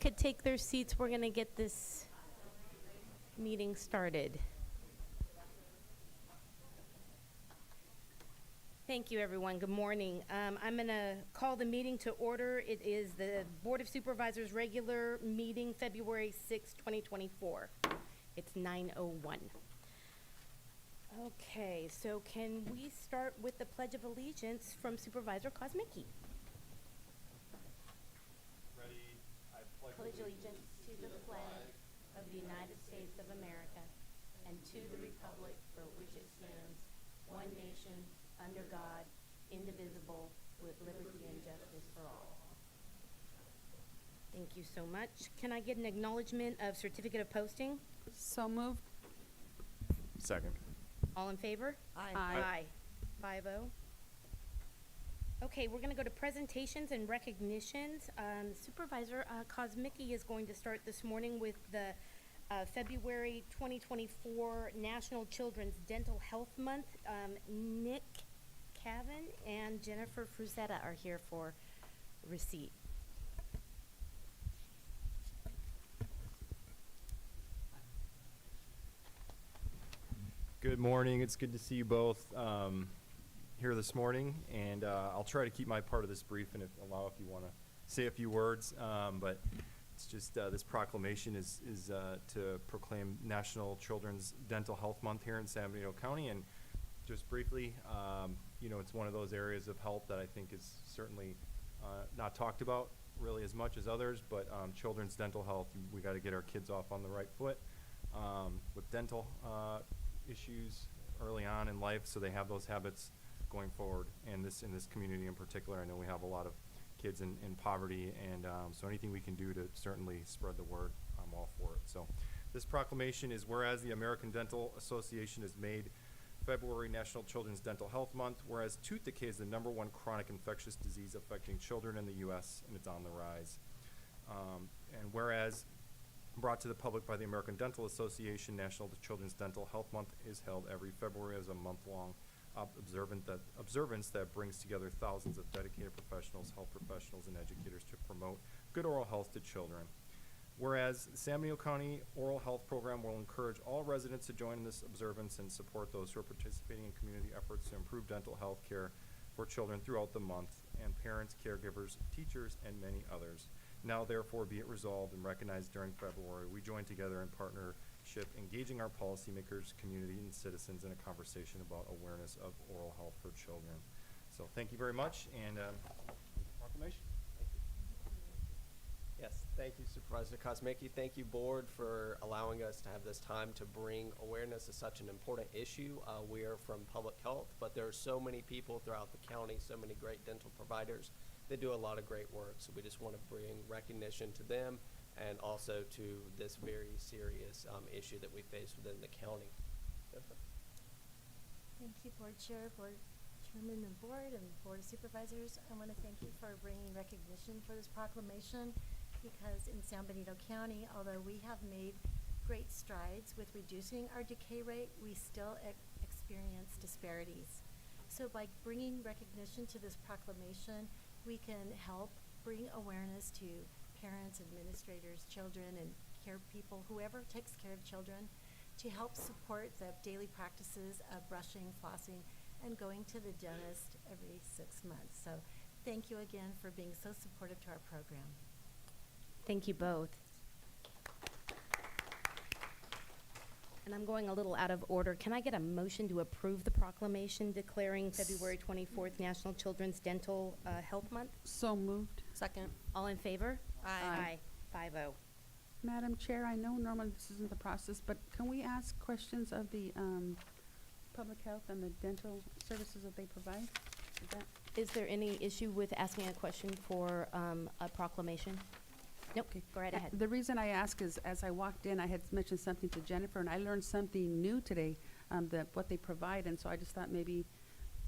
could take their seats, we're going to get this meeting started. Thank you, everyone. Good morning. I'm going to call the meeting to order. It is the Board of Supervisors regular meeting, February 6, 2024. It's 9:01. Okay, so can we start with the Pledge of Allegiance from Supervisor Kosmicki? Ready? I Pledge allegiance to the flag of the United States of America and to the republic for which it stands, one nation, under God, indivisible, with liberty and justice for all. Thank you so much. Can I get an acknowledgement of certificate of posting? So moved. Second. All in favor? Aye. Aye. 5-0. Okay, we're going to go to presentations and recognitions. Supervisor Kosmicki is going to start this morning with the February 2024 National Children's Dental Health Month. Nick Cavan and Jennifer Fruzetta are here for receipt. Good morning. It's good to see you both here this morning, and I'll try to keep my part of this brief, and if you want to say a few words. But it's just this proclamation is to proclaim National Children's Dental Health Month here in San Benito County, and just briefly, it's one of those areas of health that I think is certainly not talked about really as much as others, but children's dental health, we got to get our kids off on the right foot with dental issues early on in life, so they have those habits going forward. And in this community in particular, I know we have a lot of kids in poverty, and so anything we can do to certainly spread the word, I'm all for it. So this proclamation is whereas the American Dental Association has made February National Children's Dental Health Month, whereas tooth decay is the #1 chronic infectious disease affecting children in the U.S., and it's on the rise. And whereas brought to the public by the American Dental Association, National Children's Dental Health Month is held every February as a month-long observance that brings together thousands of dedicated professionals, health professionals, and educators to promote good oral health to children. Whereas the San Benito County Oral Health Program will encourage all residents to join in this observance and support those who are participating in community efforts to improve dental health care for children throughout the month, and parents, caregivers, teachers, and many others. Now, therefore, be it resolved and recognized during February, we join together in partnership, engaging our policymakers, community, and citizens in a conversation about awareness of oral health for children. So thank you very much, and proclamation. Thank you. Yes, thank you, Supervisor Kosmicki. Thank you, Board, for allowing us to have this time to bring awareness to such an important issue. We are from public health, but there are so many people throughout the county, so many great dental providers. They do a lot of great work, so we just want to bring recognition to them and also to this very serious issue that we face within the county. Thank you, Board Chair, Board Chairman and Board, and Board of Supervisors. I want to thank you for bringing recognition for this proclamation, because in San Benito County, although we have made great strides with reducing our decay rate, we still experience disparities. So by bringing recognition to this proclamation, we can help bring awareness to parents, administrators, children, and care people, whoever takes care of children, to help support the daily practices of brushing, flossing, and going to the dentist every 6 months. So thank you again for being so supportive to our program. Thank you both. And I'm going a little out of order. Can I get a motion to approve the proclamation declaring February 24th National Children's Dental Health Month? So moved. Second. All in favor? Aye. 5-0. Madam Chair, I know normally this isn't the process, but can we ask questions of the public health and the dental services that they provide? Is there any issue with asking a question for a proclamation? Nope, Okay. go right ahead. The reason I ask is, as I walked in, I had mentioned something to Jennifer, and I learned something new today, what they provide, and so I just thought maybe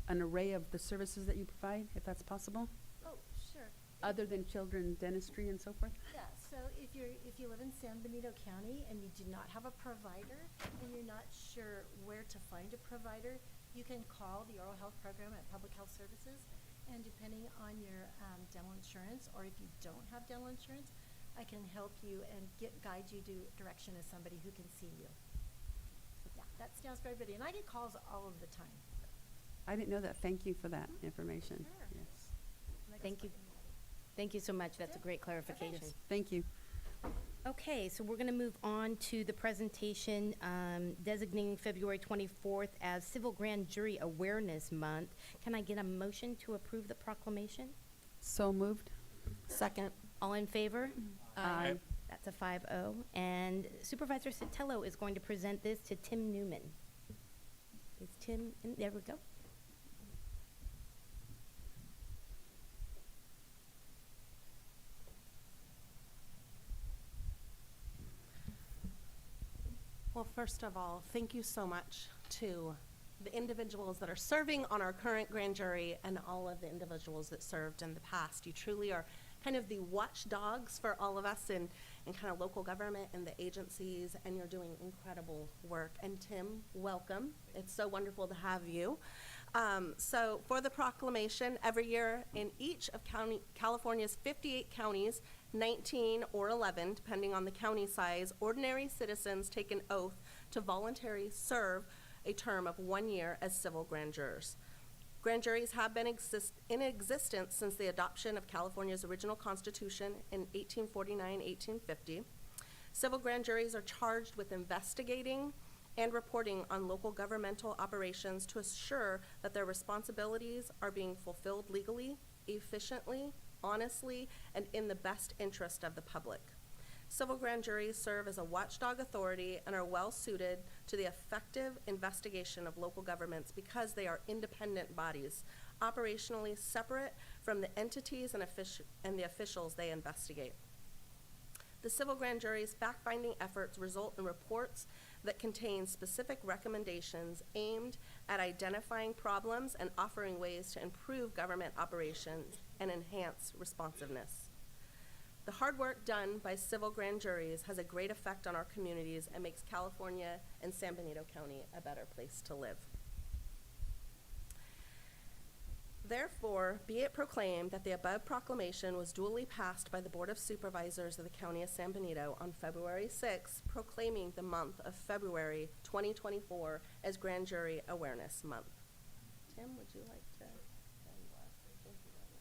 an array of the services that you provide, if that's possible, Oh, sure. other than children's dentistry and so forth. Yeah, so if you live in San Benito County and you do not have a provider and you're not sure where to find a provider, you can call the Oral Health Program at Public Health Services, and depending on your dental insurance, or if you don't have dental insurance, I can help you and guide you to direction as somebody who can see you. So yeah, that sounds very good. And I get calls all of the time. I didn't know that. Thank you for that information. Sure. Yes. And I Thank just you. let know. Thank you so much. That's a it. great clarification. Yes. Thank you. Okay, so we're going to move on to the presentation designating February 24th as Civil Grand Jury Awareness Month. Can I get a motion to approve the proclamation? So moved. Second. All in favor? Aye. That's a 5-0. And Supervisor Sotelo is going to present this to Tim Newman. Is Tim in? There we go. Well, first of all, thank you so much to the individuals that are serving on our current grand jury and all of the individuals that served in the past. You truly are kind of the watchdogs for all of us in kind of local government and the agencies, and you're doing incredible work. And Tim, welcome. It's so wonderful to have you. So for the proclamation, every year in each of California's 58 counties, 19 or 11, depending on the county size, ordinary citizens take an oath to voluntarily serve a term of 1 year as civil grand jurors. Grand juries have been in existence since the adoption of California's original constitution in 1849-1850. Civil grand juries are charged with investigating and reporting on local governmental operations to assure that their responsibilities are being fulfilled legally, efficiently, honestly, and in the best interest of the public. Civil grand juries serve as a watchdog authority and are well suited to the effective investigation of local governments because they are independent bodies, operationally separate from the entities and the officials they investigate. The civil grand jury's fact-finding efforts result in reports that contain specific recommendations aimed at identifying problems and offering ways to improve government operations and enhance responsiveness. The hard work done by civil grand juries has a great effect on our communities and makes California and San Benito County a better place to live. Therefore, be it proclaimed that the above proclamation was duly passed by the Board of Supervisors of the County of San Benito on February 6, proclaiming the month of February 2024 as Grand Jury Awareness Month. Tim, would you like to? Thank you very much.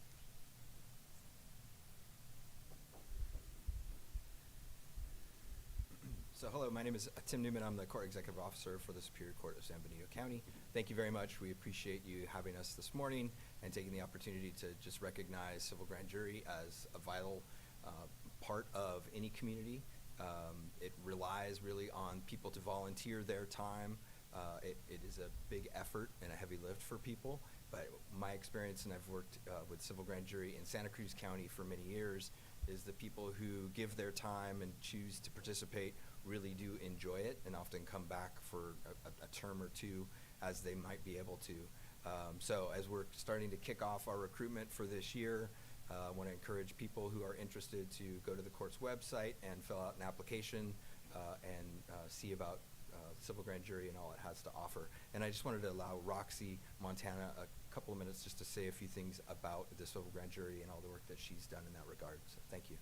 So hello, my name is Tim Newman. I'm the Court Executive Officer for the Superior Court of San Benito County. Thank you very much. We appreciate you having us this morning and taking the opportunity to just recognize civil grand jury as a vital part of any community. It relies really on people to volunteer their time. It is a big effort and a heavy lift for people, but my experience, and I've worked with civil grand jury in Santa Cruz County for many years, is the people who give their time and choose to participate really do enjoy it and often come back for a term or two as they might be able to. So as we're starting to kick off our recruitment for this year, I want to encourage people who are interested to go to the court's website and fill out an application and see about civil grand jury and all it has to offer. And I just wanted to allow Roxy Montana a couple of minutes just to say a few things about the civil grand jury and all the work that she's done in that regard. So thank you.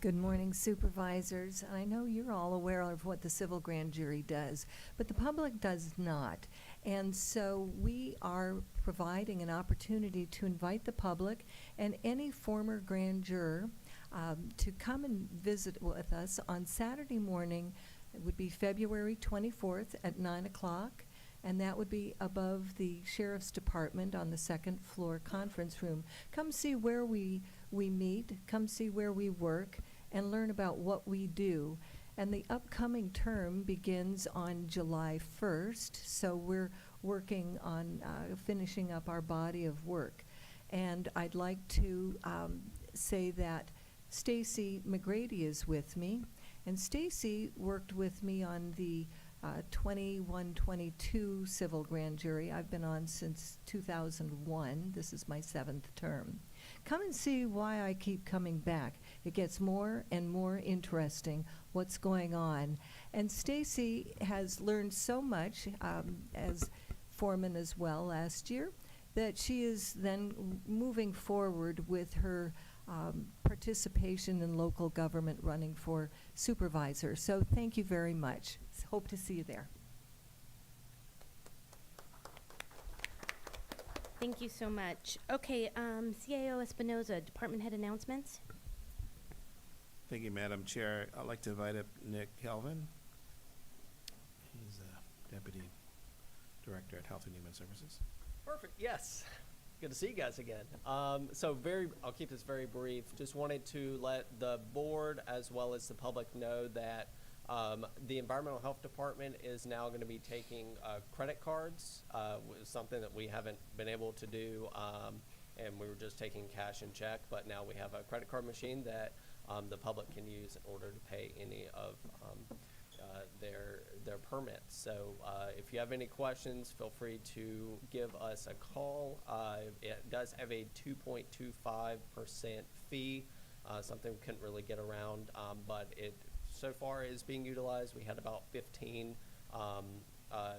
Good morning, supervisors. I know you're all aware of what the civil grand jury does, but the public does not. And so we are providing an opportunity to invite the public and any former grand juror to come and visit with us on Saturday morning. It would be February 24th at 9 o'clock. And that would be above the Sheriff's Department on the second floor conference room. Come see where we meet, come see where we work, and learn about what we do. And the upcoming term begins on July 1st, so we're working on finishing up our body of work. And I'd like to say that Stacy McGrady is with me, and Stacy worked with me on the 21-22 civil grand jury. I've been on since 2001. This is my 7th term. Come and see why I keep coming back. It gets more and more interesting what's going on. And Stacy has learned so much as foreman as well last year that she is then moving forward with her participation in local government running for supervisor. So thank you very much. Hope to see you there. Thank you so much. Okay, CAO Espinoza, department head announcements. Thank you, Madam Chair. I'd like to invite up Nick Kelvin. He's the Deputy Director at Health and Human Services. Perfect. Yes. Good to see you guys again. I'll keep this very brief. Just wanted to let the board as well as the public know that the Environmental Health Department is now going to be taking credit cards, something that we haven't been able to do, and we were just taking cash and check, but now we have a credit card machine that the public can use in order to pay any of their permits. So if you have any questions, feel free to give us a call. It does have a 2.25% fee, something we couldn't really get around, but it so far is being utilized. We had about 15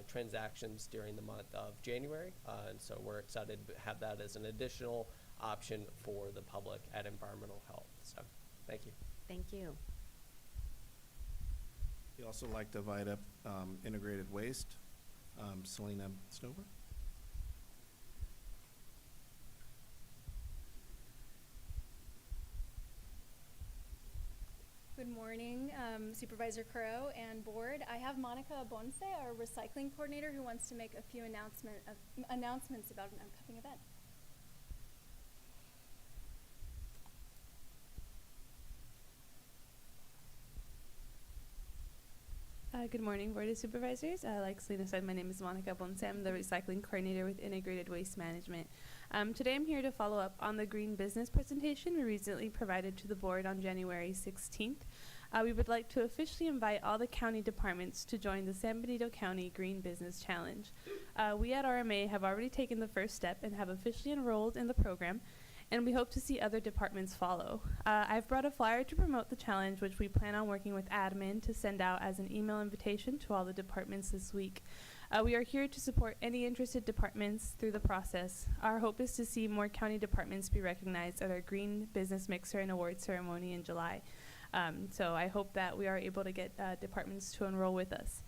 transactions during the month of January, and so we're excited to have that as an additional option for the public at Environmental Health. So thank you. Thank you. We'd also like to invite up Integrated Waste, Selena Stover. Good morning, Supervisor Crow and board. I have Monica Bonce, our recycling coordinator, who wants to make a few announcements about an upcoming event. Good morning, Board of Supervisors. Like Selena said, my name is Monica Bonce. I'm the recycling coordinator with Integrated Waste Management. Today I'm here to follow up on the green business presentation we recently provided to the board on January 16th. We would like to officially invite all the county departments to join the San Benito County Green Business Challenge. We at RMA have already taken the first step and have officially enrolled in the program, and we hope to see other departments follow. I've brought a flyer to promote the challenge, which we plan on working with admin to send out as an email invitation to all the departments this week. We are here to support any interested departments through the process. Our hope is to see more county departments be recognized at our Green Business Mixer and Award ceremony in July. So I hope that we are able to get departments to enroll with us.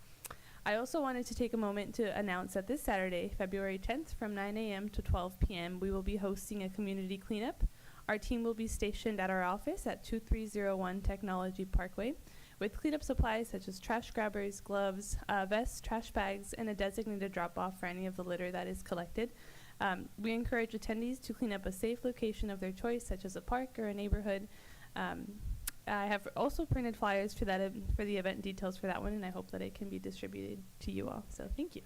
I also wanted to take a moment to announce that this Saturday, February 10th, from 9 a.m. to 12 p.m., we will be hosting a community cleanup. Our team will be stationed at our office at 2301 Technology Parkway with cleanup supplies such as trash grabbers, gloves, vests, trash bags, and a designated drop-off for any of the litter that is collected. We encourage attendees to clean up a safe location of their choice, such as a park or a neighborhood. I have also printed flyers for that for the event details for that one, and I hope that it can be distributed to you all. So thank you.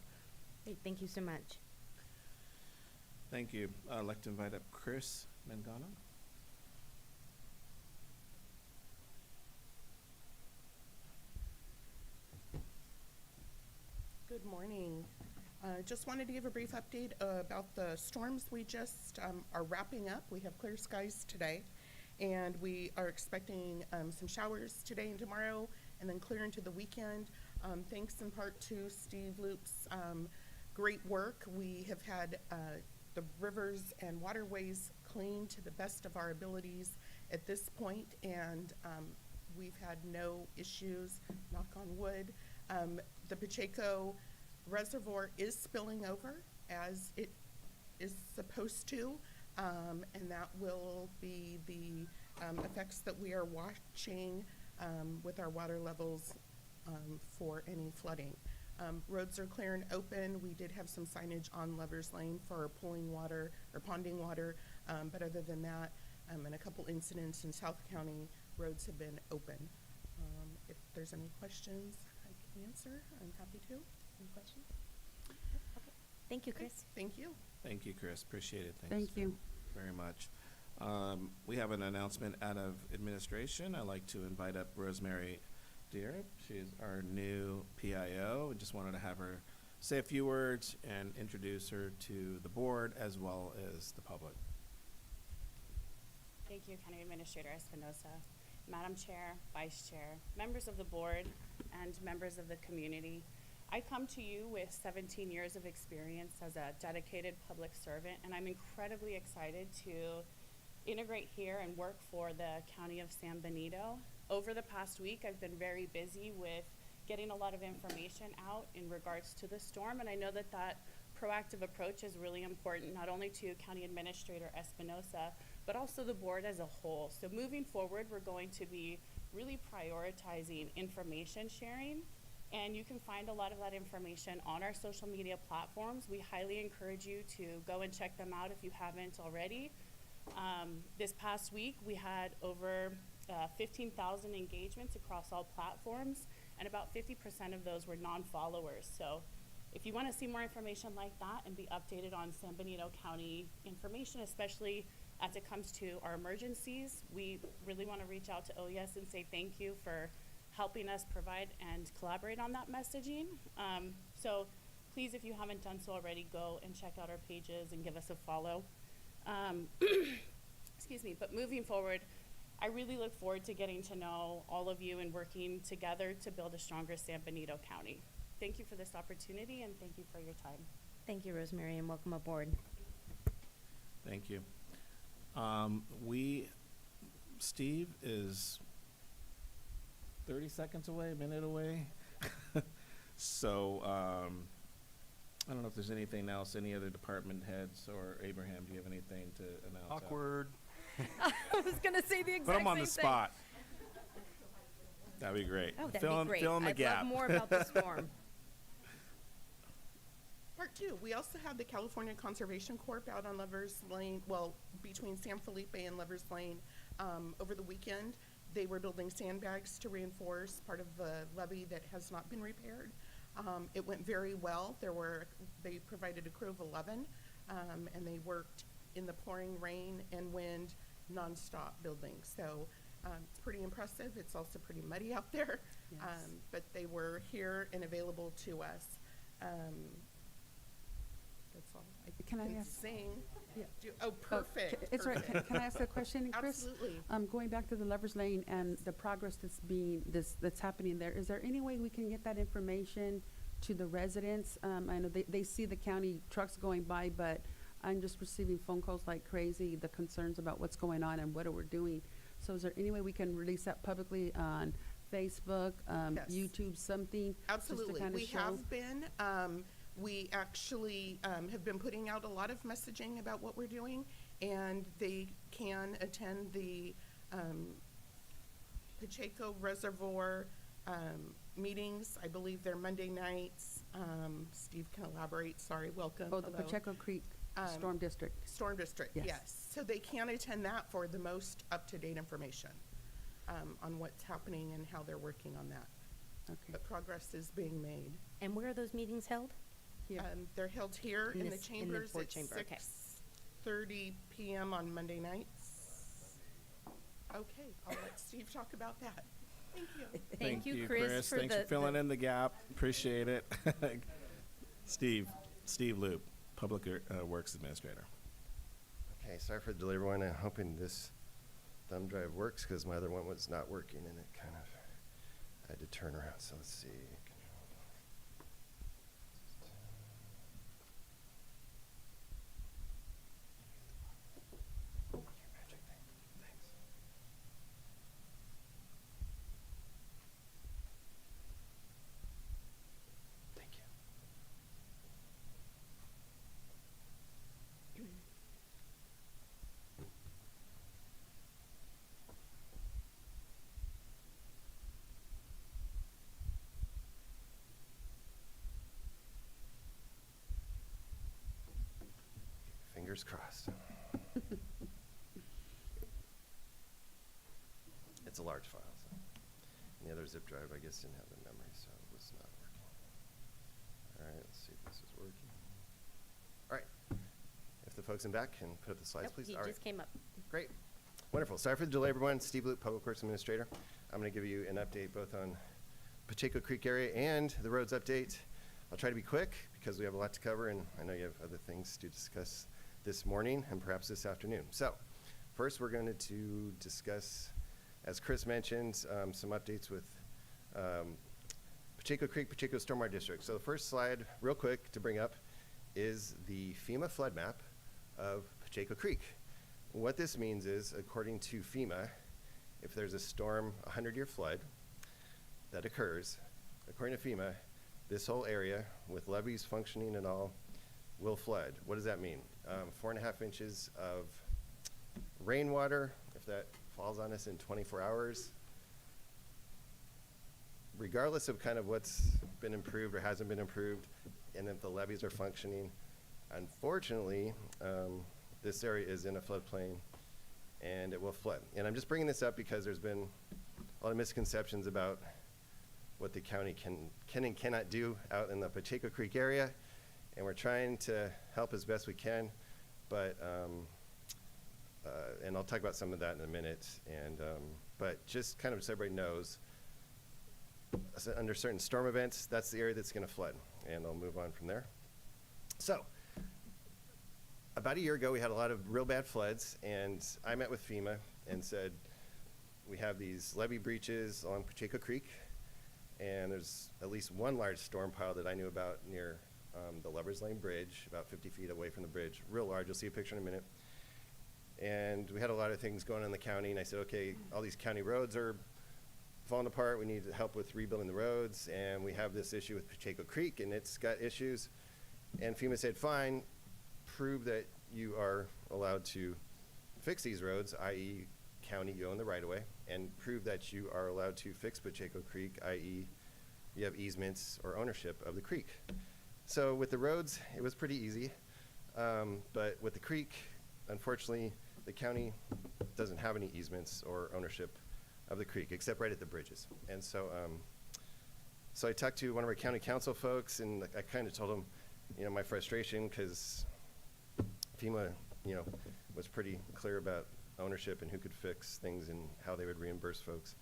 Great, thank you so much. Thank you. I'd like to invite up Chris Mangano. Good morning. Just wanted to give a brief update about the storms we just are wrapping up. We have clear skies today, and we are expecting some showers today and tomorrow, and then clear into the weekend. Thanks in part to Steve Loop's great work. We have had the rivers and waterways clean to the best of our abilities at this point, and we've had no issues, knock on wood. The Pacheco Reservoir is spilling over as it is supposed to, and that will be the effects that we are watching with our water levels for any flooding. Roads are clear and open. We did have some signage on Lover's Lane for pulling water or ponding water, but other than that, and a couple incidents in South County, roads have been open. If there's any questions I can answer, I'm happy to. Any questions? Okay. Thank you, Chris. Thank you. Thank you, Chris. Appreciate it. Thanks Thank you. very much. We have an announcement out of administration. I'd like to invite up Rosemary Deer. She's our new PIO. We just wanted to have her say a few words and introduce her to the board as well as the public. Thank you, County Administrator Espinosa, Madam Chair, Vice Chair, members of the board, and members of the community. I come to you with 17 years of experience as a dedicated public servant, and I'm incredibly excited to integrate here and work for the County of San Benito. Over the past week, I've been very busy with getting a lot of information out in regards to the storm, and I know that that proactive approach is really important, not only to County Administrator Espinosa, but also the board as a whole. So moving forward, we're going to be really prioritizing information sharing, and you can find a lot of that information on our social media platforms. We highly encourage you to go and check them out if you haven't already. This past week, we had over 15,000 engagements across all platforms, and about 50% of those were non-followers. So if you want to see more information like that and be updated on San Benito County information, especially as it comes to our emergencies, we really want to reach out to OES and say thank you for helping us provide and collaborate on that messaging. So please, if you haven't done so already, go and check out our pages and give us a follow. Excuse me, but moving forward, I really look forward to getting to know all of you and working together to build a stronger San Benito County. Thank you for this opportunity, and thank you for your time. Thank you, Rosemary, and welcome aboard. Thank you. Steve is 30 seconds away, a minute away. So, I don't know if there's anything else, any other department heads, or Abraham, do you have anything to announce? Awkward. I was going to say the exact Put him on same the thing. spot. That'd be great. Oh, that'd Fill be great. in the I'd gap. love more about the storm. Part two, we also have the California Conservation Corp out on Lovers Lane, well, between San Felipe and Lovers Lane. Over the weekend, they were building sandbags to reinforce part of the levee that has not been repaired. It went very well. They provided a crew of 11, and they worked in the pouring rain and wind nonstop building. So it's pretty impressive. It's also pretty muddy out there, Yes. but they were here and available to us. That's all I Can I can ask- sing. Yeah. Perfect. It's all right. perfect. Can I ask a question, Chris? Absolutely. Going back to the Lovers Lane and the progress that's happening there, is there any way we can get that information to the residents? I know they see the county trucks going by, but I'm just receiving phone calls like crazy, the concerns about what's going on and what we're doing. So is there any way we can release that publicly on Facebook, Yes. YouTube, something? just to Absolutely. kinda We show? have been. We actually have been putting out a lot of messaging about what we're doing, and they can attend the Pacheco Reservoir meetings. I believe they're Monday nights. Steve can elaborate. Sorry, welcome. Oh, the Hello. Pacheco Creek Storm District. Storm District, Yes. yes. So they can attend that for the most up-to-date information on what's happening and how they're working on that. Okay. But progress is being made. And where are those meetings held? Here. They're held here in the this- in the chambers board at chamber, okay. 6:30 PM on Monday nights. Okay, I'll let Steve talk about that. Thank you. Thank you, Chris, for Thanks for the- filling the- in the gap. Appreciate it. Steve Loop, Public Works Administrator. Okay, sorry for the delay, everyone. I'm hoping this thumb drive works because my other one was not working and it kind of, I had to turn around. So let's see. Your magic thing. Thanks. Thank you. Fingers crossed. It's a large file, so. And the other zip drive, I guess, didn't have the memory, so it was not working. All right, let's see if this is working. All right. If the folks in back can put up the slides, Nope, please. he All right. just came up. Great. Wonderful. Sorry for the delay, everyone. Steve Loop, Public Works Administrator. I'm going to give you an update both on Pacheco Creek area and the roads update. I'll try to be quick because we have a lot to cover, and I know you have other things to discuss this morning and perhaps this afternoon. So first, we're going to discuss, as Chris mentioned, some updates with Pacheco Creek, Pacheco Stormwater District. So the first slide, real quick to bring up, is the FEMA flood map of Pacheco Creek. what this means is, according to FEMA, if there's a storm, 100-year flood that occurs, according to FEMA, this whole area with levees functioning and all will flood. What does that mean? 4.5 inches of rainwater, if that falls on us in 24 hours, regardless of kind of what's been improved or hasn't been improved, and if the levees are functioning, unfortunately, this area is in a floodplain and it will flood. And I'm just bringing this up because there's been a lot of misconceptions about what the county can and cannot do out in the Pacheco Creek area, and we're trying to help as best we can, but and I'll talk about some of that in a minute. And but just kind of so everybody knows, under certain storm events, that's the area that's going to flood, and I'll move on from there. So, about a year ago, we had a lot of real bad floods, and I met with FEMA and said, we have these levee breaches along Pacheco Creek, and there's at least one large storm pile that I knew about near the Lover's Lane Bridge, about 50 feet away from the bridge, real large. You'll see a picture in a minute. And we had a lot of things going on in the county, and I said, okay, all these county roads are falling apart. We need help with rebuilding the roads, and we have this issue with Pacheco Creek, and it's got issues. And FEMA said, fine, prove that you are allowed to fix these roads, i.e. county, you own the right of way, and prove that you are allowed to fix Pacheco Creek, i.e. you have easements or ownership of the creek. So with the roads, it was pretty easy, but with the creek, unfortunately, the county doesn't have any easements or ownership of the creek, except right at the bridges. And so, so I talked to one of our county council folks, and I kind of told them, you know, my frustration, because FEMA, you know, was pretty clear about ownership and who could fix things and how they would reimburse folks.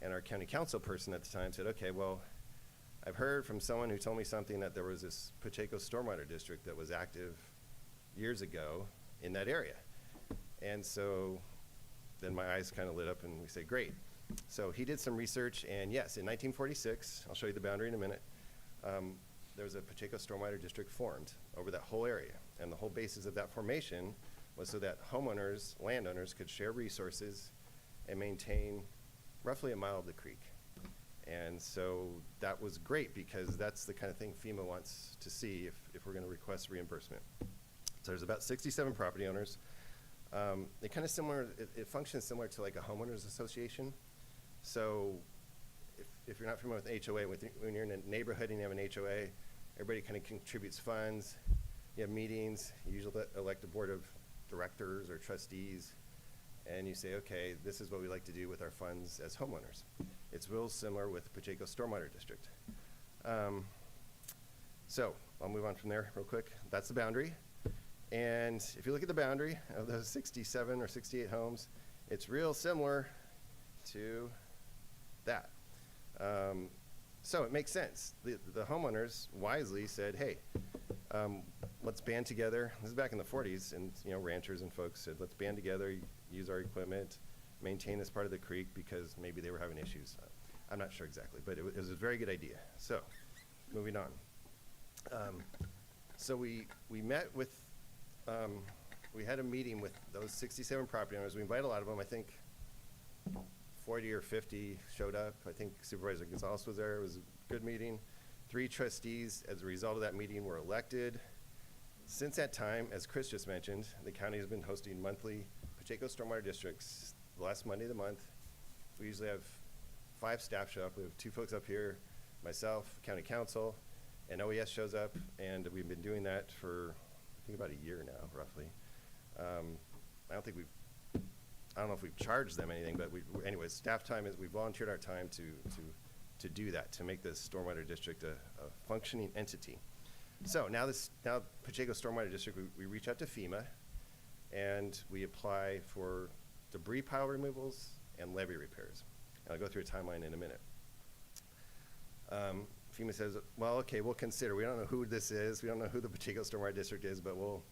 And our county council person at the time said, okay, well, I've heard from someone who told me something that there was this Pacheco Stormwater District that was active years ago in that area. And so then my eyes kind of lit up, and we say, great. So he did some research, and yes, in 1946, I'll show you the boundary in a minute, there was a Pacheco Stormwater District formed over that whole area. And the whole basis of that formation was so that homeowners, landowners, could share resources and maintain roughly a mile of the creek. And so that was great, because that's the kind of thing FEMA wants to see if we're going to request reimbursement. So there's about 67 property owners. It kind of similar, it functions similar to like a homeowners association. So if you're not familiar with HOA, when you're in a neighborhood and you have an HOA, everybody kind of contributes funds. You have meetings, you usually elect a board of directors or trustees, and you say, okay, this is what we like to do with our funds as homeowners. It's real similar with Pacheco Stormwater District. So I'll move on from there real quick. That's the boundary. And if you look at the boundary of those 67 or 68 homes, it's real similar to that. So it makes sense. The homeowners wisely said, hey, let's band together. This is back in the 40s, and you know, ranchers and folks said, let's band together, use our equipment, maintain this part of the creek, because maybe they were having issues. I'm not sure exactly, but it was a very good idea. So moving on. So we met with, we had a meeting with those 67 property owners. We invited a lot of them. I think 40 or 50 showed up. I think Supervisor Gonzalez was there. It was a good meeting. 3 trustees, as a result of that meeting, were elected. Since that time, as Chris just mentioned, the county has been hosting monthly Pacheco Stormwater Districts the last Monday of the month. We usually have 5 staff show up. We have 2 folks up here, myself, county council, and OES shows up, and we've been doing that for, I think, about a year now, roughly. I don't know if we've charged them anything, but anyways, staff time is, we volunteered our time to do that, to make this Stormwater District a functioning entity. So now Pacheco Stormwater District, we reach out to FEMA, and we apply for debris pile removals and levee repairs. And I'll go through a timeline in a minute. FEMA says, well, okay, we'll consider. We don't know who this is. We don't know who the Pacheco Stormwater District is, but we'll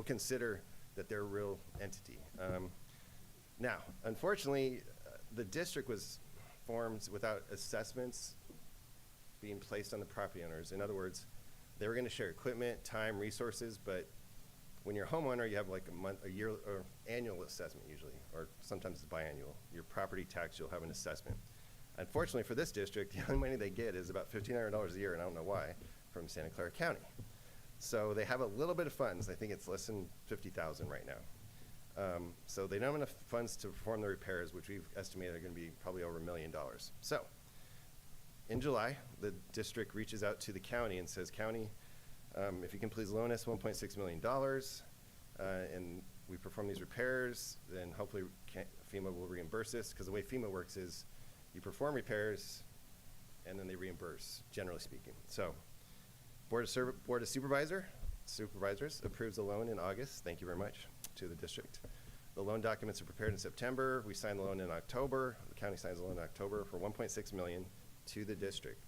consider that they're a real entity. Now, unfortunately, the district was formed without assessments being placed on the property owners. In other words, they were going to share equipment, time, resources, but When you're a homeowner, you have like a year or annual assessment usually, or sometimes it's biannual. Your property tax, you'll have an assessment. Unfortunately for this district, the only money they get is about $1,500 a year, and I don't know why, from Santa Clara County. So they have a little bit of funds. I think it's less than $50,000 right now. So they don't have enough funds to perform the repairs, which we've estimated are going to be probably over $1 million. So in July, the district reaches out to the county and says, county, if you can please loan us $1.6 million, and we perform these repairs, then hopefully FEMA will reimburse us, because the way FEMA works is you perform repairs and then they reimburse, generally speaking. So Board of Supervisors approves the loan in August. Thank you very much to the district. The loan documents are prepared in September. We signed the loan in October. The county signs the loan in October for $1.6 million to the district.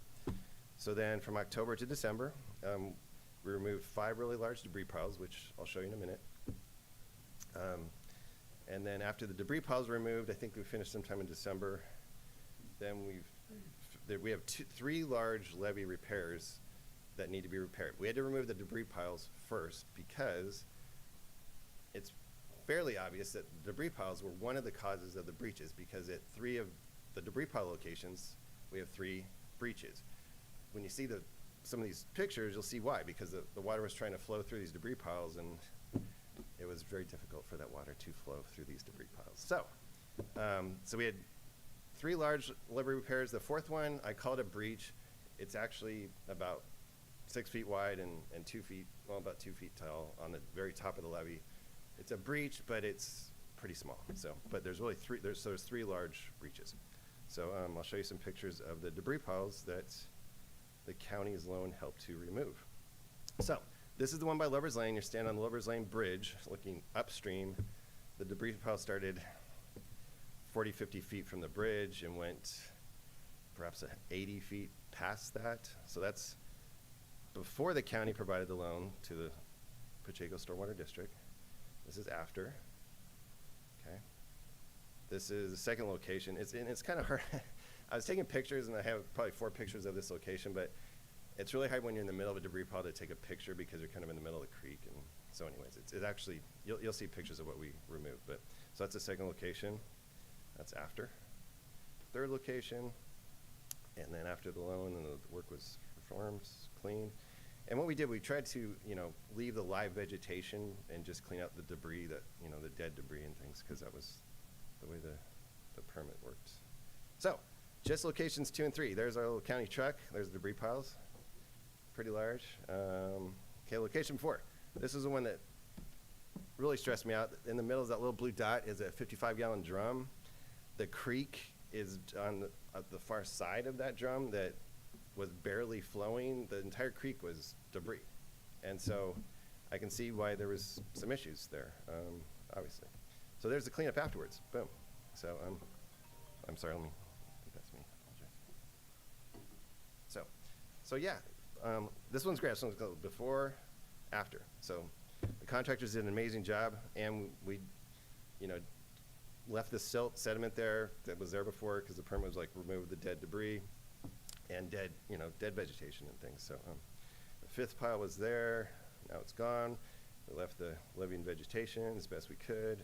So then from October to December, we removed 5 really large debris piles, which I'll show you in a minute. And then after the debris piles were removed, I think we finished sometime in December. Then we have 3 large levee repairs that need to be repaired. We had to remove the debris piles first because it's fairly obvious that the debris piles were one of the causes of the breaches, because at 3 of the debris pile locations, we have 3 breaches. When you see some of these pictures, you'll see why, because the water was trying to flow through these debris piles, and it was very difficult for that water to flow through these debris piles. So we had 3 large levee repairs. The 4th one, I call it a breach. It's actually about 6 feet wide and 2 feet, well, about 2 feet tall on the very top of the levee. It's a breach, but it's pretty small. So, but there's really 3. There's 3 large breaches. So I'll show you some pictures of the debris piles that the county's loan helped to remove. So this is the one by Lovers Lane. You're standing on the Lovers Lane Bridge, looking upstream. The debris pile started 40, 50 feet from the bridge and went perhaps 80 feet past that. So that's before the county provided the loan to the Pacheco Stormwater District. This is after. Okay. This is the second location. It's kind of hard. I was taking pictures, and I have probably 4 pictures of this location, but it's really hard when you're in the middle of a debris pile to take a picture, because you're kind of in the middle of the creek. And so anyways, it's actually, you'll see pictures of what we removed. But so that's the second location. That's after. Third location. And then after the loan and the work was performed, cleaned. And what we did, we tried to, leave the live vegetation and just clean out the debris, the dead debris and things, because that was the way the permit worked. So, just locations 2 and 3. There's our little county truck. There's the debris piles. Pretty large. Okay, location 4. This is the one that really stressed me out. In the middle of that little blue dot is a 55-gallon drum. The creek is on the far side of that drum that was barely flowing. The entire creek was debris. And so I can see why there was some issues there, obviously. So there's the cleanup afterwards. Boom. So I'm sorry, I think that's me. I apologize. So yeah, this one's great. This one's called before, after. So the contractors did an amazing job, and we, left the silt sediment there that was there before, because the permit was like remove the dead debris and dead vegetation and things. So the 5th pile was there. Now it's gone. We left the levee and vegetation as best we could.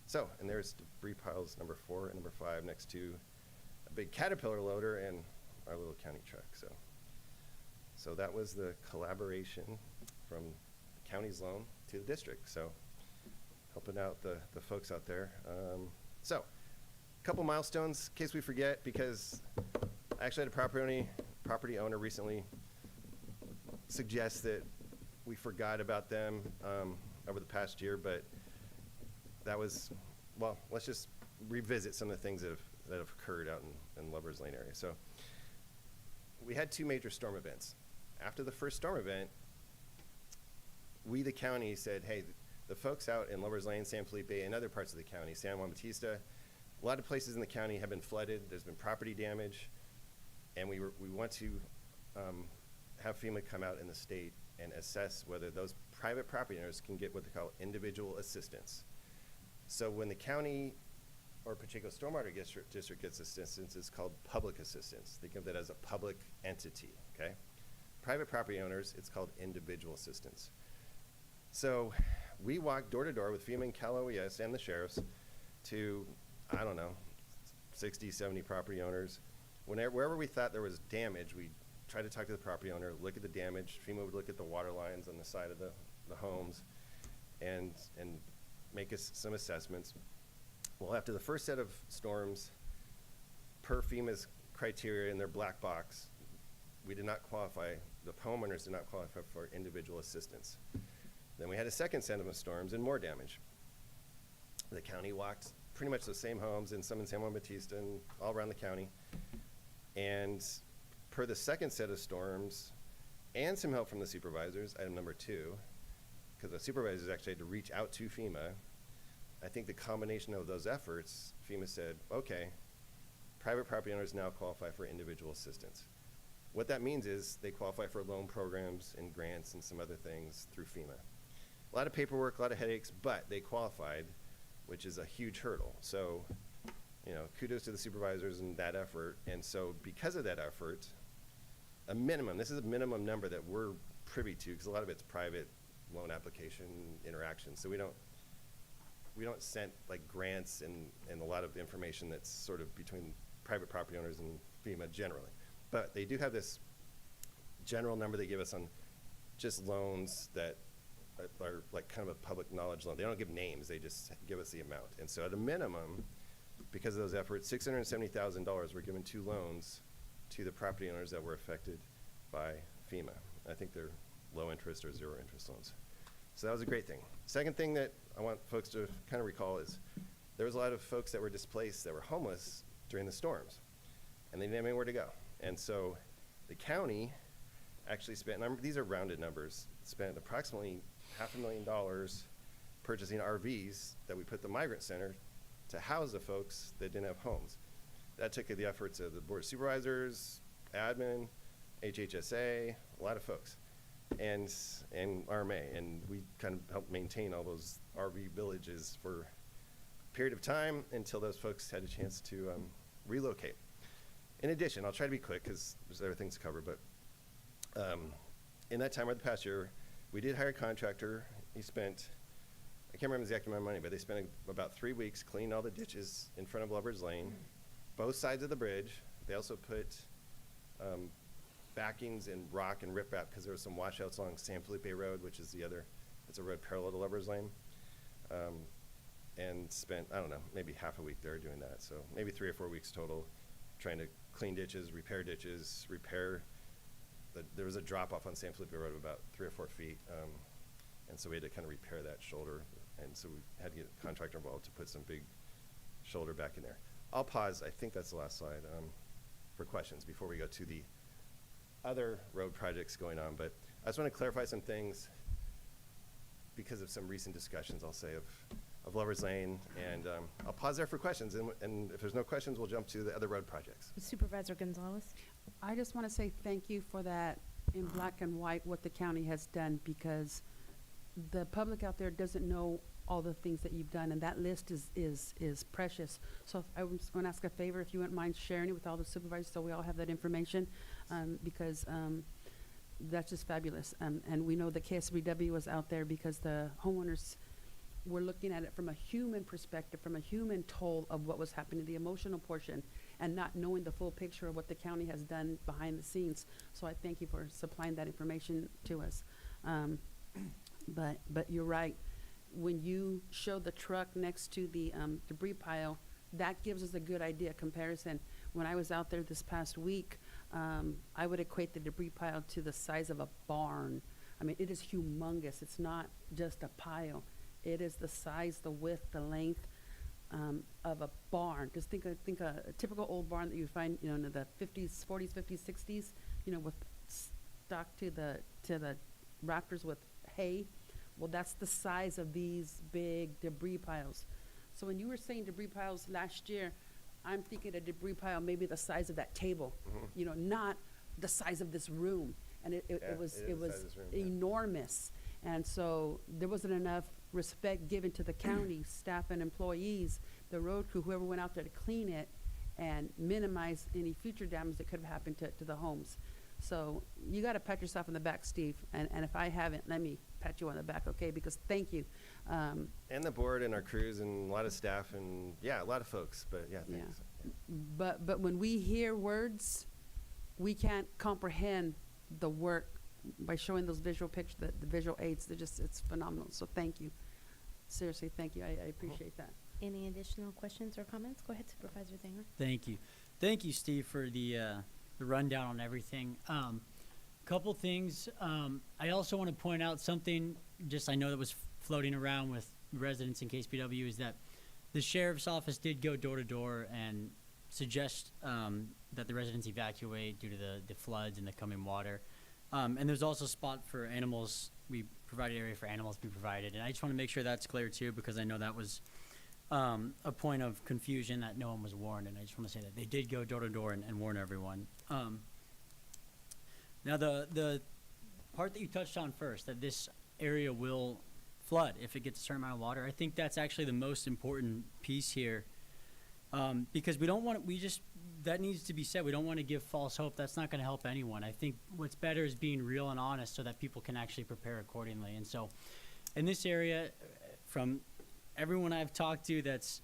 So, and there's debris piles number 4 and number 5 next to a big Caterpillar loader and our little county truck. So that was the collaboration from the county's loan to the district. So helping out the folks out there. So a couple milestones in case we forget, because I actually had a property owner recently suggest that we forgot about them over the past year, but that was, well, let's just revisit some of the things that have occurred out in Lovers Lane area. So we had 2 major storm events. After the first storm event, we, the county, said, hey, the folks out in Lovers Lane, San Felipe, and other parts of the county, San Juan Bautista, a lot of places in the county have been flooded. There's been property damage, and we want to have FEMA come out in the state and assess whether those private property owners can get what they call individual assistance. So when the county or Pacheco Stormwater District gets assistance, it's called public assistance. Think of that as a public entity, okay? Private property owners, it's called individual assistance. So we walked door to door with FEMA and Cal OES and the sheriffs to, I don't know, 60, 70 property owners. Wherever we thought there was damage, we tried to talk to the property owner, look at the damage. FEMA would look at the water lines on the side of the homes and make us some assessments. Well, after the first set of storms, per FEMA's criteria in their black box, we did not qualify, the homeowners did not qualify for individual assistance. Then we had a second set of storms and more damage. The county walked pretty much the same homes, and some in San Juan Bautista and all around the county. And per the second set of storms and some help from the supervisors, item number 2, because the supervisors actually had to reach out to FEMA, I think the combination of those efforts, FEMA said, okay, private property owners now qualify for individual assistance. What that means is they qualify for loan programs and grants and some other things through FEMA. A lot of paperwork, a lot of headaches, but they qualified, which is a huge hurdle. So, you know, kudos to the supervisors and that effort. And so because of that effort, a minimum, this is a minimum number that we're privy to, because a lot of it's private loan application interaction. So we don't send like grants and a lot of information that's sort of between private property owners and FEMA generally. But they do have this general number they give us on just loans that are like kind of a public knowledge loan. They don't give names, they just give us the amount. And so at a minimum, because of those efforts, $670,000 were given to loans to the property owners that were affected by FEMA. I think they're low interest or zero interest loans. So that was a great thing. Second thing that I want folks to kind of recall is there was a lot of folks that were displaced, that were homeless during the storms, and they didn't have anywhere to go. And so the county actually spent, and these are rounded numbers, spent approximately $500,000 purchasing RVs that we put the migrant center to house the folks that didn't have homes. That took the efforts of the board of supervisors, admin, HHSA, a lot of folks, and RMA, and we kind of helped maintain all those RV villages for a period of time until those folks had a chance to relocate. In addition, I'll try to be quick because there's other things to cover, but in that time or the past year, we did hire a contractor. He spent, I can't remember the exact amount of money, but they spent about 3 weeks cleaning all the ditches in front of Lovers Lane, both sides of the bridge. They also put backings and rock and riprap because there were some washouts along San Felipe Road, which is it's a road parallel to Lovers Lane, and spent, I don't know, maybe half a week there doing that. So maybe 3 or 4 weeks total trying to clean ditches, there was a drop off on San Felipe Road of about 3 or 4 feet. And so we had to kind of repair that shoulder. And so we had to get a contractor involved to put some big shoulder back in there. I'll pause, I think that's the last slide, for questions before we go to the other road projects going on. But I just want to clarify some things because of some recent discussions, I'll say, of Lovers Lane. And I'll pause there for questions. And if there's no questions, we'll jump to the other road projects. Supervisor Gonzalez? I just want to say thank you for that in black and white, what the county has done, because the public out there doesn't know all the things that you've done, and that list is precious. So I was going to ask a favor, if you wouldn't mind sharing it with all the supervisors so we all have that information, because that's just fabulous. And we know that KSBW was out there because the homeowners were looking at it from a human perspective, from a human toll of what was happening, the emotional portion, and not knowing the full picture of what the county has done behind the scenes. So I thank you for supplying that information to us. But you're right. When you show the truck next to the debris pile, that gives us a good idea comparison. When I was out there this past week, I would equate the debris pile to the size of a barn. I mean, it is humongous. It's not just a pile. It is the size, the width, the length of a barn. Just think a typical old barn that you find, in the 50s, 40s, 50s, 60s, with stock to the rafters with hay. Well, that's the size of these big debris piles. So when you were saying debris piles last year, I'm thinking a debris pile maybe the size of that table, not the size of this room. And it was enormous. And so there wasn't enough respect given to the county staff and employees, the road crew, whoever went out there to clean it and minimize any future damage that could have happened to the homes. So you got to pat yourself on the back, Steve. And if I haven't, let me pat you on the back, okay? Because thank you. And the board and our crews and a lot of staff and, yeah, a lot of folks, but yeah, Yeah. thanks. But when we hear words, we can't comprehend the work by showing those visual pictures, the visual aids. It's phenomenal. So thank you. Seriously, thank you. I appreciate that. Any additional questions or comments? Go ahead, Supervisor Zanger. Thank you. Thank you, Steve, for the rundown on everything. Couple things. I also want to point out something, just I know that was floating around with residents in KSPW, is that the sheriff's office did go door to door and suggest that the residents evacuate due to the floods and the coming water. And there's also a spot for animals. We provided area for animals to be provided. And I just want to make sure that's clear too, because I know that was a point of confusion that no one was warned. And I just want to say that they did go door to door and warn everyone. Now the part that you touched on first, that this area will flood if it gets a certain amount of water, I think that's actually the most important piece here. Because we don't want that needs to be said. We don't want to give false hope. That's not going to help anyone. I think what's better is being real and honest so that people can actually prepare accordingly. And so in this area, from everyone I've talked to that's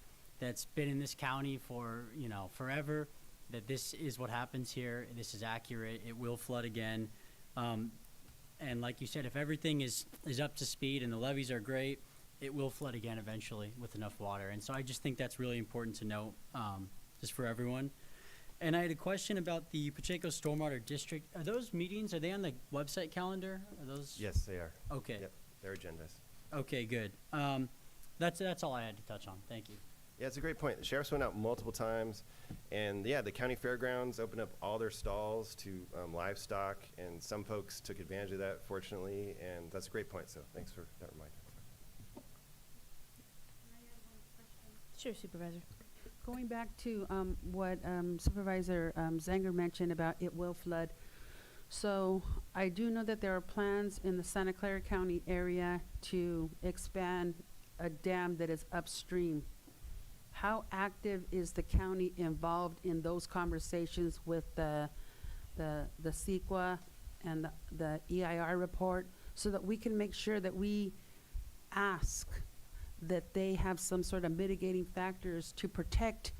been in this county for, forever, that this is what happens here. This is accurate. It will flood again. And like you said, if everything is up to speed and the levees are great, it will flood again eventually with enough water. And so I just think that's really important to note, just for everyone. And I had a question about the Pacheco Stormwater District. Are those meetings, are they on the website calendar? Are those? Yes, they are. Okay. Yep, they're agendas. Okay, good. That's all I had to touch on. Thank you. Yeah, it's a great point. The sheriffs went out multiple times, and yeah, the county fairgrounds opened up all their stalls to livestock, and some folks took advantage of that, fortunately, and that's a great point, so thanks for that reminder. Sure, Supervisor. Going back to what Supervisor Zanger mentioned about it will flood. So I do know that there are plans in the Santa Clara County area to expand a dam that is upstream. How active is the county involved in those conversations with the CEQA and the EIR report so that we can make sure that we ask that they have some sort of mitigating factors to protect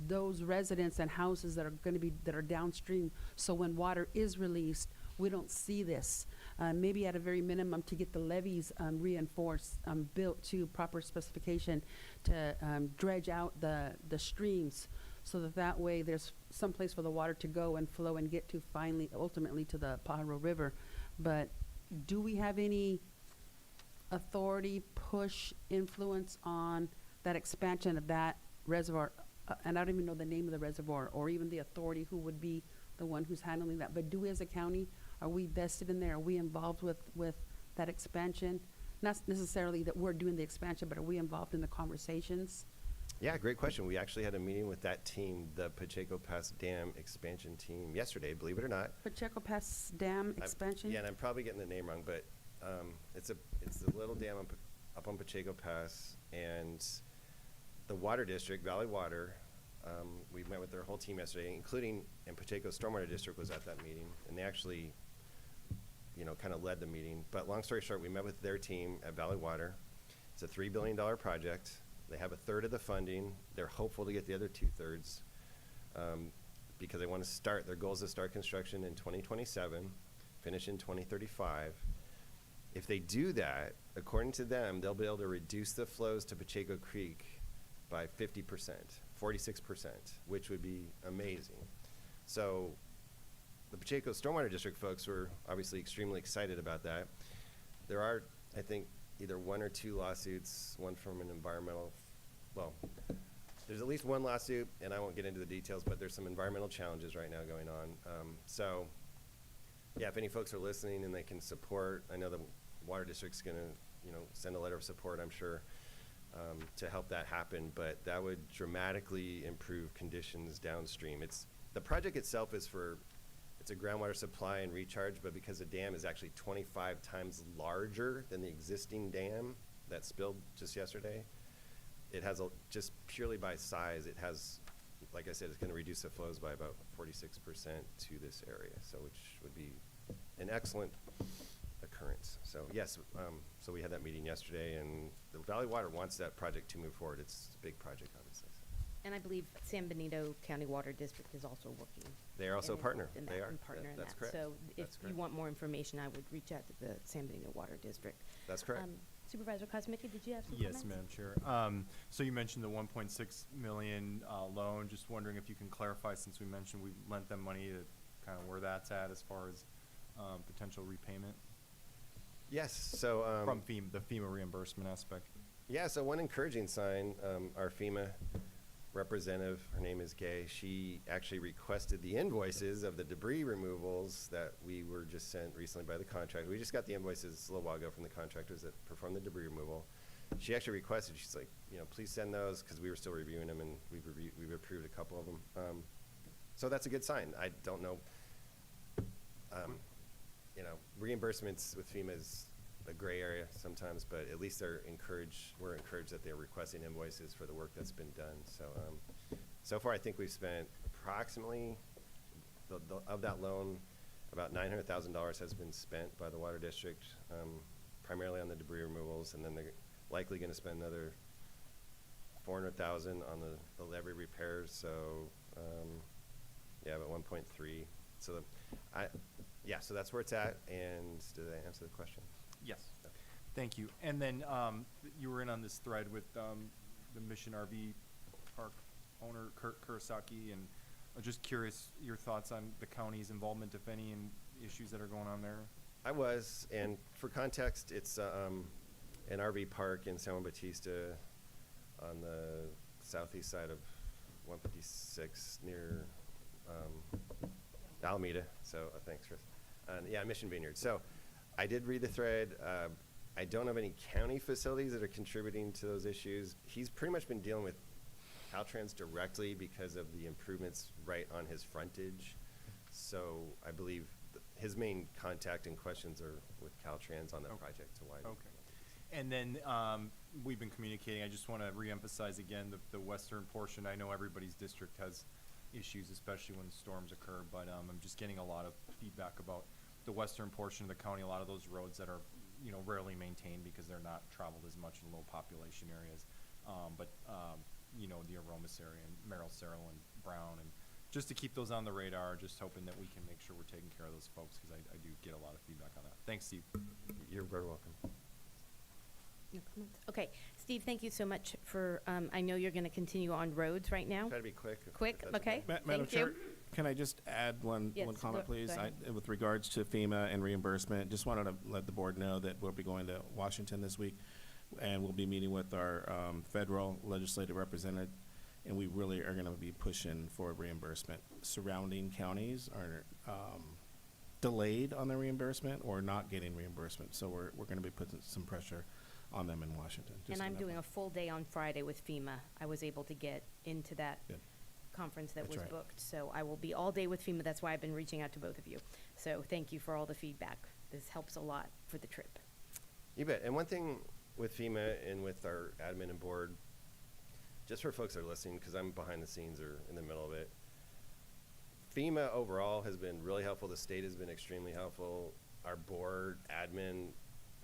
those residents and houses that are downstream, so when water is released, we don't see this. Maybe at a very minimum to get the levees reinforced, built to proper specification to dredge out the streams, so that way there's some place for the water to go and flow and get to ultimately to the Pajaro River. But do we have any authority, push, influence on that expansion of that reservoir? And I don't even know the name of the reservoir or even the authority who would be the one who's handling that. But do we as a county, are we vested in there? Are we involved with that expansion? Not necessarily that we're doing the expansion, but are we involved in the conversations? Yeah, great question. We actually had a meeting with that team, the Pacheco Pass Dam expansion team, yesterday, believe it or not. Pacheco Pass Dam expansion? Yeah, and I'm probably getting the name wrong, but it's the little dam up on Pacheco Pass, and the water district, Valley Water, we met with their whole team yesterday, including, and Pacheco Stormwater District was at that meeting, and they actually, kind of led the meeting. But long story short, we met with their team at Valley Water. It's a $3 billion project. They have a third of the funding. They're hopeful to get the other 2/3 because they want to start, their goal is to start construction in 2027, finish in 2035. If they do that, according to them, they'll be able to reduce the flows to Pacheco Creek by 50%, 46%, which would be amazing. So the Pacheco Stormwater District folks were obviously extremely excited about that. There are, I think, either one or two lawsuits, one from an environmental, there's at least one lawsuit, and I won't get into the details, but there's some environmental challenges right now going on. So yeah, if any folks are listening and they can support, I know the Water District's gonna, send a letter of support, I'm sure, to help that happen, but that would dramatically improve conditions downstream. The project itself it's a groundwater supply and recharge, but because the dam is actually 25 times larger than the existing dam that spilled just yesterday, it has just purely by size, it has like I said, it's going to reduce the flows by about 46% to this area, so which would be an excellent occurrence. So yes, so we had that meeting yesterday, and the Valley Water wants that project to move forward. It's a big project, obviously. So. And I believe San Benito County Water District is also working. They are also a and partner. involved in They that are. and partner in That's that. correct. So if That's you correct. want more information, I would reach out to the San Benito Water District. That's correct. Supervisor Kosmicki, did you have some Yes, comments? Madam Chair. So you mentioned the 1.6 million loan. Just wondering if you can clarify, since we mentioned we lent them money, to kind of where that's at as far as potential repayment Yes. So from FEMA, the FEMA reimbursement aspect. yeah. So one encouraging sign, our FEMA representative, her name is Gay. She actually requested the invoices of the debris removals that we were just sent recently by the contractor. We just got the invoices a little while ago from the contractors that performed the debris removal. She actually requested, she's like, please send those, because we were still reviewing them, and we've approved a couple of them. So that's a good sign. I don't know, reimbursements with FEMA is a gray area sometimes, but at least we're encouraged that they're requesting invoices for the work that's been done. So, so far I think we've spent approximately, of that loan, about $900,000 has been spent by the water district, primarily on the debris removals, and then they're likely going to spend another $400,000 on the levee repairs. So, yeah, about 1.3. So, so that's where it's at. And did I answer the question? Yes. Thank you. And then you were in on this thread with the Mission RV Park owner, Kurt Kurosaki, and I'm just curious your thoughts on the county's involvement, if any, in issues that are going on there. I was, and for context, it's an RV park in San Juan Bautista on the southeast side of 156 near Alameda. So thanks, Chris. Yeah, Mission Vineyard. So I did read the thread. I don't have any county facilities that are contributing to those issues. He's pretty much been dealing with Caltrans directly because of the improvements right on his frontage. So I believe his main contact and questions are with Caltrans on the project to widen. Okay. And then we've been communicating. I just want to reemphasize again the western portion. I know everybody's district has issues, especially when storms occur, but I'm just getting a lot of feedback about the western portion of the county. A lot of those roads that are rarely maintained because they're not traveled as much in low population areas. But the Aromas area and Merrill, Cerro, and Brown, and just to keep those on the radar, just hoping that we can make sure we're taking care of those folks, because I do get a lot of feedback on that. Thanks, Steve. You're very welcome. No comments? Okay, Steve, thank you so much for, I know you're going to continue on roads right now. Try to be quick. Quick, okay. Madam Thank you. Chair, can I just add one Yes, comment, go please? ahead. With regards to FEMA and reimbursement, just wanted to let the board know that we'll be going to Washington this week, and we'll be meeting with our federal legislative representative, and we really are going to be pushing for reimbursement. Surrounding counties are delayed on the reimbursement or not getting reimbursement, so we're going to be putting some pressure on them in Washington. And I'm doing a full day on Friday with FEMA. I was able to get into that Good. conference that That's was right. booked. So I will be all day with FEMA. That's why I've been reaching out to both of you. So thank you for all the feedback. This helps a lot for the trip. You bet. And one thing with FEMA and with our admin and board, just for folks that are listening, because I'm behind the scenes or in the middle of it, FEMA overall has been really helpful. The state has been extremely helpful. Our board, admin,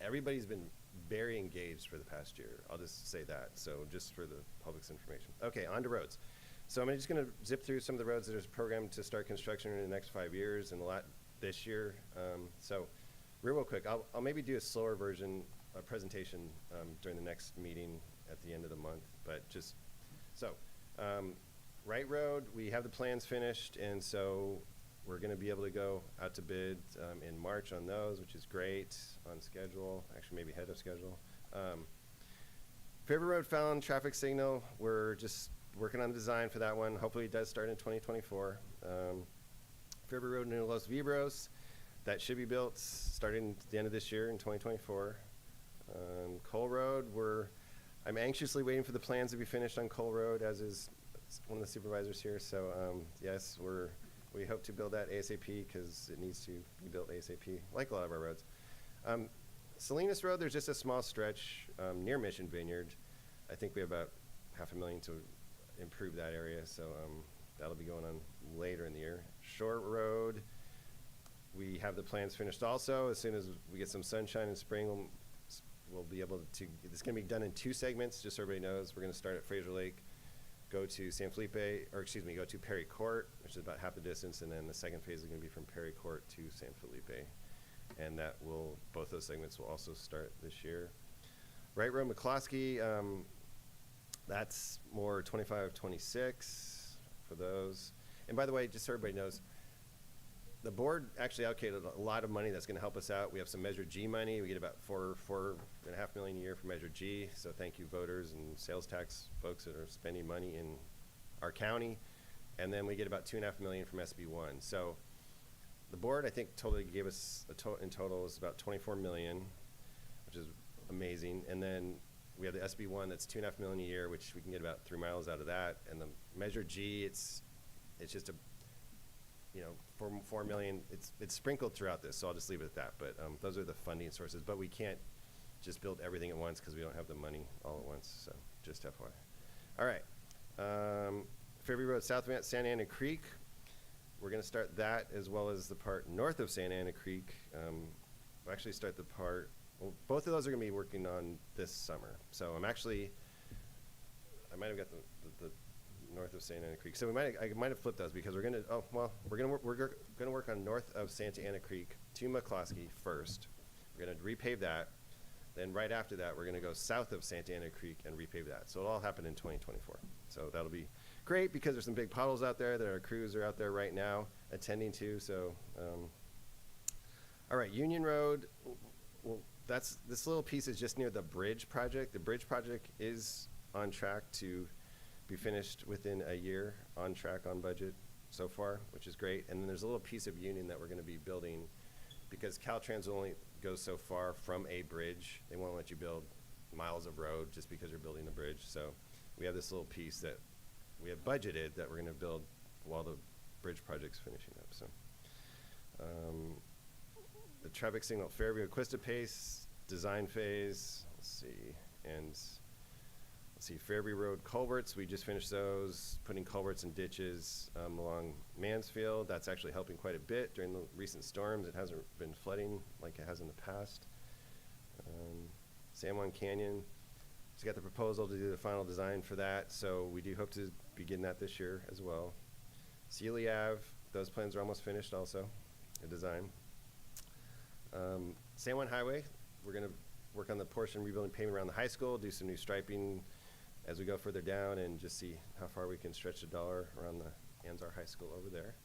everybody's been very engaged for the past year. I'll just say that. So just for the public's information. Okay, on to roads. So I'm just going to zip through some of the roads that are programmed to start construction in the next 5 years and a lot this year. So real quick, I'll maybe do a slower version, a presentation during the next meeting at the end of the month. But just so, Wright Road, we have the plans finished, and so we're going to be able to go out to bid in March on those, which is great, on schedule, actually maybe ahead of schedule. Fairview Road found traffic signal. We're just working on the design for that one. Hopefully it does start in 2024. Fairview Road near Los Vibros, that should be built starting at the end of this year in 2024. Cole Road, I'm anxiously waiting for the plans to be finished on Cole Road, as is one of the supervisors here. So yes, we hope to build that ASAP because it needs to be built ASAP, like a lot of our roads. Salinas Road, there's just a small stretch near Mission Vineyard. I think we have about $500,000 to improve that area. So that'll be going on later in the year. Short Road, we have the plans finished also. As soon as we get some sunshine in spring, we'll be able to, it's gonna be done in 2 segments, just so everybody knows. We're gonna start at Fraser Lake, go to San Felipe, go to Perry Court, which is about half the distance, and then the second phase is gonna be from Perry Court to San Felipe. And both those segments will also start this year. Wright Road, McCloskey, that's more 25, 26 for those. And by the way, just so everybody knows, the board actually allocated a lot of money that's going to help us out. We have some Measure G money. We get about $4.5 million a year for Measure G. So thank you, voters and sales tax folks that are spending money in our county. And then we get about $2.5 million from SB1. So the board, I think, totally gave us in total is about $24 million, which is amazing. And then we have the SB1 that's $2.5 million a year, which we can get about 3 miles out of that. And the Measure G, it's just a, $4 million. It's sprinkled throughout this, so I'll just leave it at that. But those are the funding sources. But we can't just build everything at once because we don't have the money all at once. So just FYI. All right. Fairview Road south of Santa Ana Creek. We're going to start that as well as the part north of Santa Ana Creek. We'll actually start the part. Well, both of those are going to be working on this summer. So I might have got the north of Santa Ana Creek. So I might have flipped those because we're going to work on north of Santa Ana Creek to McCloskey first. We're going to repave that. Then right after that, we're going to go south of Santa Ana Creek and repave that. So it'll all happen in 2024. So that'll be great because there's some big puddles out there that our crews are out there right now attending to. So, all right, Union Road. Well, this little piece is just near the bridge project. The bridge project is on track to be finished within a year, on track, on budget so far, which is great. And then there's a little piece of Union that we're going to be building because Caltrans will only go so far from a bridge. They won't let you build miles of road just because you're building the bridge. So we have this little piece that we have budgeted that we're going to build while the bridge project's finishing up. So the traffic signal at Fairview, Quista Pace, design phase, Fairview Road culverts, we just finished those, putting culverts and ditches along Mansfield. That's actually helping quite a bit during the recent storms. It hasn't been flooding like it has in the past. San Juan Canyon, just got the proposal to do the final design for that, so we do hope to begin that this year as well. Sealy Ave, those plans are almost finished also, the design. San Juan Highway, we're going to work on the portion rebuilding pavement around the high school, do some new striping as we go further down and just see how far we can stretch the dollar around the Anzar High School over there.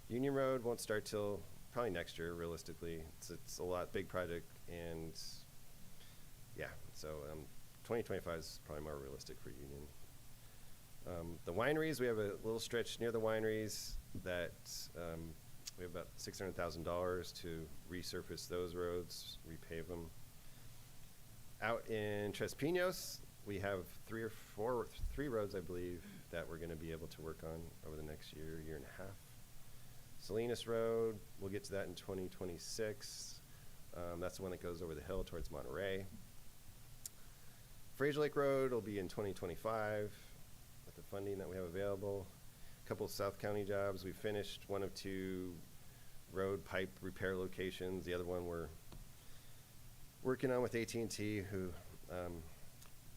Union Road won't start till probably next year, realistically. It's a big project, and yeah, so 2025 is probably more realistic for Union. The wineries, we have a little stretch near the wineries that we have about $600,000 to resurface those roads, repave them. Out in Tres Pinos, we have 3 roads, I believe, that we're going to be able to work on over the next year and a half. Salinas Road, we'll get to that in 2026. That's the one that goes over the hill towards Monterey. Fraser Lake Road will be in 2025 with the funding that we have available. A couple of South County jobs. We finished 1 of 2 road pipe repair locations. The other one we're working on with AT&T, who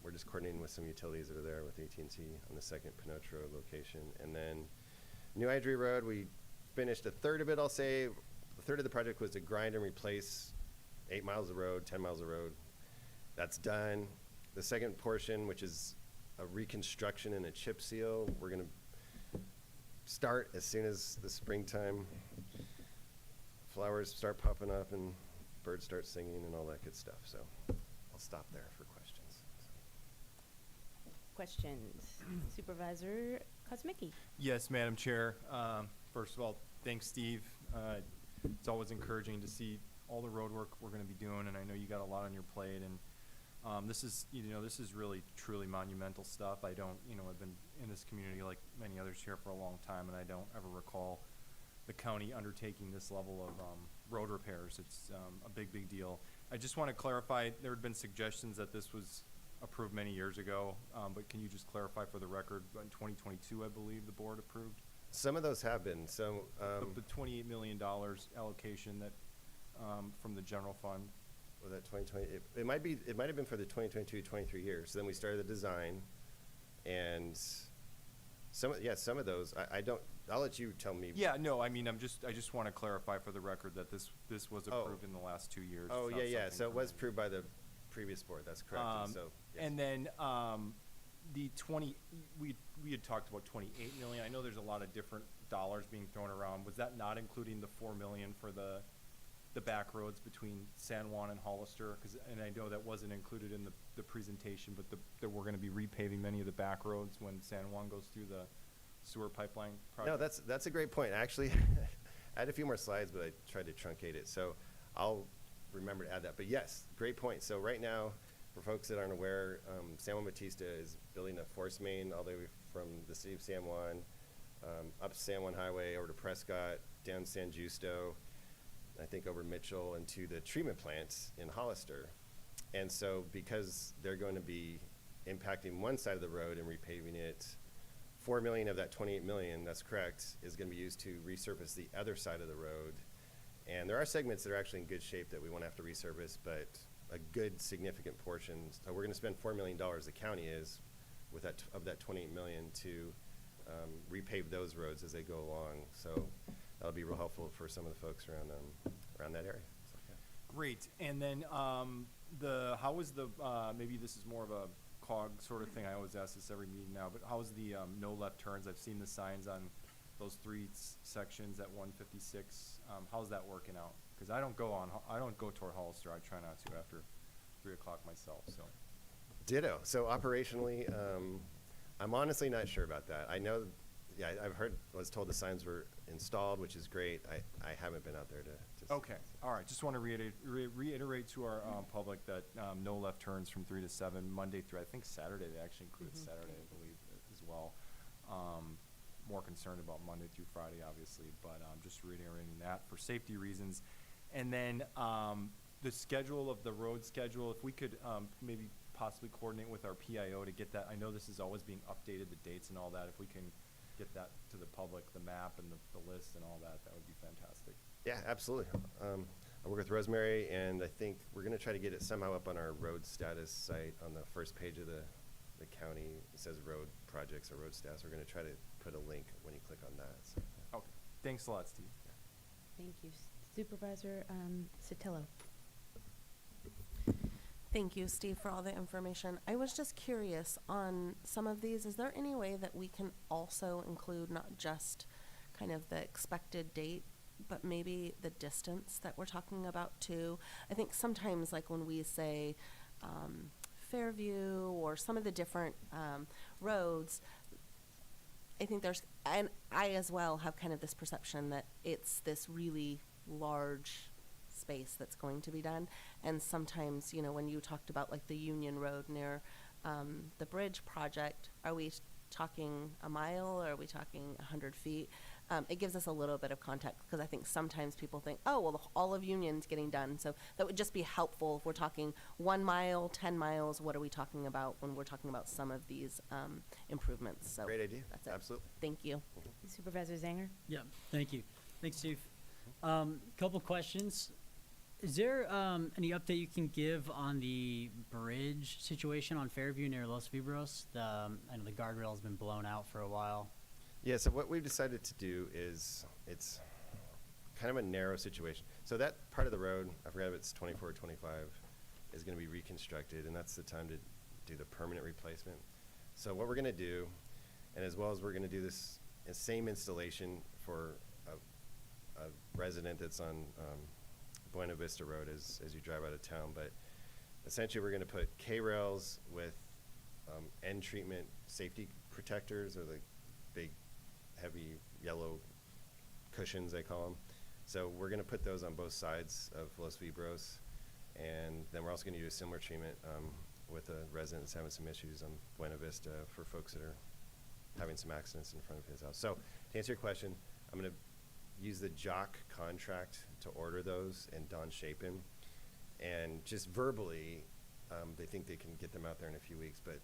we're just coordinating with some utilities that are there with AT&T on the second Pinoch Road location. And then New Idri Road, we finished a third of it, I'll say. A third of the project was to grind and replace 8 miles of road, 10 miles of road. That's done. The second portion, which is a reconstruction and a chip seal, we're going to start as soon as the springtime. Flowers start popping up and birds start singing and all that good stuff. So I'll stop there for questions. Questions? Supervisor Kosmicki. Yes, Madam Chair. First of all, thanks, Steve. It's always encouraging to see all the road work we're going to be doing, and I know you got a lot on your plate. And this is really truly monumental stuff. I've been in this community like many others here for a long time, and I don't ever recall the county undertaking this level of road repairs. It's a big deal. I just want to clarify, there had been suggestions that this was approved many years ago, but can you just clarify for the record, in 2022, I believe the board approved? Some of those have been, so, The $28 million allocation that, from the general fund? was that 2020? It might have been for the 2022-23 years. So then we started the design, and some of those, I'll let you tell me. Yeah, no, I mean, I just want to clarify for the record that this was approved in the last 2 years. Oh, It's not yeah, something so it was from- approved by the previous board, that's correct, and so, yes. And then, we had talked about 28 million. I know there's a lot of different dollars being thrown around. Was that not including the 4 million for the back roads between San Juan and Hollister? And I know that wasn't included in the presentation, but that we're gonna be repaving many of the back roads when San Juan goes through the sewer pipeline project. No, that's a great point. Actually, I had a few more slides, but I tried to truncate it, so I'll remember to add that. But yes, great point. So right now, for folks that aren't aware, San Juan Bautista is building a force main all the way from the city of San Juan, up San Juan Highway, over to Prescott, down San Justo, I think over Mitchell, and to the treatment plants in Hollister. And so because they're going to be impacting one side of the road and repaving it, 4 million of that 28 million, that's correct, is going to be used to resurface the other side of the road. And there are segments that are actually in good shape that we won't have to resurface, but a good significant portion. So we're going to spend $4 million, the county is, with that 28 million to repave those roads as they go along. So that'll be real helpful for some of the folks around that area. So, yeah. Great. And then how was the maybe this is more of a cog sort of thing. I always ask this every meeting now, but how's the no left turns? I've seen the signs on those three sections at 156. How's that working out? Because I don't go toward Hollister. I try not to after 3 o'clock myself. So. Ditto. So operationally, I'm honestly not sure about that. I know, yeah, was told the signs were installed, which is great. I haven't been out there to see. Okay. All right. Just want to reiterate to our public that no left turns from 3 to 7, Monday through, I think Saturday. They actually included Saturday, I believe, as well. More concerned about Monday through Friday, obviously, but just reiterating that for safety reasons. And then the schedule of the road schedule, if we could maybe possibly coordinate with our PIO to get that. I know this is always being updated, the dates and all that. If we can get that to the public, the map and the list and all that, that would be fantastic. Yeah, absolutely. I work with Rosemary, and I think we're going to try to get it somehow up on our road status site on the first page of the county. It says road projects or road status. We're going to try to put a link when you click on that. So. Okay. Thanks a lot, Steve. Thank you. Supervisor Sotelo. Thank you, Steve, for all the information. I was just curious on some of these. Is there any way that we can also include not just kind of the expected date, but maybe the distance that we're talking about too? I think sometimes, like when we say Fairview or some of the different roads, I think and I as well have kind of this perception that it's this really large space that's going to be done. And sometimes, when you talked about like the Union Road near the bridge project, are we talking a mile or are we talking 100 feet? It gives us a little bit of context because I think sometimes people think, oh, well, all of Union's getting done. So that would just be helpful if we're talking 1 mile, 10 miles. What are we talking about when we're talking about some of these improvements? So great idea. That's it. Absolutely. Thank you. Supervisor Zanger? Yeah, thank you. Thanks, Steve. Couple questions. Is there any update you can give on the bridge situation on Fairview near Los Vibros? I know the guardrail's been blown out for a while. Yeah, so what we've decided to do is it's kind of a narrow situation. So that part of the road, I forgot if it's 24 or 25, is going to be reconstructed, and that's the time to do the permanent replacement. So what we're going to do, and as well as we're going to do this same installation for a resident that's on Buena Vista Road as you drive out of town, but essentially we're going to put K-rails with end treatment safety protectors, or the big heavy yellow cushions they call them. So we're going to put those on both sides of Los Vibros, and then we're also going to do a similar treatment with a resident that's having some issues on Buena Vista for folks that are having some accidents in front of his house. So to answer your question, I'm going to use the JOC contract to order those and Don Chapin, and just verbally They think they can get them out there in a few weeks, but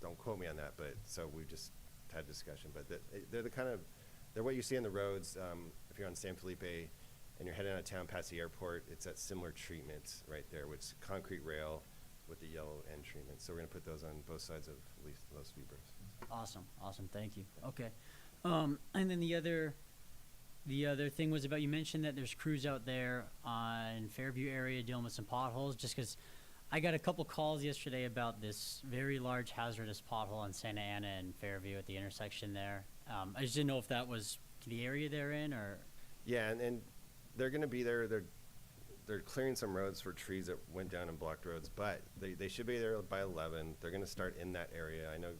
don't quote me on that, but so we just had discussion. But they're what you see on the roads. If you're on San Felipe and you're heading out of town past the airport, it's that similar treatment right there, which is concrete rail with the yellow end treatment. So we're gonna put those on both sides of at least Los Fibres. Awesome, thank you. Okay. And then the other thing was about, you mentioned that there's crews out there on Fairview area dealing with some potholes, just because I got a couple calls yesterday about this very large hazardous pothole on Santa Ana and Fairview at the intersection there. I just didn't know if that was the area they're in, or... Yeah, and they're gonna be there. They're clearing some roads for trees that went down and blocked roads, but they should be there by 11. They're gonna start in that area. I know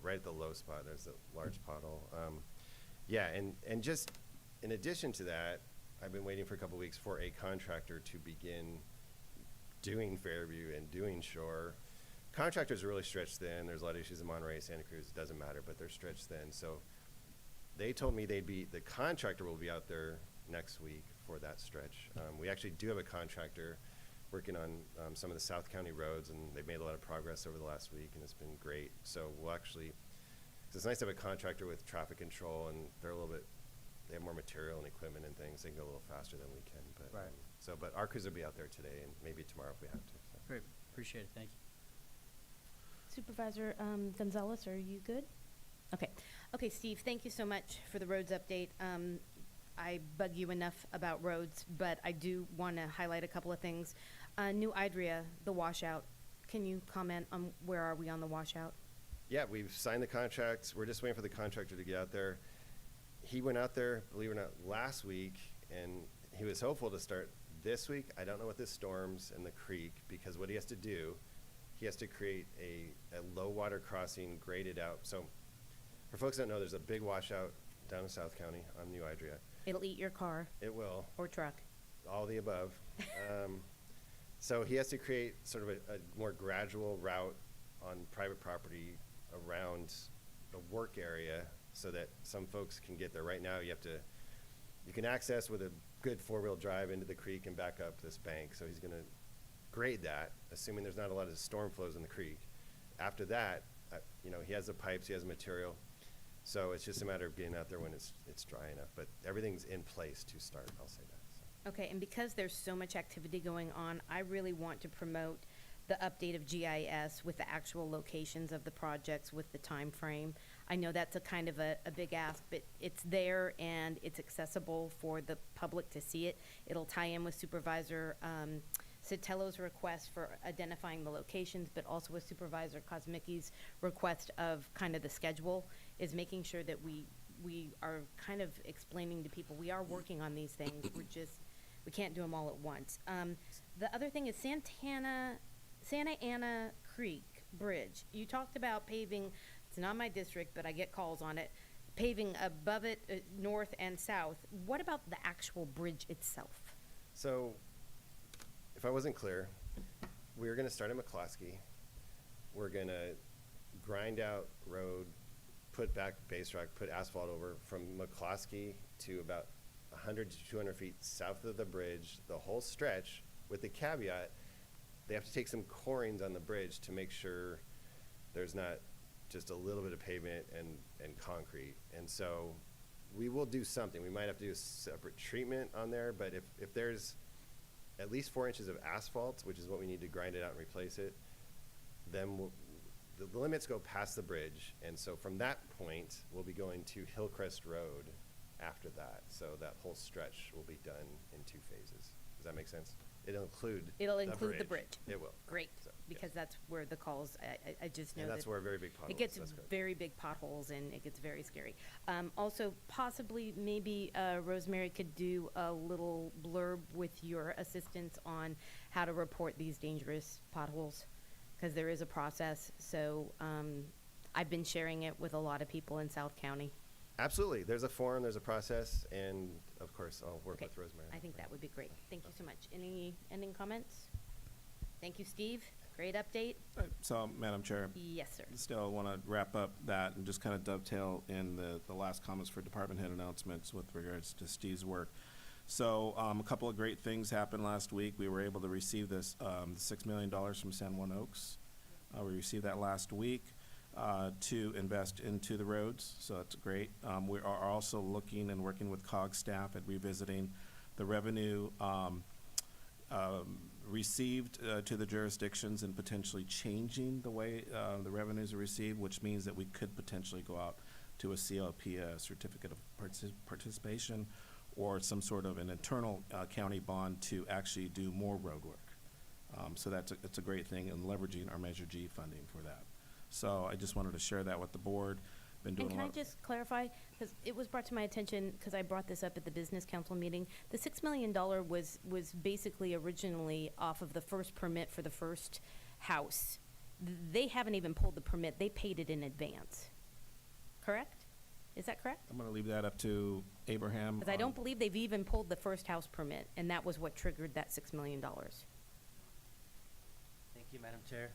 right at the low spot, there's a large pothole. Yeah, and just in addition to that, I've been waiting for a couple weeks for a contractor to begin doing Fairview and doing Shore. Contractors are really stretched thin. There's a lot of issues in Monterey, Santa Cruz, it doesn't matter, but they're stretched thin. So they told me the contractor will be out there next week for that stretch. We actually do have a contractor working on some of the South County roads, and they've made a lot of progress over the last week, and it's been great. So we'll actually, it's nice to have a contractor with traffic control, and they have more material and equipment and things. They can go a little faster than we can. But Right. But our crews will be out there today and maybe tomorrow if we have to. So. Great, appreciate it, thank you. Supervisor Gonzalez, are you good? Okay, Steve, thank you so much for the roads update. I bug you enough about roads, but I do want to highlight a couple of things. New Idria, the washout. Can you comment on where are we on the washout? Yeah, we've signed the contracts. We're just waiting for the contractor to get out there. He went out there, believe it or not, last week, and he was hopeful to start this week. I don't know what this storms in the creek, because what he has to do, he has to create a low water crossing graded out. So for folks that don't know, there's a big washout down in South County on New Idria. It'll eat your car. It will. Or truck. All the above. So he has to create sort of a more gradual route on private property around the work area so that some folks can get there. Right now, you can access with a good four-wheel drive into the creek and back up this bank. So he's going to grade that, assuming there's not a lot of storm flows in the creek. After that, he has the pipes, he has the material. So it's just a matter of getting out there when it's dry enough. But everything's in place to start, I'll say that. So. Okay, and because there's so much activity going on, I really want to promote the update of GIS with the actual locations of the projects with the time frame. I know that's a kind of a big ask, but it's there and it's accessible for the public to see it. It'll tie in with Supervisor Sotelo request for identifying the locations, but also with Supervisor Kosmicki's request of kind of the schedule, is making sure that we are kind of explaining to people we are working on these things. We can't do them all at once. The other thing is Santa Ana Creek Bridge. You talked about paving. It's not my district, but I get calls on it. Paving above it, north and south. What about the actual bridge itself? So, if I wasn't clear, we're going to start at McCloskey. We're going to grind out road, put back base rock, put asphalt over from McCloskey to about 100 to 200 feet south of the bridge, the whole stretch, with the caveat they have to take some corings on the bridge to make sure there's not just a little bit of pavement and concrete. And so we will do something. We might have to do a separate treatment on there, but if there's at least 4 inches of asphalt, which is what we need to grind it out and replace it, then the limits go past the bridge. And so from that point, we'll be going to Hillcrest Road after that. So that whole stretch will be done in 2 phases. Does that make sense? It'll include the bridge. It will. Great, So, because yes. that's where the calls, I just know And that's that where very big potholes. it gets That's correct. very big potholes and it gets very scary. Also, possibly, maybe Rosemary could do a little blurb with your assistance on how to report these dangerous potholes, because there is a process. So I've been sharing it with a lot of people in South County. Absolutely. There's a form, there's a process, and of course, I'll work with Rosemary. I think that would be great. Thank you so much. Any ending comments? Thank you, Steve. Great update. So, Madam Chair. Yes, sir. Still want to wrap up that and just kind of dovetail in the last comments for department head announcements with regards to Steve's work. So a couple of great things happened last week. We were able to receive this $6 million from San Juan Oaks. We received that last week to invest into the roads, so that's great. We are also looking and working with COG staff at revisiting the revenue received to the jurisdictions and potentially changing the way the revenues are received, which means that we could potentially go out to a CLP, a certificate of participation, or some sort of an internal county bond to actually do more road work. So it's a great thing, and leveraging our Measure G funding for that. So I just wanted to share that with the board. Been doing And a can I lot. just clarify, because it was brought to my attention, because I brought this up at the business council meeting, the $6 million was basically originally off of the first permit for the first house. They haven't even pulled the permit, they paid it in advance, correct? Is that correct? I'm going to leave that up to Abraham. Because I don't believe they've even pulled the first house permit, and that was what triggered that $6 million. Thank you, Madam Chair.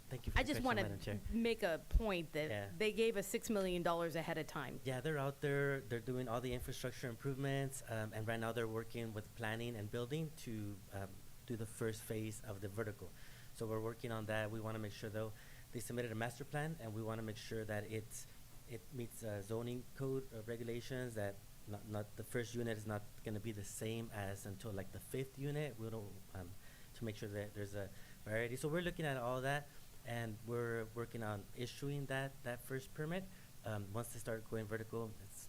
Thank you for I the just question, want Madam Chair. to make a point that Yeah. they gave us $6 million ahead of time. Yeah, they're out there, they're doing all the infrastructure improvements, and right now they're working with planning and building to do the first phase of the vertical. So we're working on that. We want to make sure, though, they submitted a master plan, and we want to make sure that it meets zoning code regulations, that not the first unit is not going to be the same as until like the 5th unit. We don't, to make sure that there's a variety. So we're looking at all that, and we're working on issuing that first permit. Once they start going vertical, it's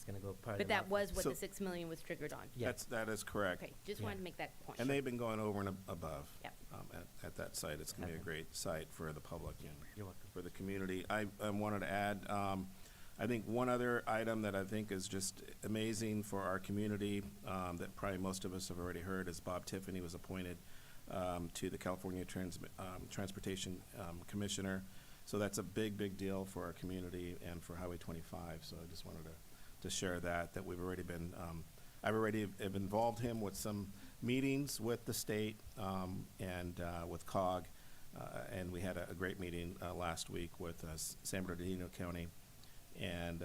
going to go part of But the that was what So- the $6 million was triggered on. Yeah. That is correct. Okay, just wanted to make that point. And they've been going over and above. Yep. At that site. It's going to be a Okay. great site for the public and You're welcome. for the community. I wanted to add, I think one other item that I think is just amazing for our community, that probably most of us have already heard, is Bob Tiffany was appointed to the California Transportation Commissioner. So that's a big deal for our community and for Highway 25. So I just wanted to share that we've already been, I've already have involved him with some meetings with the state and with COG, and we had a great meeting last week with San Bernardino County, and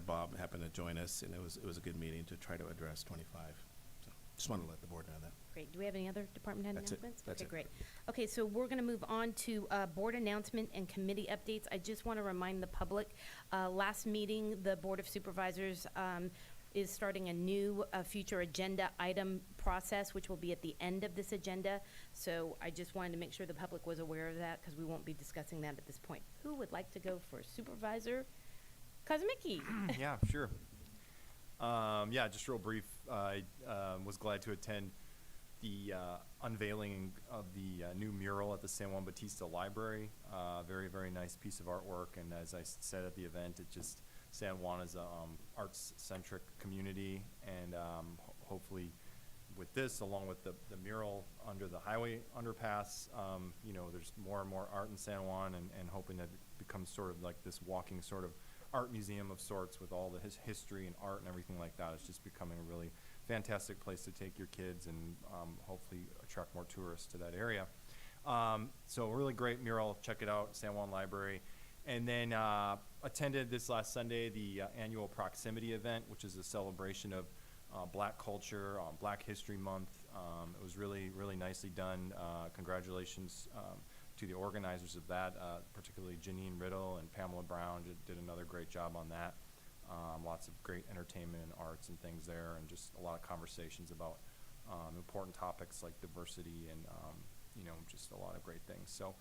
Bob happened to join us, and it was a good meeting to try to address 25. So just wanted to let the board know that. Great. Do we have any other department head That's it. announcements? That's Okay, it. great. Okay, so we're going to move on to board announcement and committee updates. I just want to remind the public, last meeting, the Board of Supervisors is starting a new future agenda item process, which will be at the end of this agenda. So I just wanted to make sure the public was aware of that, because we won't be discussing that at this point. Who would like to go for Supervisor Kazmicki? Yeah, sure. Yeah, just real brief. I was glad to attend the unveiling of the new mural at the San Juan Bautista Library. Very nice piece of artwork, and as I said at the event, San Juan is a arts-centric community, and hopefully with this, along with the mural under the highway underpass, there's more and more art in San Juan, and hoping that it becomes sort of like this walking sort of art museum of sorts with all the history and art and everything like that. It's just becoming a really fantastic place to take your kids and hopefully attract more tourists to that area. So a really great mural. Check it out, San Juan Library. And then attended this last Sunday the annual Proximity event, which is a celebration of Black culture, Black History Month. It was really nicely done. Congratulations to the organizers of that, particularly Janine Riddle and Pamela Brown did another great job on that. Lots of great entertainment and arts and things there, and just a lot of conversations about important topics like diversity and just a lot of great things. So,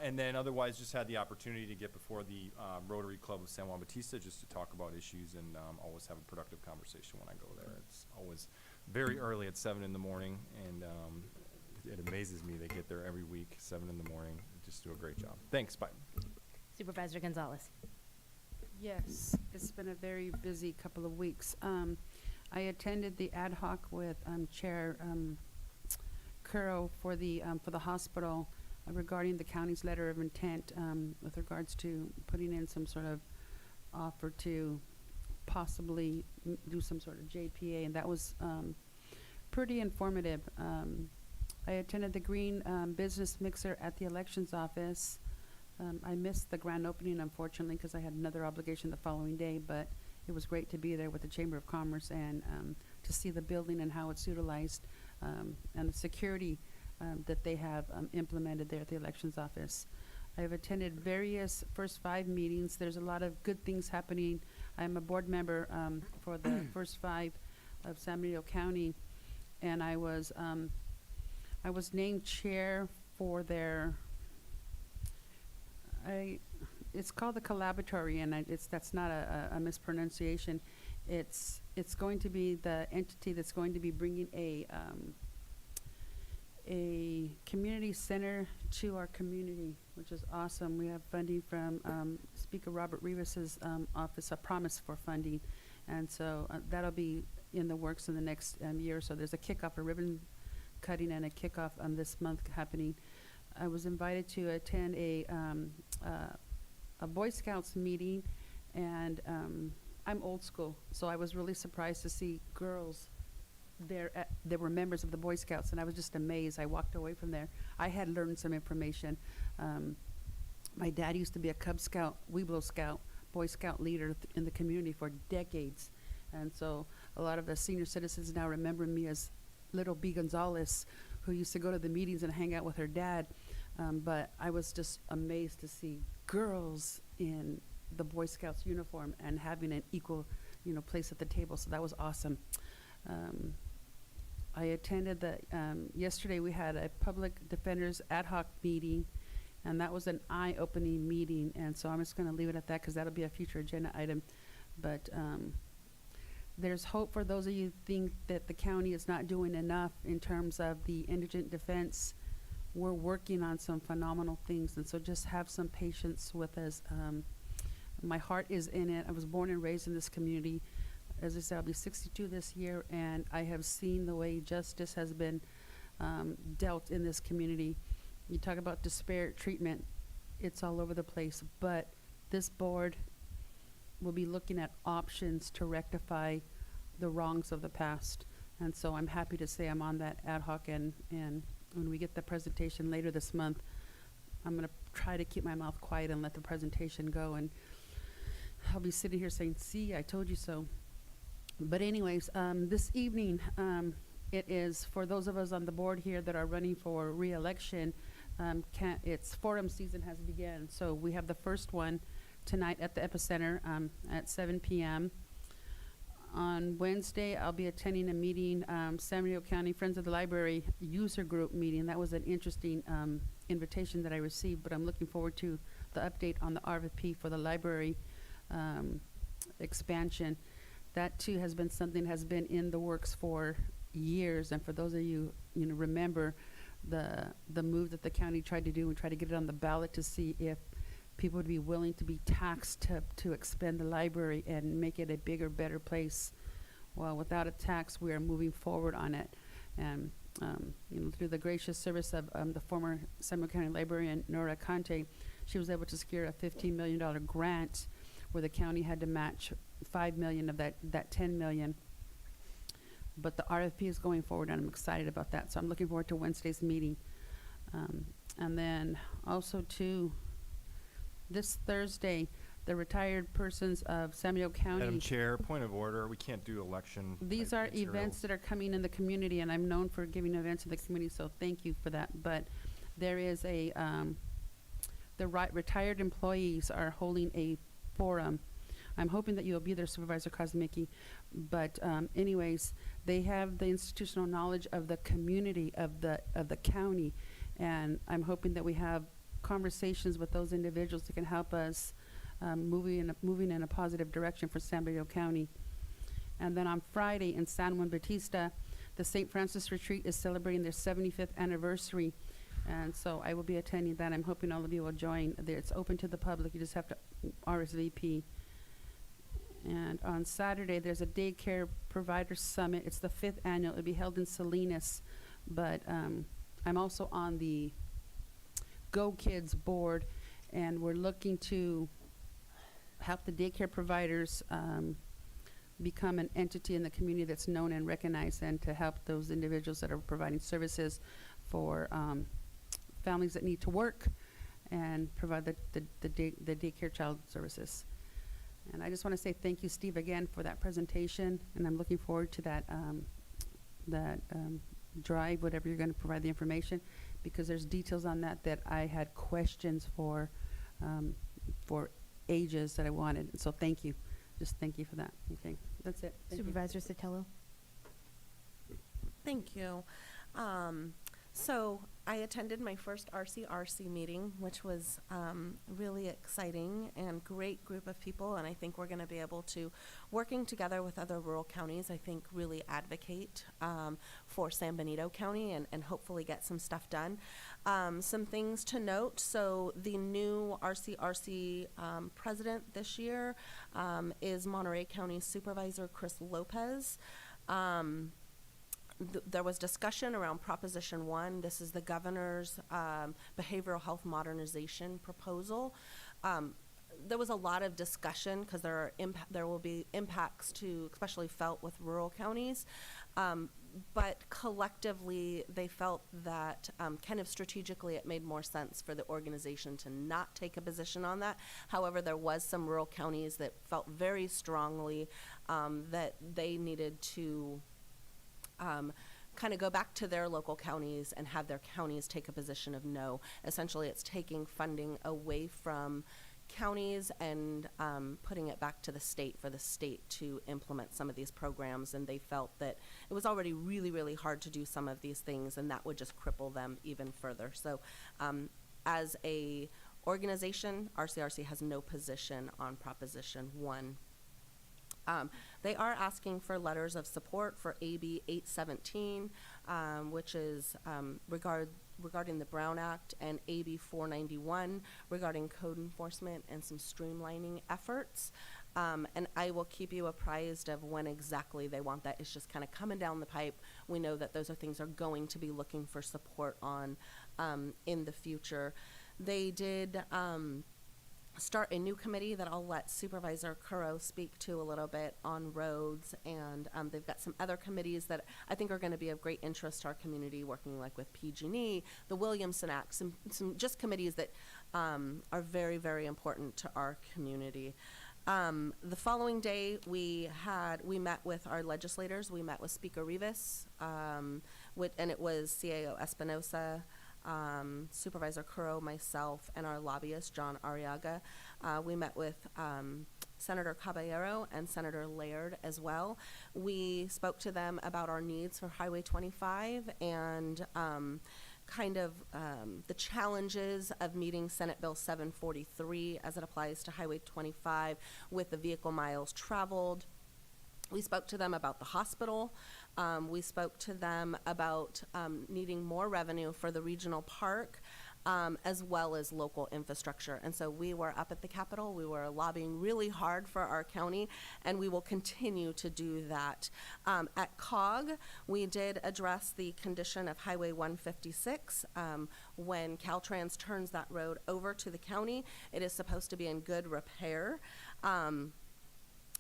and then otherwise just had the opportunity to get before the Rotary Club of San Juan Bautista just to talk about issues, and always have a productive conversation when I go there. It's always very early at 7 in the morning, and it amazes me they get there every week, 7 in the morning, just do a great job. Thanks, bye. Supervisor Gonzalez. Yes, it's been a very busy couple of weeks. I attended the ad hoc with Chair Curro for the hospital regarding the county's letter of intent with regards to putting in some sort of offer to possibly do some sort of JPA, and that was pretty informative. I attended the Green Business Mixer at the elections office. I missed the grand opening, unfortunately, because I had another obligation the following day, but it was great to be there with the Chamber of Commerce and to to see the building and how it's utilized, and the security that they have implemented there at the elections office. I've attended various First Five meetings. There's a lot of good things happening. I'm a board member for the First Five of San Benito County, and I was named chair for their, it's called the collaboratory, and that's not a mispronunciation. It's going to be the entity that's going to be bringing a community center to our community, which is awesome. We have funding from Speaker Robert Rivas's office, a promise for funding, and so that'll be in the works in the next year. So there's a kickoff, a ribbon cutting, and a kickoff this month happening. I was invited to attend a Boy Scouts meeting, and I'm old school, so I was really surprised to see girls there. There were members of the Boy Scouts, and I was just amazed. I walked away from there. I had learned some information. My dad used to be a Cub Scout, Weeblo Scout, Boy Scout leader in the community for decades, and so a lot of the senior citizens now remember me as Little B. Gonzalez, who used to go to the meetings and hang out with her dad. But I was just amazed to see girls in the Boy Scouts uniform and having an equal, place at the table. So that was awesome. I attended yesterday we had a public defenders ad hoc meeting, and that was an eye-opening meeting. And so I'm just going to leave it at that because that'll be a future agenda item. But there's hope for those of you who think that the county is not doing enough in terms of the indigent defense. We're working on some phenomenal things, and so just have some patience with us. My heart is in it. I was born and raised in this community. As I said, I'll be 62 this year, and I have seen the way justice has been dealt in this community. You talk about disparate treatment. It's all over the place, but this board will be looking at options to rectify the wrongs of the past. And so I'm happy to say I'm on that ad hoc, and when we get the presentation later this month, I'm going to try to keep my mouth quiet and let the presentation go. And I'll be sitting here saying, see, I told you so. But anyways, this evening, it is for those of us on the board here that are running for re-election, it's forum season has begun. So we have the first one tonight at the Epicenter at 7 p.m. On Wednesday, I'll be attending a meeting, San Benito County Friends of the Library user group meeting. That was an interesting invitation that I received, but I'm looking forward to the update on the RFP for the library expansion. That too has been something has been in the works for years, and for those of you remember the move that the county tried to do and try to get it on the ballot to see if people would be willing to be taxed to expand the library and make it a bigger, better place. Well, without a tax, we are moving forward on it. And, through the gracious service of the former San Benito County librarian, Nora Conte, she was able to secure a $15 million grant where the county had to match $5 million of that $10 million. But the RFP is going forward, and I'm excited about that. So I'm looking forward to Wednesday's meeting. And then also, too, this Thursday, the retired persons of San Benito County. Madam Chair, point of order. We can't do election. These are events that are coming in the community, and I'm known for giving events in the community, so thank you for that. But there is the retired employees are holding a forum. I'm hoping that you'll be there, Supervisor Kosmicki. But anyways, they have the institutional knowledge of the community of the county, and I'm hoping that we have conversations with those individuals that can help us moving in a positive direction for San Benito County. And then on Friday in San Juan Bautista, the St. Francis Retreat is celebrating their 75th anniversary. And so I will be attending that. I'm hoping all of you will join. It's open to the public. You just have to RSVP. And on Saturday, there's a daycare provider summit. It's the 5th annual. It'll be held in Salinas. But I'm also on the Go Kids board, and we're looking to help the daycare providers become an entity in the community that's known and recognized, and to help those individuals that are providing services for families that need to work and provide the daycare child services. And I just want to say thank you, Steve, again for that presentation, and I'm looking forward to that drive, whatever you're going to provide the information, because there's details on that that I had questions for ages that I wanted. So thank you. Just thank you for that. Okay, that's it. Thank you. Supervisor Sotelo. Thank you. So I attended my first RCRC meeting, which was really exciting and great group of people. And I think we're going to be able to, working together with other rural counties, I think really advocate for San Benito County and hopefully get some stuff done. Some things to note. So the new RCRC president this year is Monterey County Supervisor Chris Lopez. There was discussion around Proposition 1. This is the governor's behavioral health modernization proposal. There was a lot of discussion because there will be impacts to, especially felt with rural counties. But collectively, they felt that kind of strategically it made more sense for the organization to not take a position on that. However, there was some rural counties that felt very strongly that they needed to kind of go back to their local counties and have their counties take a position of no. Essentially, it's taking funding away from counties and putting it back to the state for the state to implement some of these programs. And they felt that it was already really, really hard to do some of these things, and that would just cripple them even further. So as a organization, RCRC has no position on Proposition 1. They are asking for letters of support for AB 817, which is regarding the Brown Act, and AB 491 regarding code enforcement and some streamlining efforts. And I will keep you apprised of when exactly they want that. It's just kind of coming down the pipe. We know that those are things they're going to be looking for support on in the future. They did start a new committee that I'll let Supervisor Curro speak to a little bit on roads, and they've got some other committees that I think are going to be of great interest to our community, working like with PG&E, the Williamson Act, some just committees that are very, very important to our community. The following day, we met with our legislators. We met with Speaker Rivas, and it was CAO Espinosa, Supervisor Curro, myself, and our lobbyist, John Arriaga. We met with Senator Caballero and Senator Laird as well. We spoke to them about our needs for Highway 25 and the challenges of meeting Senate Bill 743 as it applies to Highway 25 with the vehicle miles traveled. We spoke to them about the hospital. We spoke to them about needing more revenue for the regional park, as well as local infrastructure. And so we were up at the Capitol. We were lobbying really hard for our county, and we will continue to do that. At COG, we did address the condition of Highway 156. When Caltrans turns that road over to the county, it is supposed to be in good repair.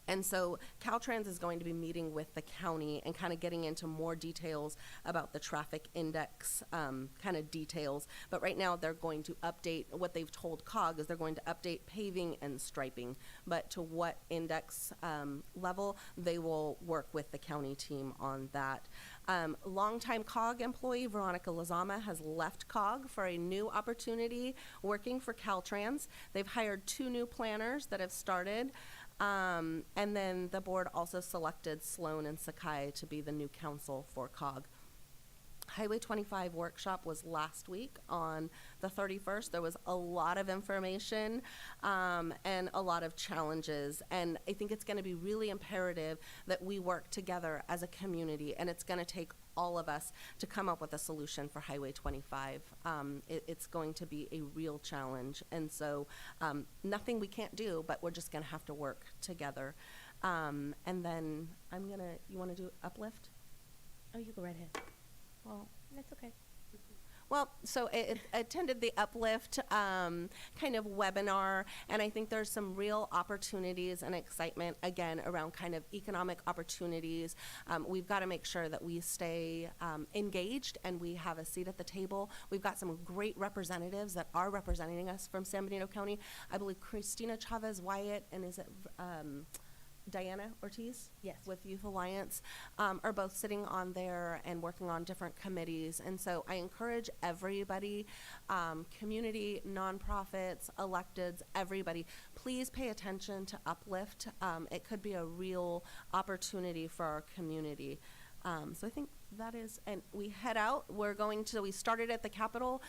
And so Caltrans is going to be meeting with the county and kind of getting into more details about the traffic index kind of details. But right now they're going to update, what they've told COG is they're going to update paving and striping. But to what index level, they will work with the county team on that. Longtime COG employee Veronica Lazama has left COG for a new opportunity working for Caltrans. They've hired 2 new planners that have started. And then the board also selected Sloan and Sakai to be the new counsel for COG. Highway 25 workshop was last week on the 31st. There was a lot of information and a lot of challenges. And I think it's going to be really imperative that we work together as a community, and it's going to take all of us to come up with a solution for Highway 25. It's going to be a real challenge. And so nothing we can't do, but we're just going to have to work together. And then you want to do uplift? Oh, you go right ahead. Well, That's okay. Well, so I attended the Uplift kind of webinar, and I think there's some real opportunities and excitement, again, around kind of economic opportunities. We've got to make sure that we stay engaged and we have a seat at the table. We've got some great representatives that are representing us from San Benito County. I believe Christina Chavez Wyatt and is it Diana Ortiz? Yes. With Youth Alliance, are both sitting on there and working on different committees. And so I encourage everybody, community, nonprofits, electeds, everybody, please pay attention to Uplift. It could be a real opportunity for our community. So I think that is, and we head out. We started at the Capitol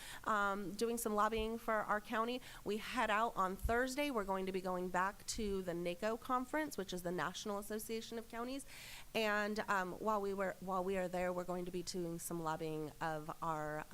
doing some lobbying for our county. We head out on Thursday. We're going to be going back to the NACO conference, which is the National Association of Counties. And while we are there, we're going to be doing some lobbying of our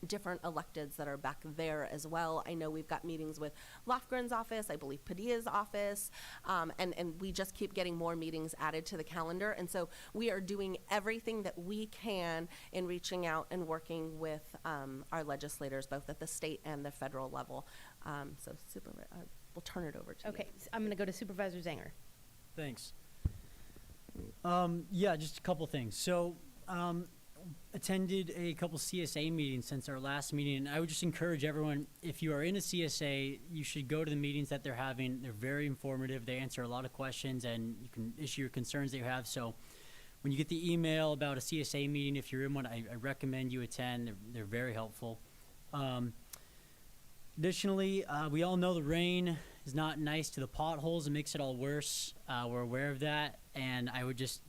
different electeds that are back there as well. I know we've got meetings with Lofgren's office, I believe Padilla's office, and we just keep getting more meetings added to the calendar. And so we are doing everything that we can in reaching out and working with our legislators, both at the state and the federal level. We'll turn it over to you. Okay, so I'm going to go to Supervisor Zanger. Thanks. Yeah, just a couple things. So, attended a couple CSA meetings since our last meeting, and I would just encourage everyone, if you are in a CSA, you should go to the meetings that they're having. They're very informative. They answer a lot of questions, and you can issue your concerns that you have. So when you get the email about a CSA meeting, if you're in one, I recommend you attend. They're very helpful. Additionally, we all know the rain is not nice to the potholes. It makes it all worse. We're aware of that, and I would just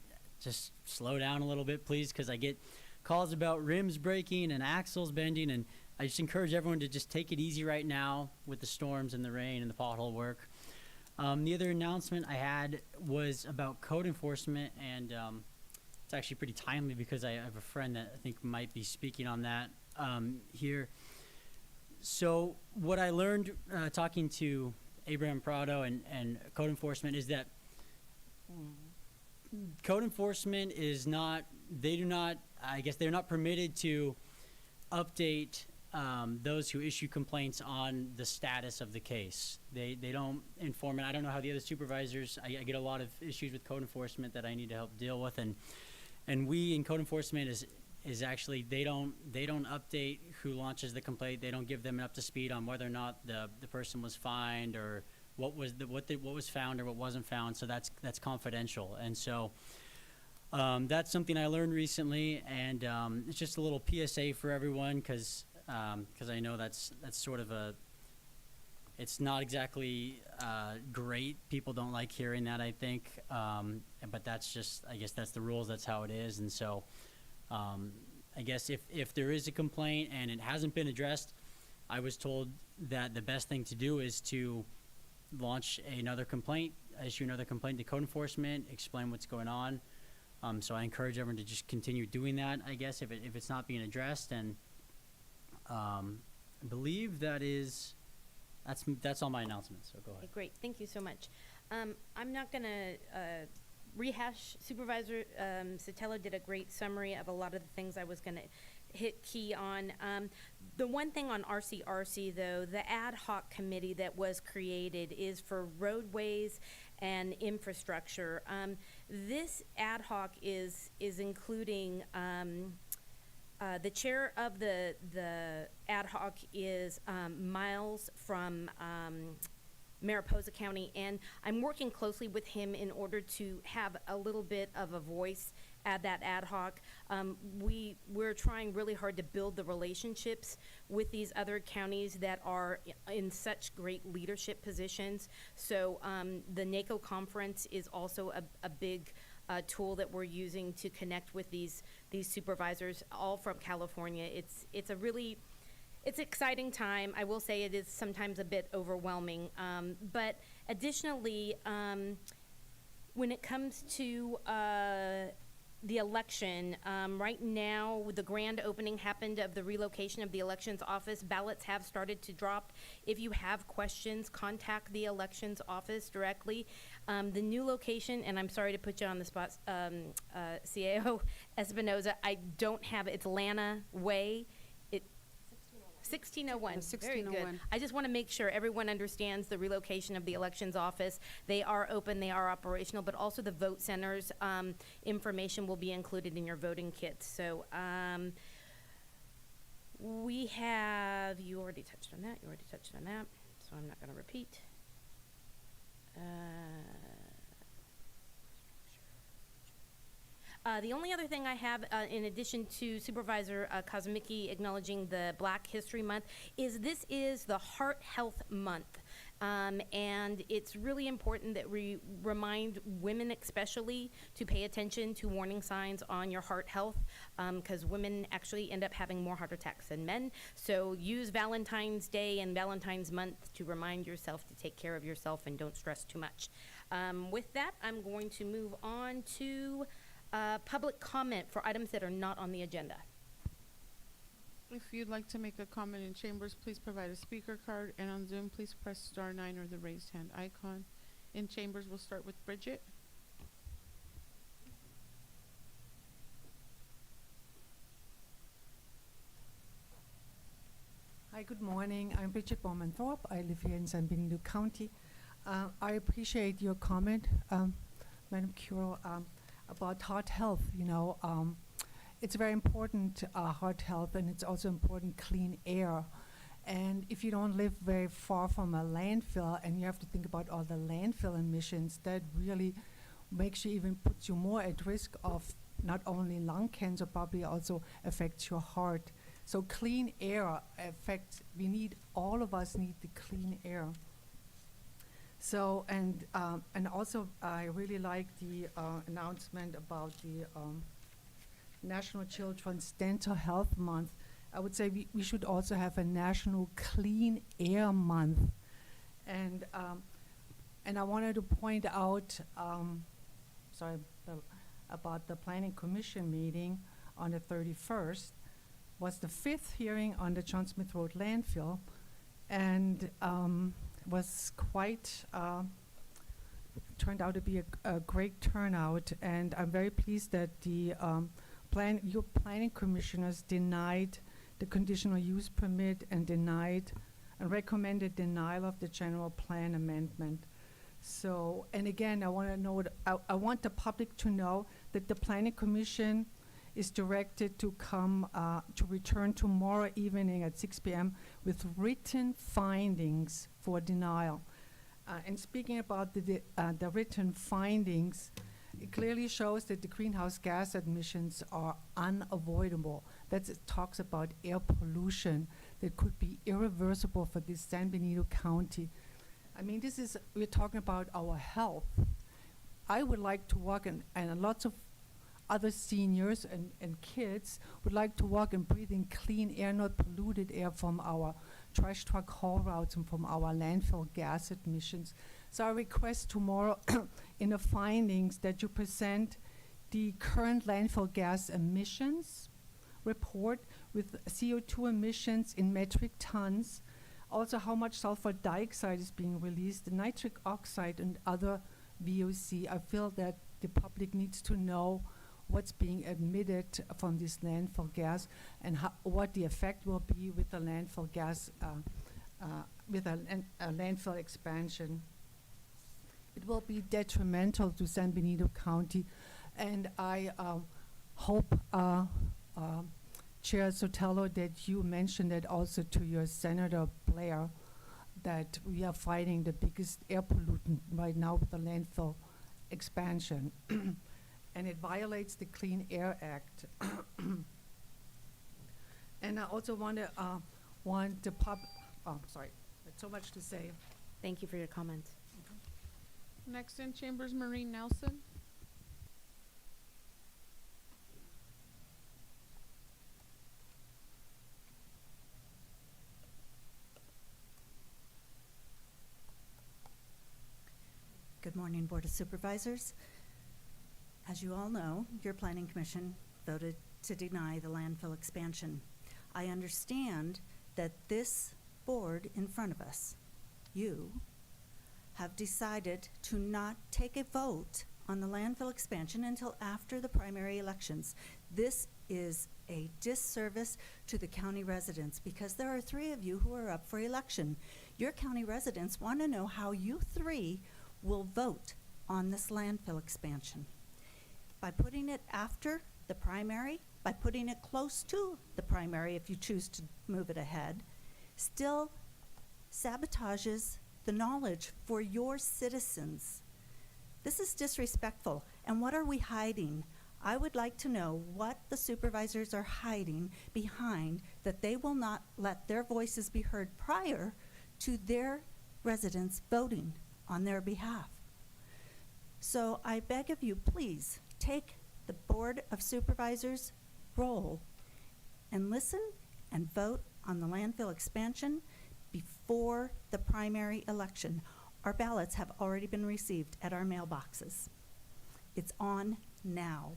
slow down a little bit, please, because I get calls about rims breaking and axles bending, and I just encourage everyone to just take it easy right now with the storms and the rain and the pothole work. The other announcement I had was about code enforcement, and it's actually pretty timely because I have a friend that I think might be speaking on that here. So what I learned talking to Abraham Prado and code enforcement is that code enforcement is not, they're not permitted to update those who issue complaints on the status of the case. They don't inform it. I don't know how the other supervisors, I get a lot of issues with code enforcement that I need to help deal with, and we in code enforcement is actually, they don't update who launches the complaint. They don't give them up to speed on whether or not the person was fined or what was found or what wasn't found. So that's confidential. And so that's something I learned recently, and it's just a little PSA for everyone, because I know that's sort of it's not exactly great. People don't like hearing that, I think, but that's just, I guess that's the rules. That's how it is. And so I guess if there is a complaint and it hasn't been addressed, I was told that the best thing to do is to launch another complaint, issue another complaint to code enforcement, explain what's going on. So I encourage everyone to just continue doing that, I guess, if it's not being addressed. And I believe that's all my announcements, so go ahead. Okay, great, thank you so much. I'm not going to rehash. Supervisor Sotelo did a great summary of a lot of the things I was going to hit key on. The one thing on RCRC, though, the ad hoc committee that was created is for roadways and infrastructure. This ad hoc is including the chair of the ad hoc is Miles from Mariposa County, and I'm working closely with him in order to have a little bit of a voice at that ad hoc. We're trying really hard to build the relationships with these other counties that are in such great leadership positions. So the NACO conference is also a big tool that we're using to connect with these supervisors, all from California. It's a really exciting time. I will say it is sometimes a bit overwhelming. But additionally, when it comes to the election, right now the grand opening happened of the relocation of the elections office. Ballots have started to drop. If you have questions, contact the elections office directly. The new location, and I'm sorry to put you on the spot, CAO Espinoza, I don't have it. It's Lana Way 1601. The Very good. 1601. I just want to make sure everyone understands the relocation of the elections office. They are open, they are operational, but also the vote centers information will be included in your voting kits. So we have, you already touched on that, so I'm not going to repeat. The only other thing I have, in addition to Supervisor Kosmicki acknowledging the Black History Month, is this is the Heart Health Month. And it's really important that we remind women especially to pay attention to warning signs on your heart health, because women actually end up having more heart attacks than men. So use Valentine's Day and Valentine's Month to remind yourself to take care of yourself and don't stress too much. With that, I'm going to move on to public comment for items that are not on the agenda. If you'd like to make a comment in chambers, please provide a speaker card, and on Zoom, please press star 9 or the raised hand icon. In chambers, we'll start with Bridget. Hi, good morning. I'm Bridget Bowman-Thorpe. I live here in San Benito County. I appreciate your comment, Madam Curo, about heart health. It's very important, heart health, and it's also important clean air. And if you don't live very far from a landfill and you have to think about all the landfill emissions, that really makes you, even puts you more at risk of not only lung cancer, probably also affects your heart. So clean air affects, all of us need the clean air. So, and also I really like the announcement about the National Children's Dental Health Month. I would say we should also have a National Clean Air Month. And I wanted to point out, about the Planning Commission meeting on the 31st, was the 5th hearing on the John Smith Road landfill, and was quite, turned out to be a great turnout, and I'm very pleased that the your planning commissioners denied the conditional use permit and recommended denial of the general plan amendment. So, and again, I want to know, I want the public to know that the planning commission is directed to come, to return tomorrow evening at 6 p.m. with written findings for denial. And speaking about the written findings, it clearly shows that the greenhouse gas emissions are unavoidable. It talks about air pollution that could be irreversible for this San Benito County. I mean, we're talking about our health. I would like to walk, and lots of other seniors and kids would like to walk and breathe in clean air, not polluted air from our trash truck haul routes and from our landfill gas emissions. So I request tomorrow in the findings that you present the current landfill gas emissions report with CO2 emissions in metric tons, also how much sulfur dioxide is being released, nitric oxide and other VOC. I feel that the public needs to know what's being emitted from this landfill gas and what the effect will be with the landfill gas, with a landfill expansion. It will be detrimental to San Benito County, and I hope, Chair Sotelo, that you mentioned that also to your Senator Blair, that we are fighting the biggest air pollutant right now with the landfill expansion. And it violates the Clean Air Act. And I also want the sorry, there's so much to say. Thank you for your comments. Next in chambers, Maureen Nelson. Good morning, Board of Supervisors. As you all know, your Planning Commission voted to deny the landfill expansion. I understand that this board in front of us, you, have decided to not take a vote on the landfill expansion until after the primary elections. This is a disservice to the county residents because there are 3 of you who are up for election. Your county residents want to know how you 3 will vote on this landfill expansion. By putting it after the primary, by putting it close to the primary if you choose to move it ahead, still sabotages the knowledge for your citizens. This is disrespectful. And what are we hiding? I would like to know what the supervisors are hiding behind that they will not let their voices be heard prior to their residents voting on their behalf. So I beg of you, please take the Board of Supervisors role and listen and vote on the landfill expansion before the primary election. Our ballots have already been received at our mailboxes. It's on now.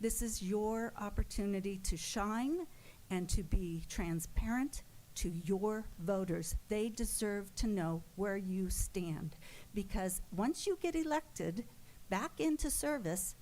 This is your opportunity to shine and to be transparent to your voters. They deserve to know where you stand, because once you get elected back into service,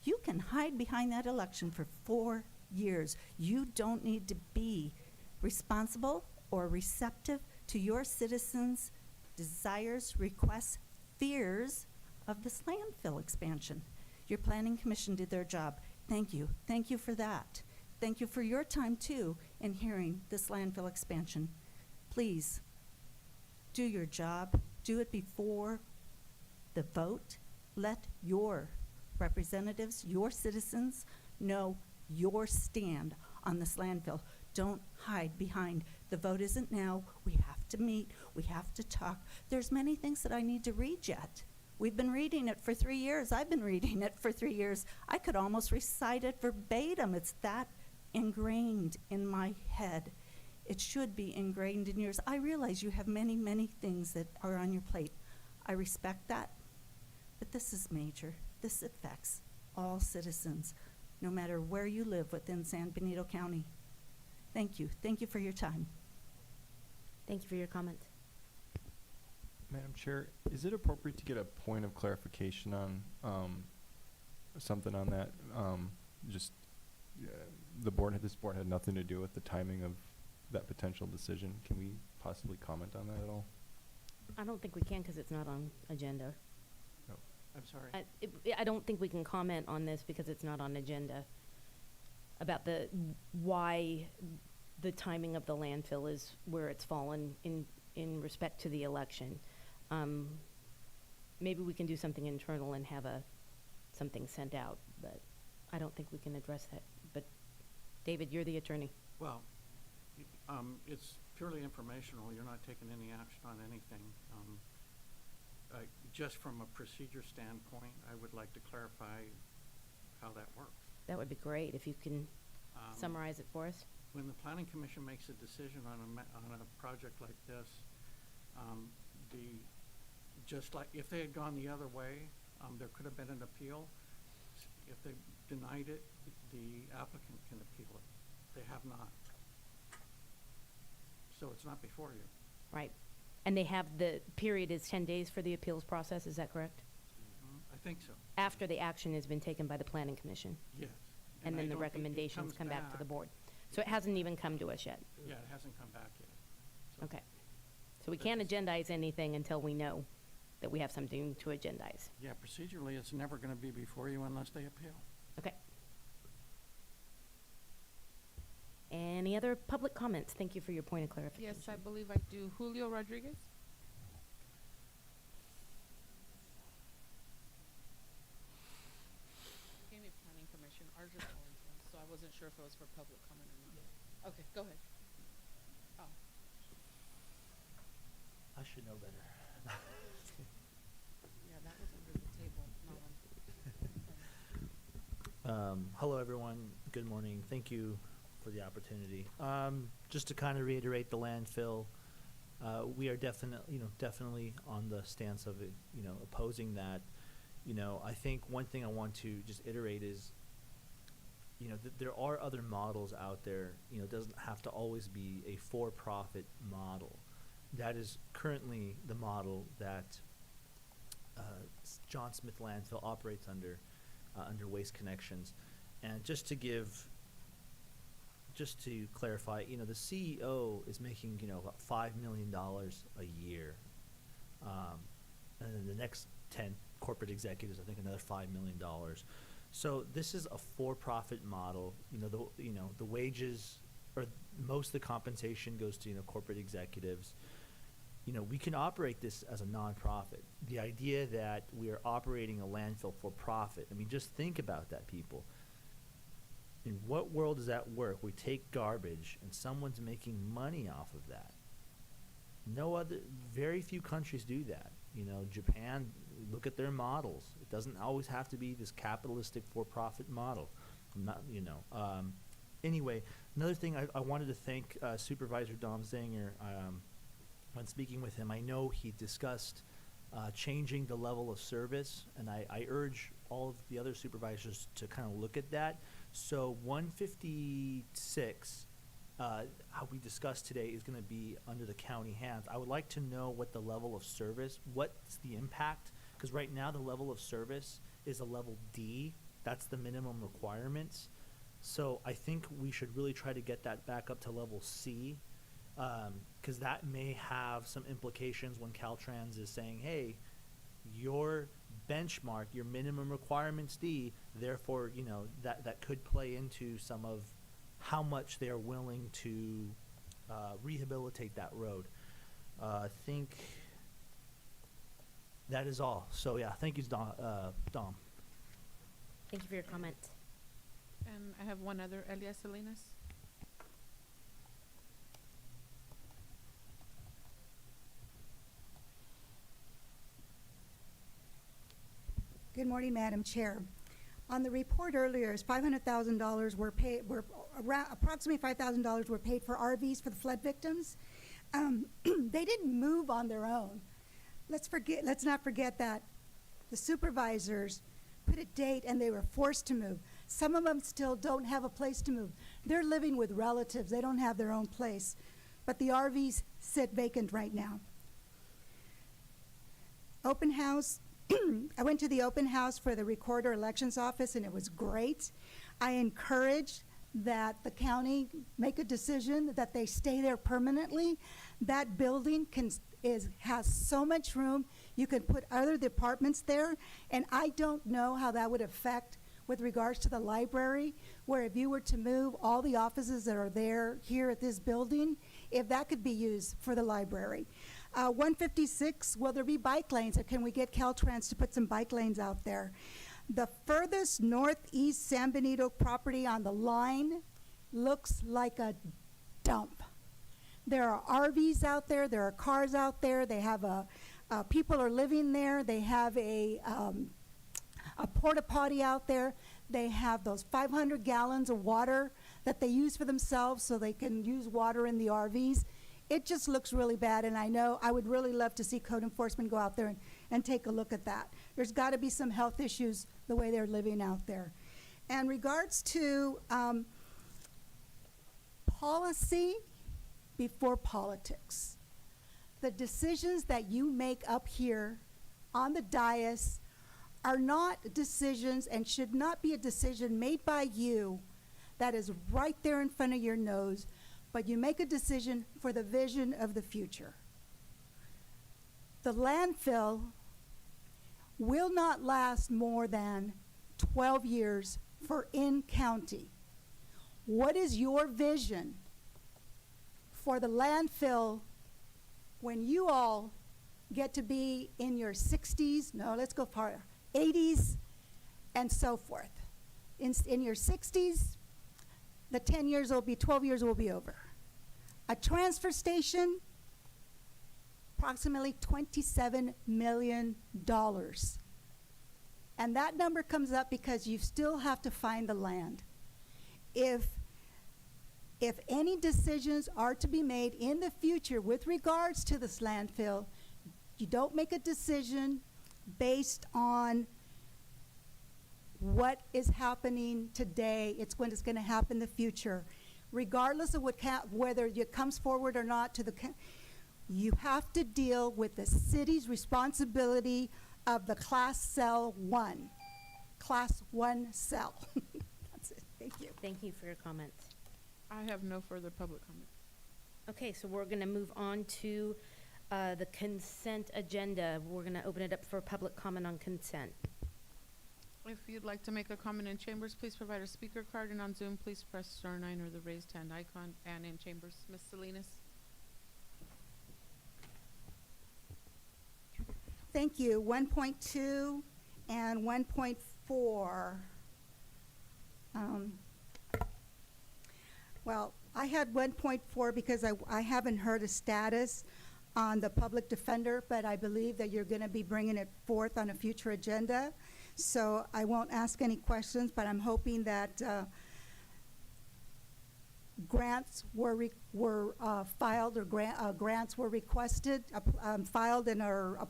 you can hide behind that election for 4 years. You don't need to be responsible or receptive to your citizens' desires, requests, fears of this landfill expansion. Your planning commission did their job. Thank you. Thank you for that. Thank you for your time, too, in hearing this landfill expansion. Please, do your job. Do it before the vote. Let your representatives, your citizens, know your stand on this landfill. Don't hide behind the vote isn't now. We have to meet. We have to talk. There's many things that I need to read yet. We've been reading it for 3 years. I've been reading it for 3 years. I could almost recite it verbatim. It's that ingrained in my head. It should be ingrained in yours. I realize you have many, many things that are on your plate. I respect that. But this is major. This affects all citizens, no matter where you live within San Benito County. Thank you. Thank you for your time. Thank you for your comment. Madam Chair, is it appropriate to get a point of clarification on something on that? This board had nothing to do with the timing of that potential decision. Can we possibly comment on that at all? I don't think we can because it's not on agenda. No. I'm sorry. I don't think we can comment on this because it's not on agenda about why the timing of the landfill is where it's fallen in respect to the election. Maybe we can do something internal and have something sent out, but I don't think we can address that. But David, you're the attorney. Well, it's purely informational. You're not taking any action on anything. Just from a procedure standpoint, I would like to clarify how that works. That would be great if you can summarize it for us. When the Planning Commission makes a decision on a project like this, just like if they had gone the other way, there could have been an appeal. If they denied it, the applicant can appeal it. They have not. So it's not before you. Right. And they have the period is 10 days for the appeals process, is that correct? I think so. After the action has been taken by the Planning Commission? Yes. And I then the don't think it recommendations comes come back to the board. So it hasn't even come to us yet? Yeah, it hasn't come back yet. So Okay. So we can't agendize anything until we know that we have something to agendize. Yeah, procedurally, it's never going to be before you unless they appeal. Okay. Any other public comments? Thank you for your point of clarification. Yes, I believe I do. Julio Rodriguez? Gave me planning commission, ours is orange one, so I wasn't sure if it was for public comment or not. Okay, go ahead. Oh. I should know better. Yeah, that was under the table, not on. Hello, everyone. Good morning. Thank you for the opportunity. Just to kind of reiterate the landfill, we are definitely on the stance of it, opposing that. I think one thing I want to just iterate is, there are other models out there. It doesn't have to always be a for-profit model. That is currently the model that John Smith landfill operates under Waste Connections. And just to clarify, the CEO is making, about $5 million a year. And then the next 10 corporate executives, I think another $5 million. So this is a for-profit model. The wages, or most of the compensation goes to, corporate executives. We can operate this as a nonprofit. The idea that we are operating a landfill for profit, just think about that, people. In what world does that work? We take garbage and someone's making money off of that. Very few countries do that. Japan, look at their models. It doesn't always have to be this capitalistic for-profit model. Anyway, another thing I wanted to thank Supervisor Dom Zanger. When speaking with him, I know he discussed changing the level of service, and I urge all of the other supervisors to kind of look at that. So 156, how we discussed today, is going to be under the county hands. I would like to know what the level of service, what's the impact, because right now the level of service is a level D. That's the minimum requirements. So I think we should really try to get that back up to level C, because that may have some implications when Caltrans is saying, hey, your benchmark, your minimum requirements D, therefore, that could play into some of how much they're willing to rehabilitate that road. I think that is all. So yeah, thank you, Dom. Thank you for your comment. And I have one other, Elias Salinas. Good morning, Madam Chair. On the report earlier, $500,000 were paid. Approximately $5,000 were paid for RVs for the flood victims. They didn't move on their own. Let's not forget that the supervisors put a date and they were forced to move. Some of them still don't have a place to move. They're living with relatives. They don't have their own place. But the RVs sit vacant right now. Open house. I went to the open house for the Recorder Elections Office, and it was great. I encourage that the county make a decision that they stay there permanently. That building has so much room. You can put other departments there, and I don't know how that would affect with regards to the library, where if you were to move all the offices that are there here at this building, if that could be used for the library. 156, will there be bike lanes, or can we get Caltrans to put some bike lanes out there? The furthest northeast San Benito property on the line looks like a dump. There are RVs out there, there are cars out there, they have people are living there, they have a porta potty out there, they have those 500 gallons of water that they use for themselves so they can use water in the RVs. It just looks really bad, and I know I would really love to see code enforcement go out there and take a look at that. There's got to be some health issues the way they're living out there. And regards to policy before politics, the decisions that you make up here on the dais are not decisions and should not be a decision made by you that is right there in front of your nose, but you make a decision for the vision of the future. The landfill will not last more than 12 years for in-county. What is your vision for the landfill when you all get to be in your 60s, no, let's go far, 80s, and so forth? In your 60s, the 12 years will be over. A transfer station, approximately $27 million. And that number comes up because you still have to find the land. If any decisions are to be made in the future with regards to this landfill, you don't make a decision based on what is happening today. It's going to happen in the future. Regardless of whether it comes forward or not to you have to deal with the city's responsibility of the Class Cell 1. Class 1 cell. That's it. Thank you. Thank you for your comments. I have no further public comment. Okay, so we're going to move on to the consent agenda. We're going to open it up for public comment on consent. If you'd like to make a comment in chambers, please provide a speaker card, and on Zoom, please press star 9 or the raised hand icon, and in chambers, Ms. Salinas. Thank you. 1.2 and 1.4. Well, I had 1.4 because I haven't heard a status on the public defender, but I believe that you're going to be bringing it forth on a future agenda. So I won't ask any questions, but I'm hoping that grants were filed, or grants were requested, filed, and our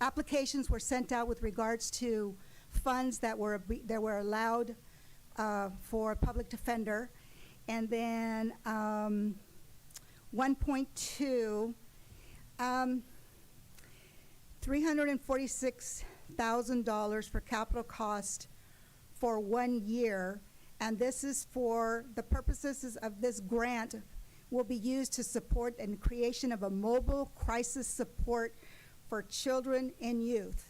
applications were sent out with regards to funds that were allowed for public defender. And then 1.2, $346,000 for capital cost for 1 year. And this is for the purposes of this grant will be used to support the creation of a mobile crisis support for children and youth.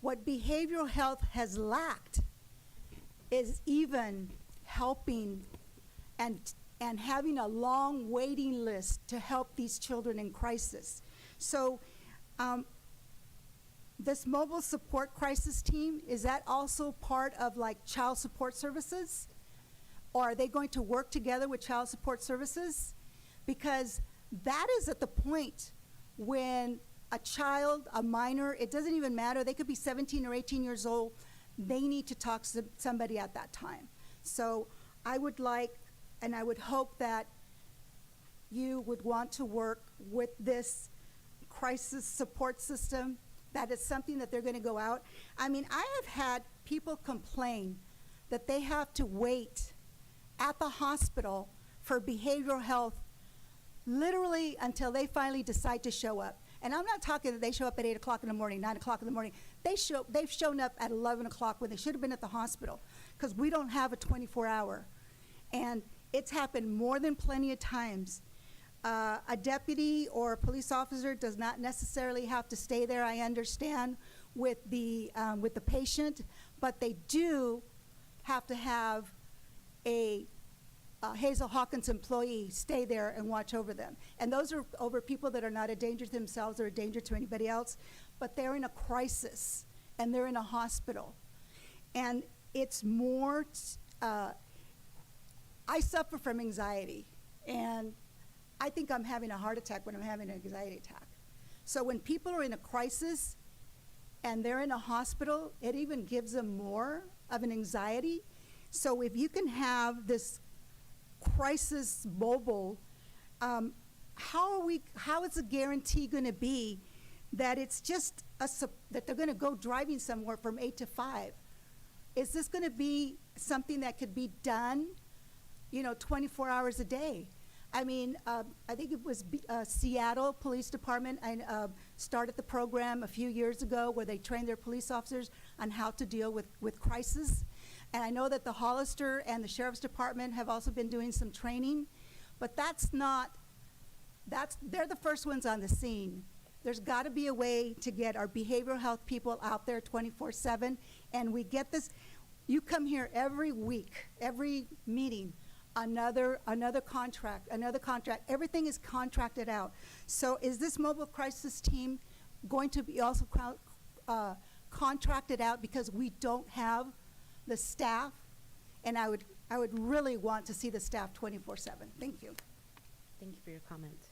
What behavioral health has lacked is even helping and having a long waiting list to help these children in crisis. So this mobile support crisis team, is that also part of like child support services? Or are they going to work together with child support services? Because that is at the point when a child, a minor, it doesn't even matter, they could be 17 or 18 years old, they need to talk to somebody at that time. So I would like, and I would hope that you would want to work with this crisis support system, that is something that they're going to go out. I mean, I have had people complain that they have to wait at the hospital for behavioral health literally until they finally decide to show up. And I'm not talking that they show up at 8 o'clock in the morning, 9 o'clock in the morning. They've shown up at 11 o'clock when they should have been at the hospital, because we don't have a 24-hour. And it's happened more than plenty of times. A deputy or a police officer does not necessarily have to stay there, I understand, with the patient, but they do have to have a Hazel Hawkins employee stay there and watch over them. And those are over people that are not a danger to themselves or a danger to anybody else, but they're in a crisis and they're in a hospital. And it's more, I suffer from anxiety, and I think I'm having a heart attack when I'm having an anxiety attack. So when people are in a crisis and they're in a hospital, it even gives them more of an anxiety. So if you can have this crisis mobile, how is the guarantee going to be that it's just that they're going to go driving somewhere from 8 to 5? Is this going to be something that could be done, 24 hours a day? I mean, I think it was Seattle Police Department started the program a few years ago where they trained their police officers on how to deal with crisis. And I know that the Hollister and the Sheriff's Department have also been doing some training, but they're the first ones on the scene. There's got to be a way to get our behavioral health people out there 24/7, and we get this. You come here every week, every meeting, another contract, everything is contracted out. So is this mobile crisis team going to be also contracted out because we don't have the staff? And I would really want to see the staff 24/7. Thank you. Thank you for your comments.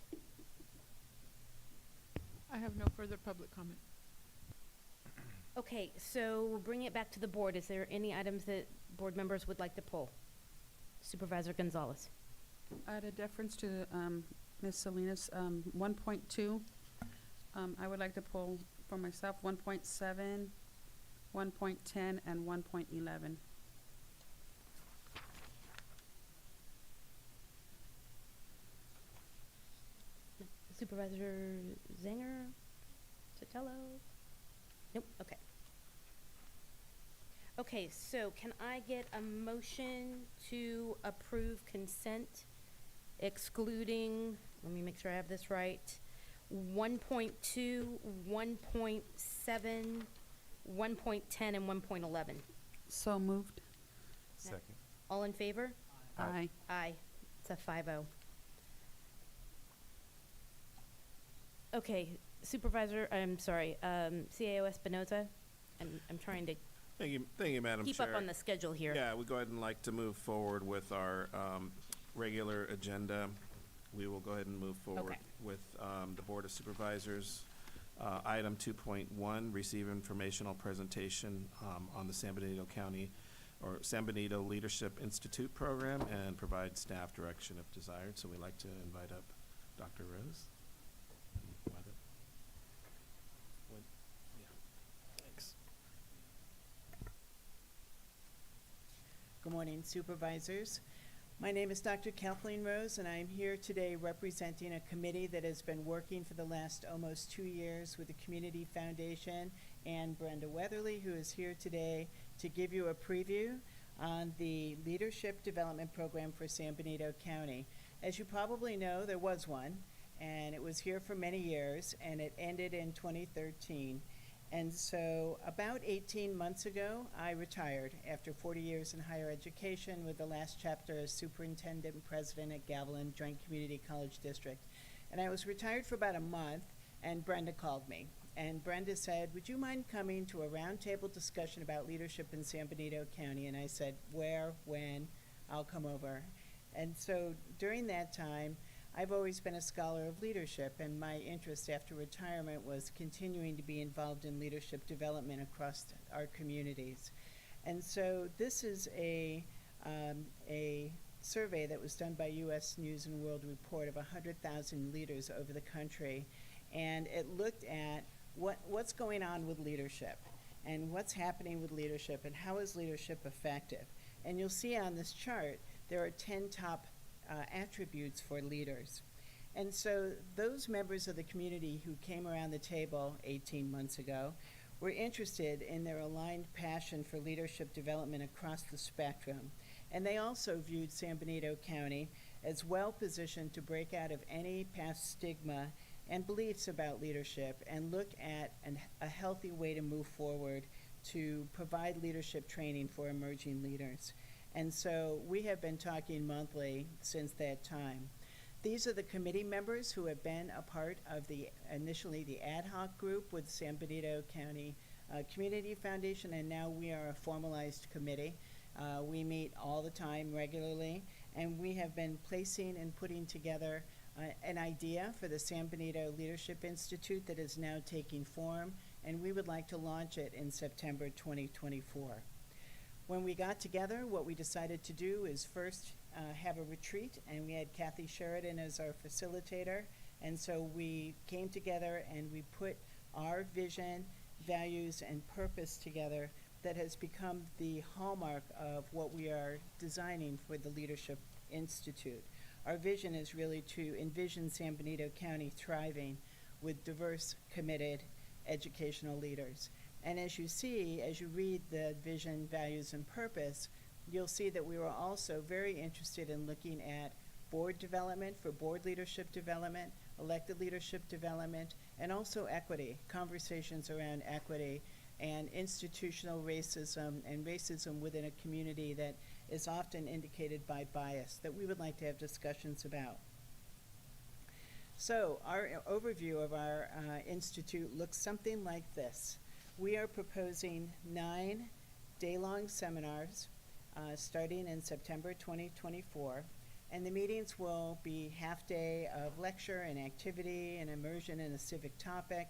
I have no further public comment. Okay, so we'll bring it back to the board. Is there any items that board members would like to pull? Supervisor Gonzalez. Out of deference to Ms. Salinas, 1.2, I would like to pull for myself 1.7, 1.10, and 1.11. Supervisor Zanger Sotelo? Nope, okay. Okay, so can I get a motion to approve consent excluding, let me make sure I have this right, 1.2, 1.7, 1.10, and 1.11? So moved. Second. All in favor? Aye. Aye. It's a 5-0. Okay, Supervisor, I'm sorry, CAO Espinoza, I'm trying to Thank you, Madam keep Chair. up on the schedule here. Yeah, we go ahead and like to move forward with our regular agenda. We will go ahead and move forward Okay. with the Board of Supervisors. Item 2.1, receive informational presentation on the San Benito County or San Benito Leadership Institute program and provide staff direction if desired. So we'd like to invite up Dr. Rose. Thanks. Good morning, Supervisors. My name is Dr. Kathleen Rose, and I'm here today representing a committee that has been working for the last almost 2 years with the Community Foundation and Brenda Weatherly, who is here today to give you a preview on the Leadership Development Program for San Benito County. As you probably know, there was one, and it was here for many years, and it ended in 2013. And so about 18 months ago, I retired after 40 years in higher education with the last chapter as superintendent and president at Gavilan Joint Community College District. And I was retired for about a month, and Brenda called me. And Brenda said, would you mind coming to a roundtable discussion about leadership in San Benito County? And I said, where, when, I'll come over. And so during that time, I've always been a scholar of leadership, and my interest after retirement was continuing to be involved in leadership development across our communities. And so this is a survey that was done by U.S. News and World Report of 100,000 leaders over the country, and it looked at what's going on with leadership and what's happening with leadership and how is leadership effective. And you'll see on this chart there are 10 top attributes for leaders. And so those members of the community who came around the table 18 months ago were interested in their aligned passion for leadership development across the spectrum. And they also viewed San Benito County as well positioned to break out of any past stigma and beliefs about leadership and look at a healthy way to move forward to provide leadership training for emerging leaders. And so we have been talking monthly since that time. These are the committee members who have been a part of initially the ad hoc group with San Benito County Community Foundation, and now we are a formalized committee. We meet all the time regularly, and we have been placing and putting together an idea for the San Benito Leadership Institute that is now taking form, and we would like to launch it in September 2024. When we got together, what we decided to do is first have a retreat, and we had Kathy Sheridan as our facilitator. And so we came together and we put our vision, values, and purpose together that has become the hallmark of what we are designing for the Leadership Institute. Our vision is really to envision San Benito County thriving with diverse, committed educational leaders. And as you see, as you read the vision, values, and purpose, you'll see that we were also very interested in looking at board development for board leadership development, elected leadership development, and also equity, conversations around equity and institutional racism and racism within a community that is often indicated by bias that we would like to have discussions about. So our overview of our institute looks something like this. We are proposing 9 day-long seminars starting in September 2024, and the meetings will be half-day of lecture and activity and immersion in a civic topic,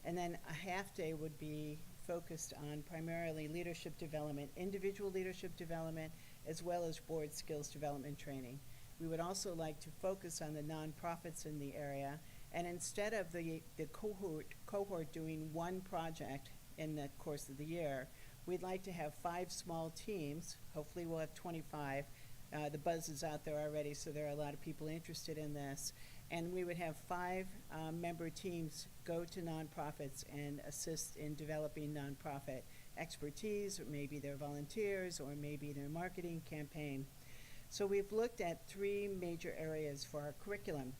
and then a half-day would be focused on primarily leadership development, individual leadership development, as well as board skills development training. We would also like to focus on the nonprofits in the area, and instead of the cohort doing one project in the course of the year, we'd like to have 5 small teams. Hopefully we'll have 25. The buzz is out there already, so there are a lot of people interested in this. And we would have 5 member teams go to nonprofits and assist in developing nonprofit expertise, or maybe they're volunteers, or maybe their marketing campaign. So we've looked at 3 major areas for our curriculum.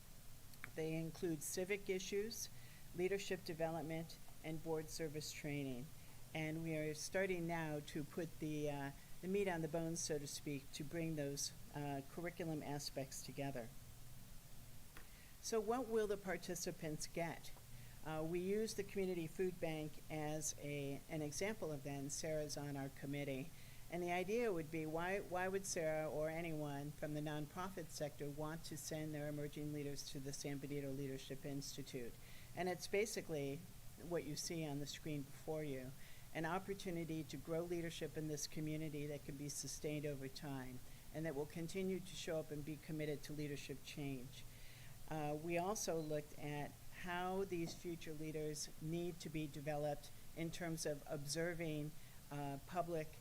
They include civic issues, leadership development, and board service training. And we are starting now to put the meat on the bones, so to speak, to bring those curriculum aspects together. So what will the participants get? We use the Community Food Bank as an example of that, and Sarah's on our committee. And the idea would be, why would Sarah or anyone from the nonprofit sector want to send their emerging leaders to the San Benito Leadership Institute? And it's basically what you see on the screen before you, an opportunity to grow leadership in this community that can be sustained over time and that will continue to show up and be committed to leadership change. We also looked at how these future leaders need to be developed in terms of observing public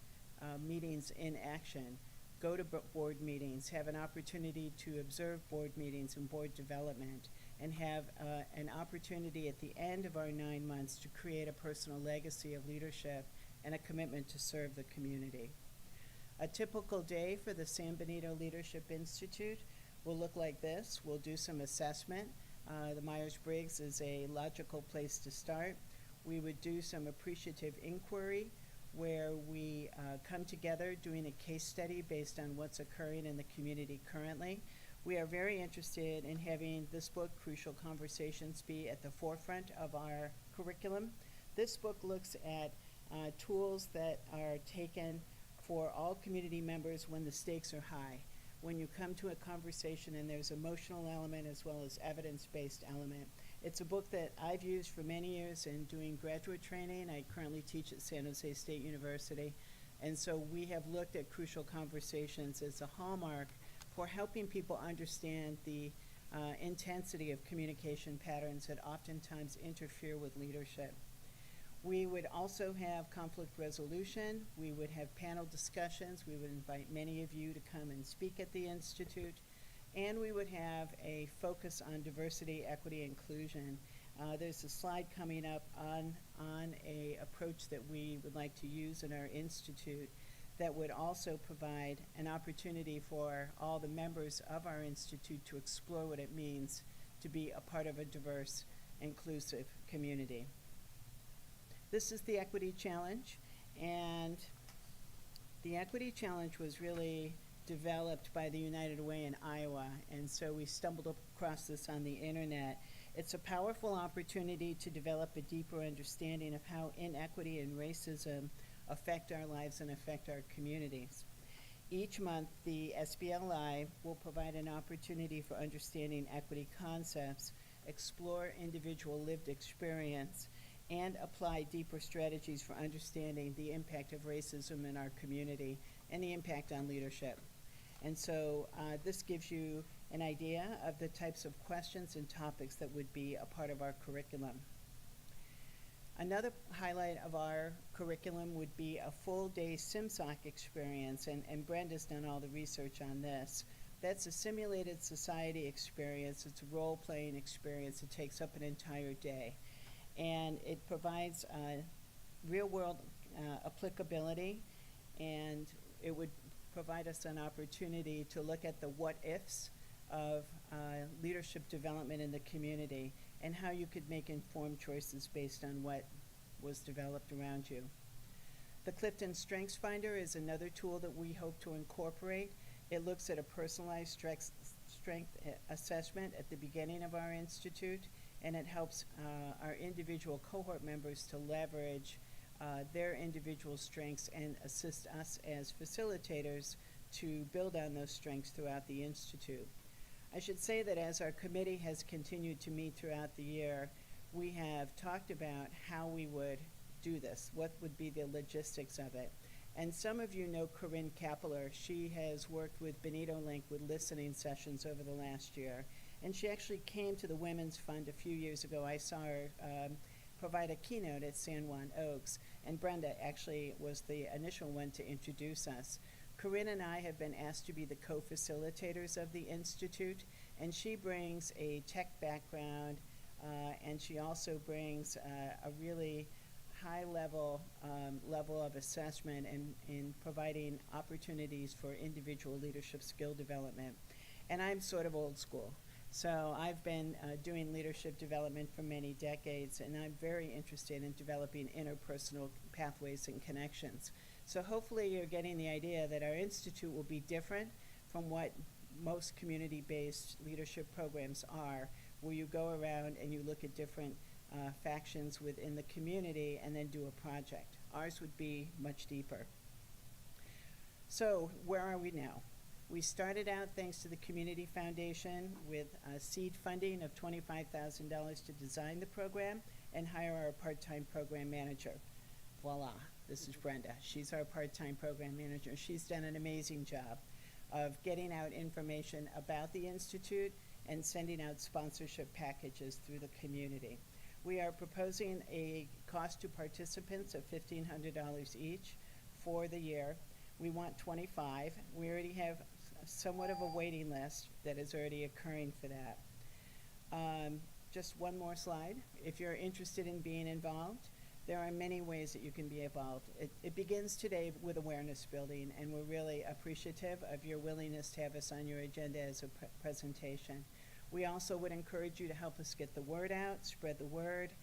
meetings in action, go to board meetings, have an opportunity to observe board meetings and board development, and have an opportunity at the end of our 9 months to create a personal legacy of leadership and a commitment to serve the community. A typical day for the San Benito Leadership Institute will look like this. We'll do some assessment. The Myers-Briggs is a logical place to start. We would do some appreciative inquiry, where we come together doing a case study based on what's occurring in the community currently. We are very interested in having this book, Crucial Conversations, be at the forefront of our curriculum. This book looks at tools that are taken for all community members when the stakes are high. When you come to a conversation and there's emotional element as well as evidence-based element. It's a book that I've used for many years in doing graduate training. I currently teach at San Jose State University. And so we have looked at Crucial Conversations as a hallmark for helping people understand the intensity of communication patterns that oftentimes interfere with leadership. We would also have conflict resolution. We would have panel discussions. We would invite many of you to come and speak at the Institute. And we would have a focus on diversity, equity, inclusion. There's a slide coming up on a approach that we would like to use in our institute that would also provide an opportunity for all the members of our institute to explore what it means to be a part of a diverse, inclusive community. This is the Equity Challenge, and the Equity Challenge was really developed by the United Way in Iowa, and so we stumbled across this on the internet. It's a powerful opportunity to develop a deeper understanding of how inequity and racism affect our lives and affect our communities. Each month, the SBLI will provide an opportunity for understanding equity concepts, explore individual lived experience, and apply deeper strategies for understanding the impact of racism in our community and the impact on leadership. And so this gives you an idea of the types of questions and topics that would be a part of our curriculum. Another highlight of our curriculum would be a full-day SimSoc experience, and Brenda's done all the research on this. That's a simulated society experience. It's a role-playing experience. It takes up an entire day. And it provides real-world applicability, and it would provide us an opportunity to look at the what-ifs of leadership development in the community and how you could make informed choices based on what was developed around you. The Clifton Strengths Finder is another tool that we hope to incorporate. It looks at a personalized strength assessment at the beginning of our institute, and it helps our individual cohort members to leverage their individual strengths and assist us as facilitators to build on those strengths throughout the Institute. I should say that as our committee has continued to meet throughout the year, we have talked about how we would do this, what would be the logistics of it. And some of you know Corinne Kappeler. She has worked with Benito Link with listening sessions over the last year. And she actually came to the Women's Fund a few years ago. I saw her provide a keynote at San Juan Oaks, and Brenda actually was the initial one to introduce us. Corinne and I have been asked to be the co-facilitators of the Institute, And she brings a tech background, and she also brings a really high level of assessment in providing opportunities for individual leadership skill development. And I'm sort of old school. So I've been doing leadership development for many decades, and I'm very interested in developing interpersonal pathways and connections. So hopefully you're getting the idea that our institute will be different from what most community-based leadership programs are, where you go around and you look at different factions within the community and then do a project. Ours would be much deeper. So where are we now? We started out, thanks to the Community Foundation, with seed funding of $25,000 to design the program and hire our part-time program manager. Voila, this is Brenda. She's our part-time program manager. She's done an amazing job of getting out information about the Institute and sending out sponsorship packages through the community. We are proposing a cost to participants of $1,500 each for the year. We want 25. We already have somewhat of a waiting list that is already occurring for that. Just one more slide. If you're interested in being involved, there are many ways that you can be involved. It begins today with awareness building, and we're really appreciative of your willingness to have us on your agenda as a presentation. We also would encourage you to help us get the word out, spread the word,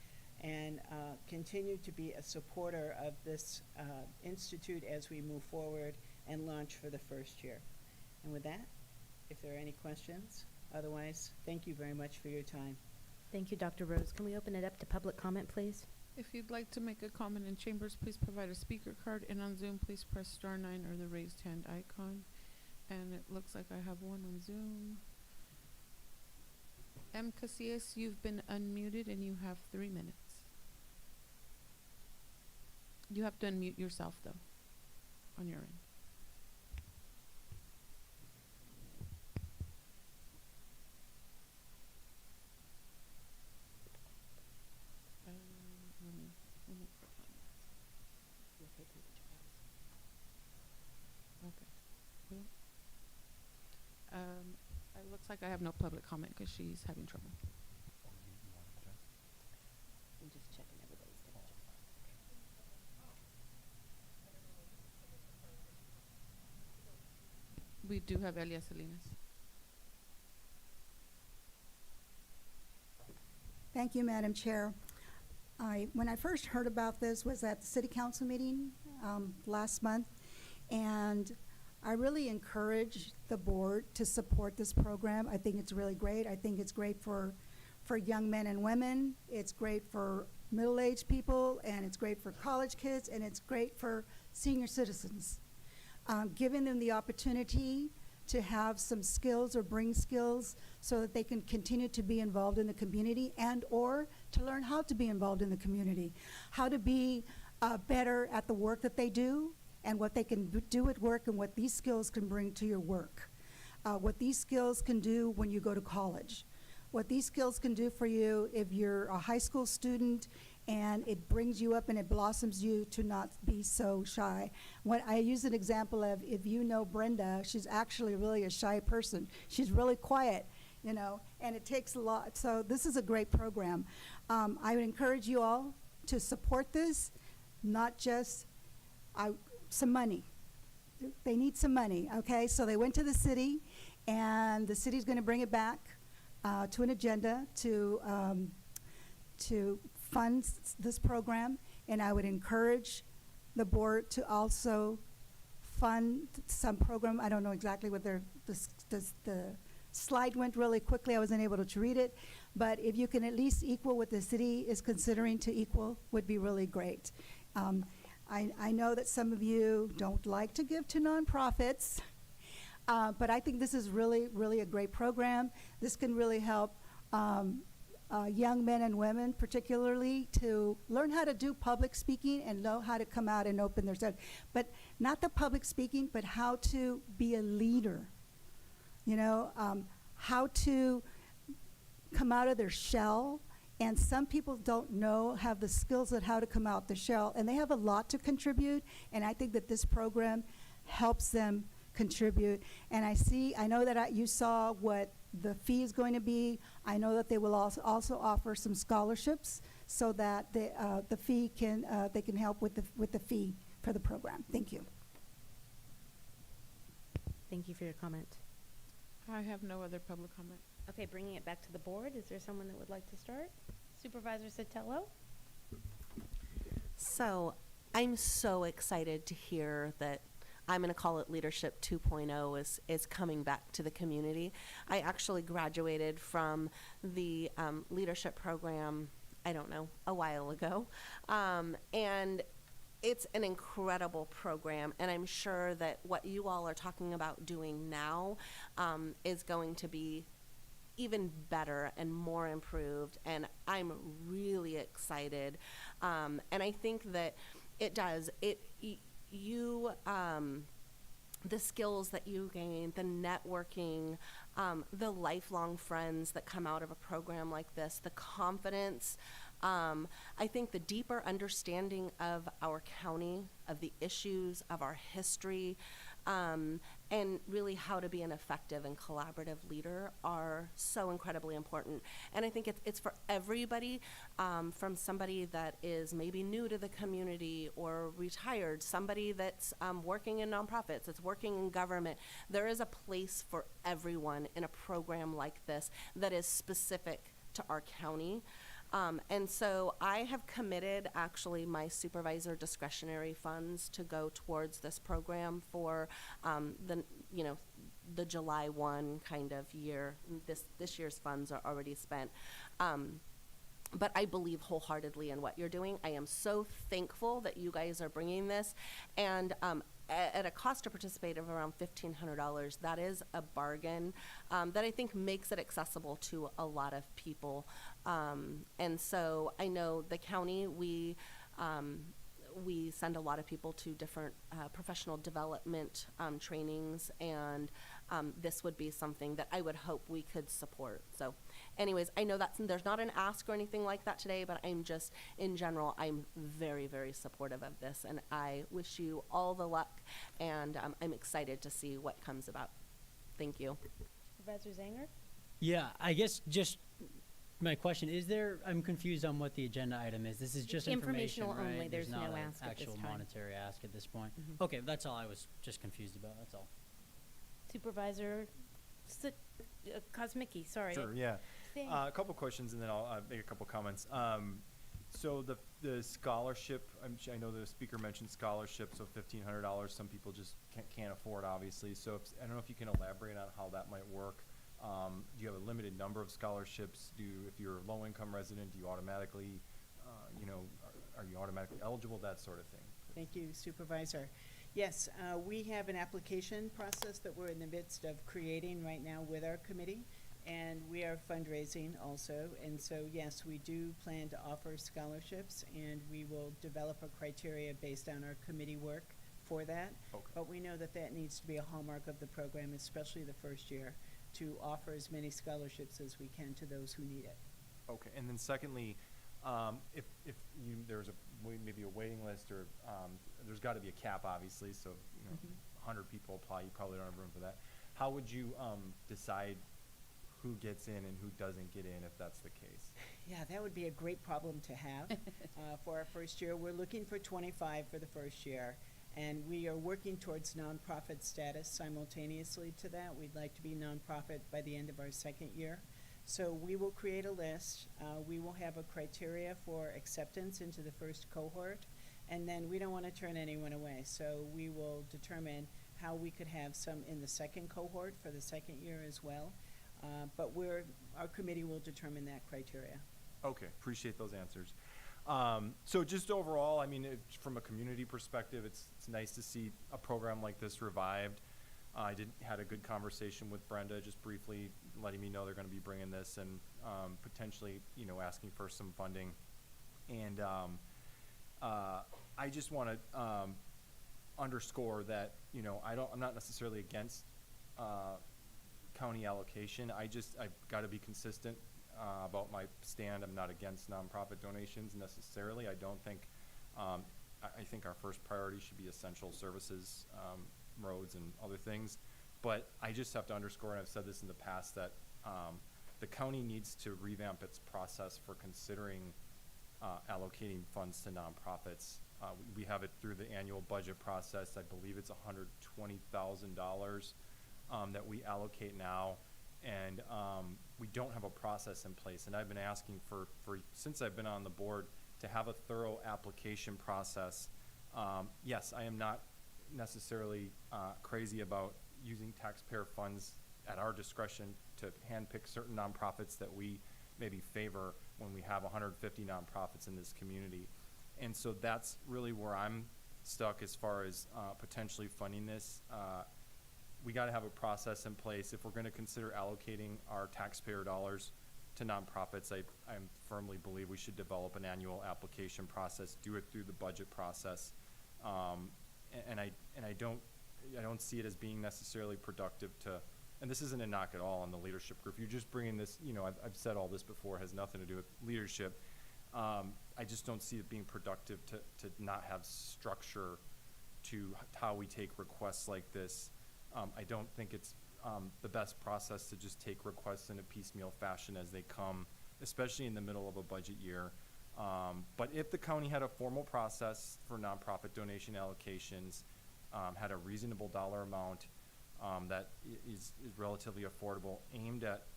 and continue to be a supporter of this institute as we move forward and launch for the first year. And with that, if there are any questions, otherwise, thank you very much for your time. Thank you, Dr. Rose. Can we open it up to public comment, please? If you'd like to make a comment in chambers, please provide a speaker card, and on Zoom, please press star 9 or the raised hand icon. And it looks like I have one on Zoom. M. Casillas, you've been unmuted and you have 3 minutes. You have to unmute yourself, though, on your end. Let me click on this. Okay. Well, it looks like I have no public comment because she's having trouble. I'm just checking everybody's temperature. We do have Elia Salinas. Thank you, Madam Chair. When I first heard about this was at the City Council meeting last month, and I really encourage the board to support this program. I think it's really great. I think it's great for young men and women. It's great for middle-aged people, and it's great for college kids, and it's great for senior citizens. Giving them the opportunity to have some skills or bring skills so that they can continue to be involved in the community and or to learn how to be involved in the community, how to be better at the work that they do and what they can do at work and what these skills can bring to your work, what these skills can do when you go to college, what these skills can do for you if you're a high school student and it brings you up and it blossoms you to not be so shy. When I use an example of, if you know Brenda, she's actually really a shy person. She's really quiet, you know, and it takes a lot. So this is a great program. I would encourage you all to support this, not just some money. They need some money, okay? So they went to the city, and the city's going to bring it back to an agenda to fund this program, and I would encourage the board to also fund some program. I don't know exactly what the slide went really quickly. I wasn't able to read it, but if you can at least equal what the city is considering to equal, would be really great. I know that some of you don't like to give to nonprofits, but I think this is really, really a great program. This can really help young men and women particularly to learn how to do public speaking and know how to come out and open their self. But not the public speaking, but how to be a leader, you know, how to come out of their shell. And some people don't know, have the skills at how to come out the shell, and they have a lot to contribute, and I think that this program helps them contribute. And I know that you saw what the fee is going to be. I know that they will also offer some scholarships so that the fee can, they can help with the fee for the program. Thank you. Thank you for your comment. I have no other public comment. Okay, bringing it back to the board, is there someone that would like to start? Supervisor Sotelo? So I'm so excited to hear that I'm going to call it Leadership 2.0 is coming back to the community. I actually graduated from the leadership program, I don't know, a while ago. And it's an incredible program, and I'm sure that what you all are talking about doing now is going to be even better and more improved, and I'm really excited. And I think that it does. The skills that you gain, the networking, the lifelong friends that come out of a program like this, the confidence, I think the deeper understanding of our county, of the issues, of our history, and really how to be an effective and collaborative leader are so incredibly important. And I think it's for everybody, from somebody that is maybe new to the community or retired, somebody that's working in nonprofits, that's working in government. There is a place for everyone in a program like this that is specific to our county. And so I have committed actually my supervisor discretionary funds to go towards this program for the July 1 kind of year. This year's funds are already spent. But I believe wholeheartedly in what you're doing. I am so thankful that you guys are bringing this. And at a cost to participate of around $1,500, that is a bargain that I think makes it accessible to a lot of people. And so I know the county, we send a lot of people to different professional development trainings, and this would be something that I would hope we could support. So anyways, I know there's not an ask or anything like that today, but I'm just, in general, I'm very, very supportive of this, and I wish you all the luck, and I'm excited to see what comes about. Thank you. Supervisor Zanger? Yeah, I guess just my question is I'm confused on what the agenda item is. This is just information, informational right? only. There's no not an ask at this actual time. monetary ask at this point. Mhm. Okay, that's all I was just confused about. That's all. Supervisor Kosmicki, sorry. Sure, yeah. Thing. A couple questions, and then I'll make a couple comments. So the scholarship, I know the speaker mentioned scholarship, so $1,500. Some people just can't afford, obviously. So I don't know if you can elaborate on how that might work. Do you have a limited number of scholarships? If you're a low-income resident, do you automatically, are you automatically eligible? That sort of thing. Thank you, Supervisor. Yes, we have an application process that we're in the midst of creating right now with our committee, and we are fundraising also. And so, yes, we do plan to offer scholarships, and we will develop a criteria based on our committee work for that. Okay. But we know that needs to be a hallmark of the program, especially the first year, to offer as many scholarships as we can to those who need it. Okay, and then secondly, if there's maybe a waiting list, or there's got to be a cap, obviously. So 100 people apply, you probably don't have room for that. How would you decide who gets in and who doesn't get in if that's the case? Yeah, that would be a great problem to have for our first year. We're looking for 25 for the first year, and we are working towards nonprofit status simultaneously to that. We'd like to be nonprofit by the end of our second year. So we will create a list. We will have a criteria for acceptance into the first cohort, and then we don't want to turn anyone away. So we will determine how we could have some in the second cohort for the second year as well. But our committee will determine that criteria. Okay, appreciate those answers. So just overall, I mean, from a community perspective, it's nice to see a program like this revived. I had a good conversation with Brenda, just briefly letting me know they're going to be bringing this, and potentially, asking for some funding. And I just want to underscore that, I'm not necessarily against county allocation. I've got to be consistent about my stand. I'm not against nonprofit donations necessarily. I don't think, I think our first priority should be essential services, roads and other things. But I just have to underscore, and I've said this in the past, that The county needs to revamp its process for considering allocating funds to nonprofits. We have it through the annual budget process. I believe it's $120,000 that we allocate now, and we don't have a process in place. And I've been asking for since I've been on the board to have a thorough application process. Yes, I am not necessarily crazy about using taxpayer funds at our discretion to handpick certain nonprofits that we maybe favor when we have 150 nonprofits in this community. And so that's really where I'm stuck as far as potentially funding this. We got to have a process in place. If we're going to consider allocating our taxpayer dollars to nonprofits, I firmly believe we should develop an annual application process, do it through the budget process. And I don't see it as being necessarily productive to, and this isn't a knock at all on the leadership group. You're just bringing this, I've said all this before, it has nothing to do with leadership. I just don't see it being productive to not have structure to how we take requests like this. I don't think it's the best process to just take requests in a piecemeal fashion as they come, especially in the middle of a budget year. But if the county had a formal process for nonprofit donation allocations, had a reasonable dollar amount that is relatively affordable, aimed at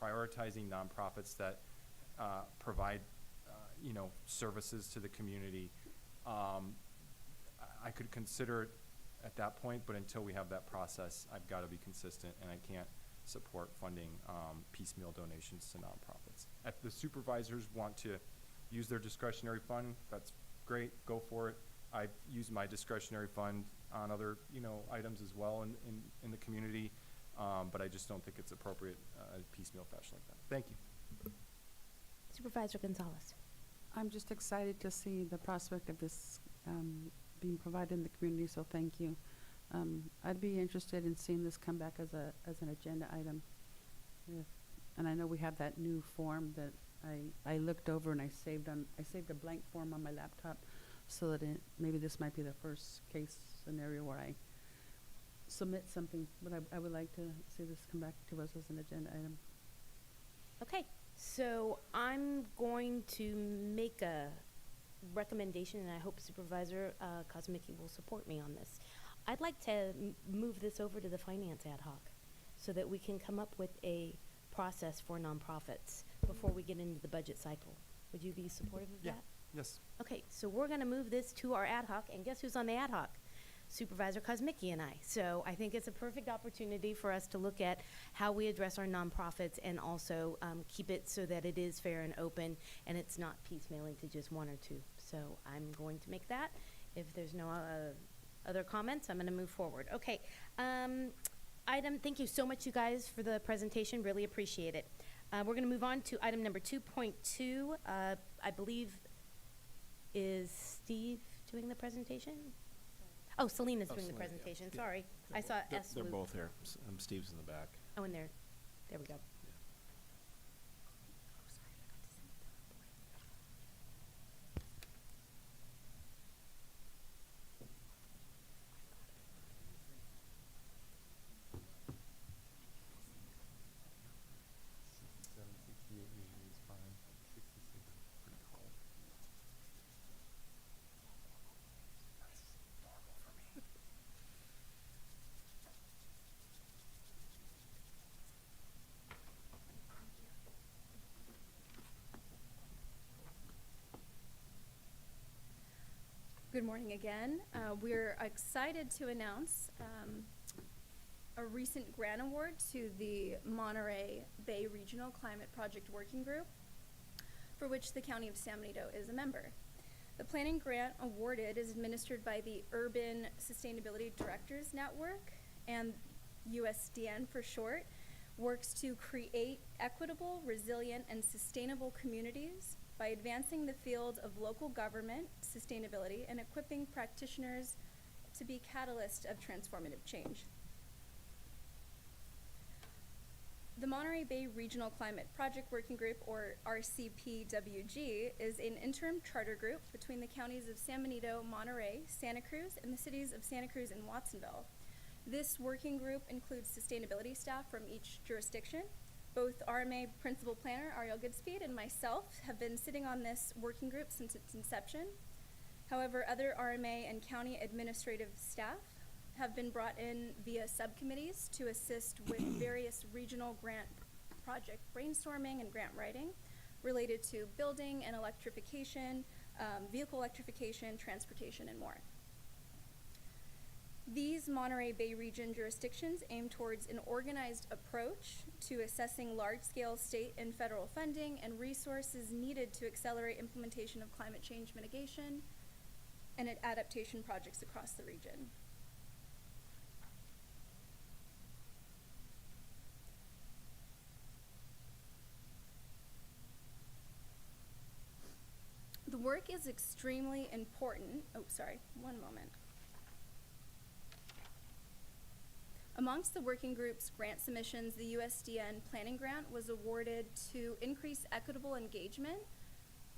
prioritizing nonprofits that provide services to the community, I could consider it at that point. But until we have that process, I've got to be consistent, and I can't support funding piecemeal donations to nonprofits. If the supervisors want to use their discretionary fund, that's great, go for it. I've used my discretionary fund on other items as well in the community, but I just don't think it's appropriate piecemeal fashion like that. Thank you. Supervisor Gonzalez. I'm just excited to see the prospect of this being provided in the community, so thank you. I'd be interested in seeing this come back as an agenda item. And I know we have that new form that I looked over, and I saved a blank form on my laptop, so that maybe this might be the first case scenario where I submit something. But I would like to see this come back to us as an agenda item. Okay, so I'm going to make a recommendation, and I hope Supervisor Kosmicki will support me on this. I'd like to move this over to the Finance Ad Hoc so that we can come up with a process for nonprofits before we get into the budget cycle. Would you be supportive of that? Yes. Okay, so we're going to move this to our ad hoc, and guess who's on the ad hoc? Supervisor Kosmicki and I. So I think it's a perfect opportunity for us to look at how we address our nonprofits and also keep it so that it is fair and open and it's not piecemealing to just one or two. So I'm going to make that. If there's no other comments, I'm going to move forward. Okay. Thank you so much, you guys, for the presentation. Really appreciate it. We're going to move on to item number 2.2. I believe, is Steve doing the presentation? Oh, Selena's doing the Selena, presentation. yeah. Sorry. I saw S. They're Luke. both here. Steve's in the back. Oh, and there we go. Good morning again. We're excited to announce a recent grant award to the Monterey Bay Regional Climate Project Working Group, for which the County of San Benito is a member. The planning grant awarded is administered by the Urban Sustainability Directors Network, and USDN for short, works to create equitable, resilient, and sustainable communities by advancing the field of local government sustainability and equipping practitioners to be catalysts of transformative change. The Monterey Bay Regional Climate Project Working Group, or RCPWG, is an interim charter group between the counties of San Benito, Monterey, Santa Cruz, and the cities of Santa Cruz and Watsonville This working group includes sustainability staff from each jurisdiction. Both RMA Principal Planner Ariel Goodspeed and myself have been sitting on this working group since its inception. However, other RMA and county administrative staff have been brought in via subcommittees to assist with various regional grant project brainstorming and grant writing related to building and electrification, vehicle electrification, transportation, and more. These Monterey Bay Region jurisdictions aim towards an organized approach to assessing large-scale state and federal funding and resources needed to accelerate implementation of climate change mitigation and adaptation projects across the region. The work is extremely important. Oh, sorry, one moment. Amongst the working group's grant submissions, the USDN planning grant was awarded to increase equitable engagement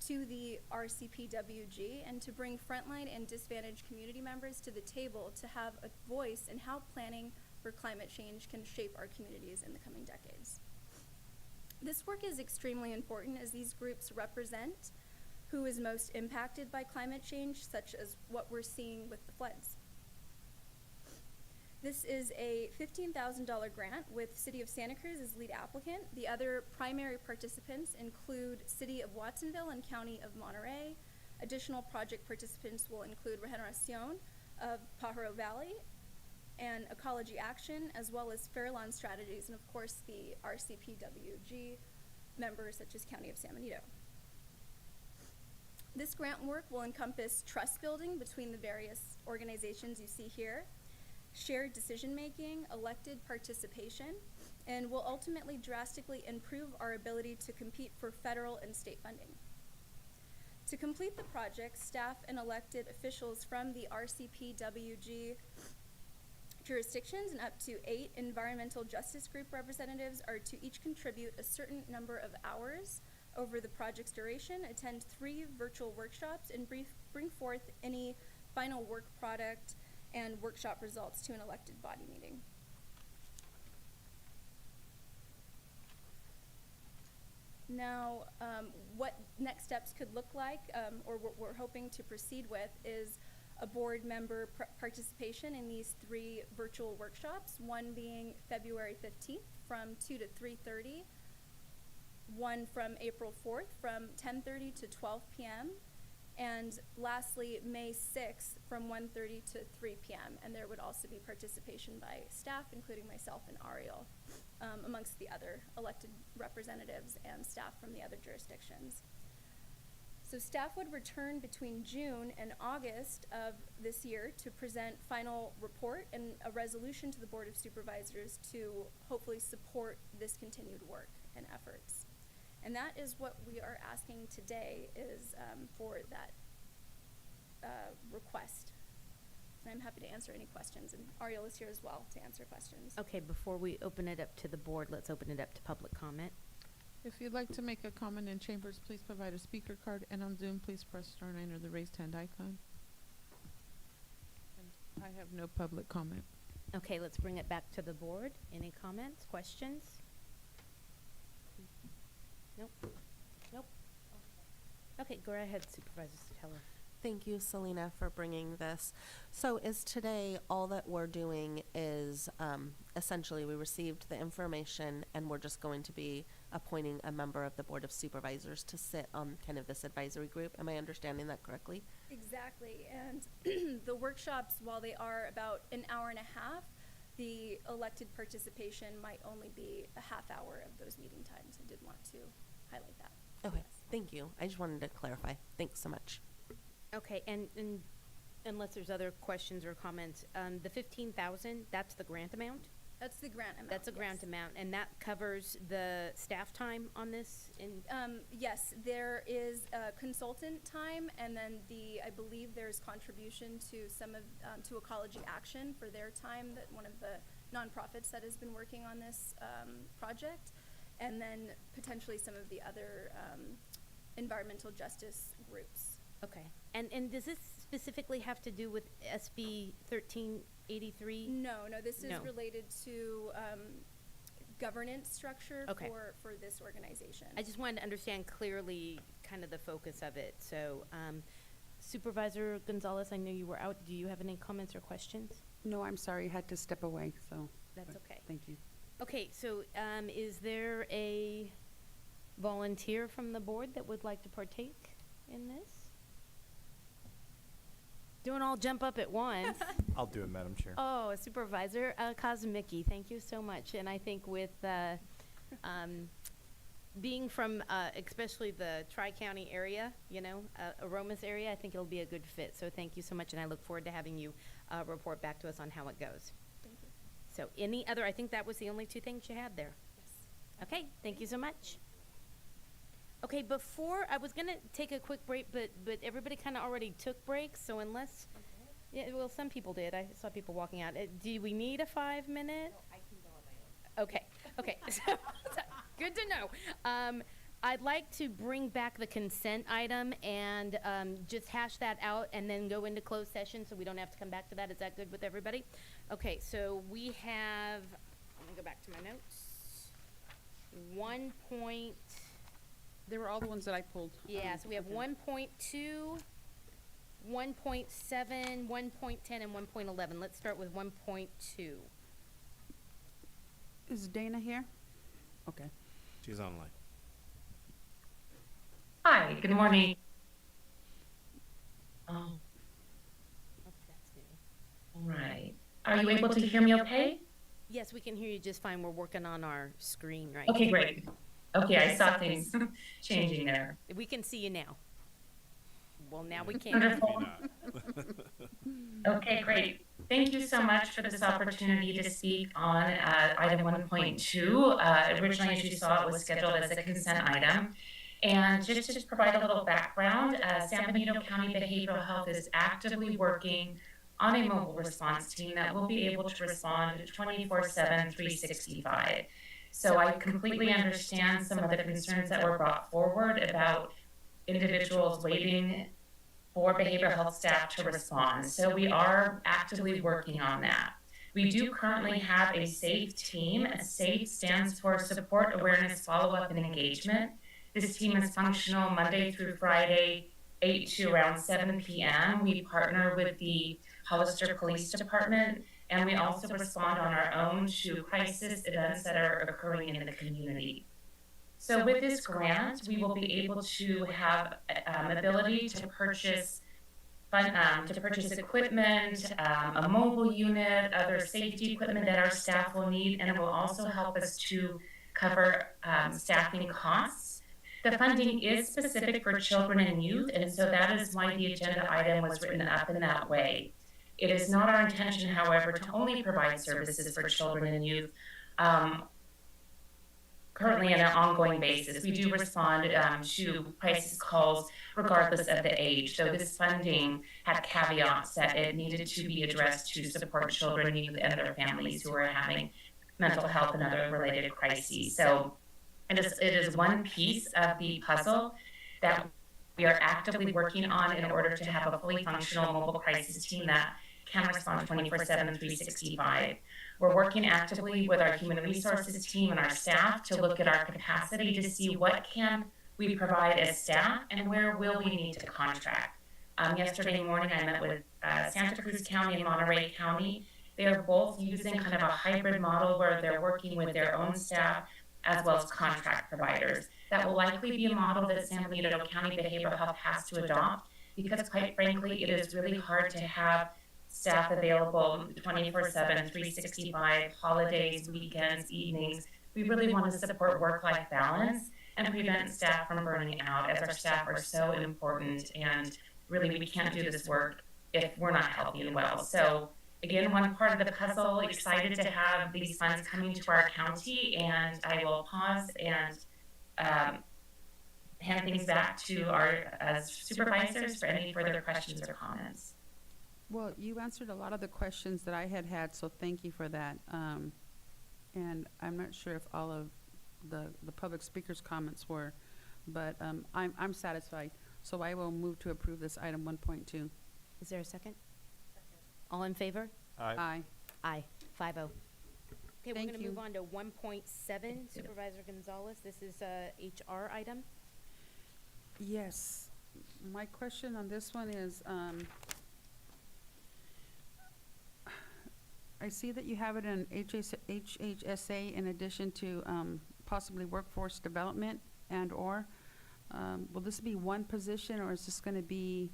to the RCPWG and to bring frontline and disadvantaged community members to the table to have a voice in how planning for climate change can shape our communities in the coming decades. This work is extremely important as these groups represent who is most impacted by climate change, such as what we're seeing with the floods. This is a $15,000 grant with City of Santa Cruz as lead applicant. The other primary participants include City of Watsonville and County of Monterey. Additional project participants will include Regeneración of Pajaro Valley and Ecology Action, as well as Fairlawn Strategies, and of course the RCPWG members such as County of San Benito. This grant work will encompass trust building between the various organizations you see here, shared decision-making, elected participation, and will ultimately drastically improve our ability to compete for federal and state funding. To complete the project, staff and elected officials from the RCPWG jurisdictions and up to 8 environmental justice group representatives are to each contribute a certain number of hours over the project's duration, attend 3 virtual workshops, and bring forth any final work product and workshop results to an elected body meeting. Now, what next steps could look like, or what we're hoping to proceed with, is a board member participation in these 3 virtual workshops, one being February 15th from 2 to 3:30, one from April 4th from 10:30 to 12 p.m., and lastly, May 6th from 1:30 to 3 p.m. And there would also be participation by staff, including myself and Ariel, amongst the other elected representatives and staff from the other jurisdictions. So staff would return between June and August of this year to present final report and a resolution to the Board of Supervisors to hopefully support this continued work and efforts. And that is what we are asking today is for that request. And I'm happy to answer any questions, and Ariel is here as well to answer questions. Okay, before we open it up to the board, let's open it up to public comment. If you'd like to make a comment in chambers, please provide a speaker card, and on Zoom, please press star 9 or the raised hand icon. And I have no public comment. Okay, let's bring it back to the board. Any comments, questions? Nope. Nope. Okay, go ahead, Supervisor Sotelo. Thank you, Selena, for bringing this. So is today all that we're doing is essentially we received the information and we're just going to be appointing a member of the Board of Supervisors to sit on kind of this advisory group. Am I understanding that correctly? Exactly, and the workshops, while they are about an hour and a half, the elected participation might only be a half hour of those meeting times. I did want to highlight that. Okay, thank you. I just wanted to clarify. Thanks so much. Okay, and unless there's other questions or comments, the 15,000, that's the grant amount? That's the grant amount. That's a grant amount, and that covers the staff time on this? Yes, there is consultant time, and then I believe there's contribution to some of, to Ecology Action for their time, that one of the nonprofits that has been working on this project, and then potentially some of the other environmental justice groups. Okay, and does this specifically have to do with SB 1383? No, this is No. related to governance structure Okay. for this organization. I just wanted to understand clearly kind of the focus of it. So Supervisor Gonzalez, I know you were out. Do you have any comments or questions? No, I'm sorry, I had to step away, so. That's but okay. Thank you. Okay, so is there a volunteer from the board that would like to partake in this? Don't all jump up at once. I'll do it, Madam Chair. Oh, Supervisor Kozmicki, thank you so much. And I think with being from especially the Tri-County area, Aromas area, I think it'll be a good fit. So thank you so much, and I look forward to having you report back to us on how it goes. Thank you. So any other, I think that was the only two things you had there. Yes. Okay, thank you so much. Okay, before, I was gonna take a quick break, but everybody kind of already took breaks, so unless, yeah, well, some people did. I saw people walking out. Do we need a 5-minute? I can go on my own. Okay, so good to know. I'd like to bring back the consent item and just hash that out and then go into closed session so we don't have to come back to that. Is that good with everybody? Okay, so we have, let me go back to my notes. They were all the ones that I pulled. Yeah, so we have Okay. 1.2, 1.7, 1.10, and 1.11. Let's start with 1.2. Is Dana here? Okay. She's online. Hi, good morning. Oh, That's new. all right. Are you able to hear me okay? Yes, we can hear you just fine. We're working on our screen right Okay, now. great. Okay, I saw things changing there. We can see you now. Well, now we can. Wonderful. Okay, great. Thank you so much for this opportunity to speak on item 1.2. Originally, as you saw, it was scheduled as a consent item. And just to provide a little background, San Benito County Behavioral Health is actively working on a mobile response team that will be able to respond 24/7, 365. So I completely understand some of the concerns that were brought forward about individuals waiting for behavioral health staff to respond. So we are actively working on that. We do currently have a SAFE team. SAFE stands for Support, Awareness, Follow-Up, and Engagement. This team is functional Monday through Friday, 8 to around 7 p.m. We partner with the Hollister Police Department, and we also respond on our own to crisis events that are occurring in the community. So with this grant, we will be able to have ability to purchase equipment, a mobile unit, other safety equipment that our staff will need, and it will also help us to cover staffing costs. The funding is specific for children and youth, and so that is why the agenda item was written up in that way. It is not our intention, however, to only provide services for children and youth. Currently on an ongoing basis, we do respond to crisis calls regardless of the age. So this funding had caveats that it needed to be addressed to support children, youth, and their families who are having mental health and other related crises. So it is one piece of the puzzle that we are actively working on in order to have a fully functional mobile crisis team that can respond 24/7, 365. We're working actively with our human resources team and our staff to look at our capacity to see what can we provide as staff and where will we need to contract. Yesterday morning, I met with Santa Cruz County and Monterey County. They are both using kind of a hybrid model where they're working with their own staff as well as contract providers. That will likely be a model that San Benito County Behavioral Health has to adopt because, quite frankly, it is really hard to have staff available 24/7, 365, holidays, weekends, evenings. We really want to support work-life balance and prevent staff from burning out, as our staff are so important, and really we can't do this work if we're not healthy and well. So again, one part of the puzzle, excited to have these funds coming to our county, and I will pause and hand things back to our supervisors for any further questions or comments. Well, you answered a lot of the questions that I had, so thank you for that. And I'm not sure if all of the public speakers' comments were, but I'm satisfied. So I will move to approve this item 1.2. Is there a second? All in favor? Aye. Aye, 5-0. Okay, we're Thank gonna you. move on to 1.7, Supervisor Gonzalez. This is a HR item. Yes. My question on this one is, I see that you have it in HHSA in addition to possibly workforce development and/or. Will this be one position, or is this going to be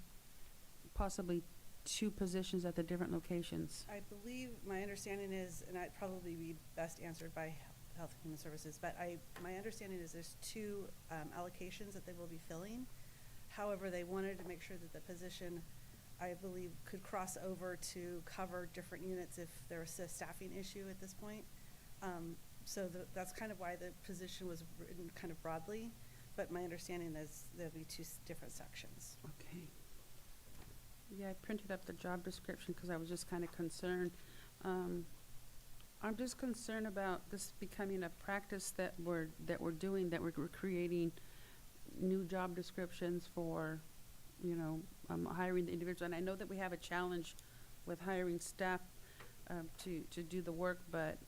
possibly two positions at the different locations? I believe, my understanding is, and I'd probably be best answered by Health and Human Services, but my understanding is there's two allocations that they will be filling. However, they wanted to make sure that the position, I believe, could cross over to cover different units if there was a staffing issue at this point. So that's kind of why the position was written kind of broadly, but my understanding is there'll be two different sections. Okay. Yeah, I printed up the job description because I was just kind of concerned. I'm just concerned about this becoming a practice that we're doing, that we're creating new job descriptions for, you know, hiring the individual. And I know that we have a challenge with hiring staff to do the work, but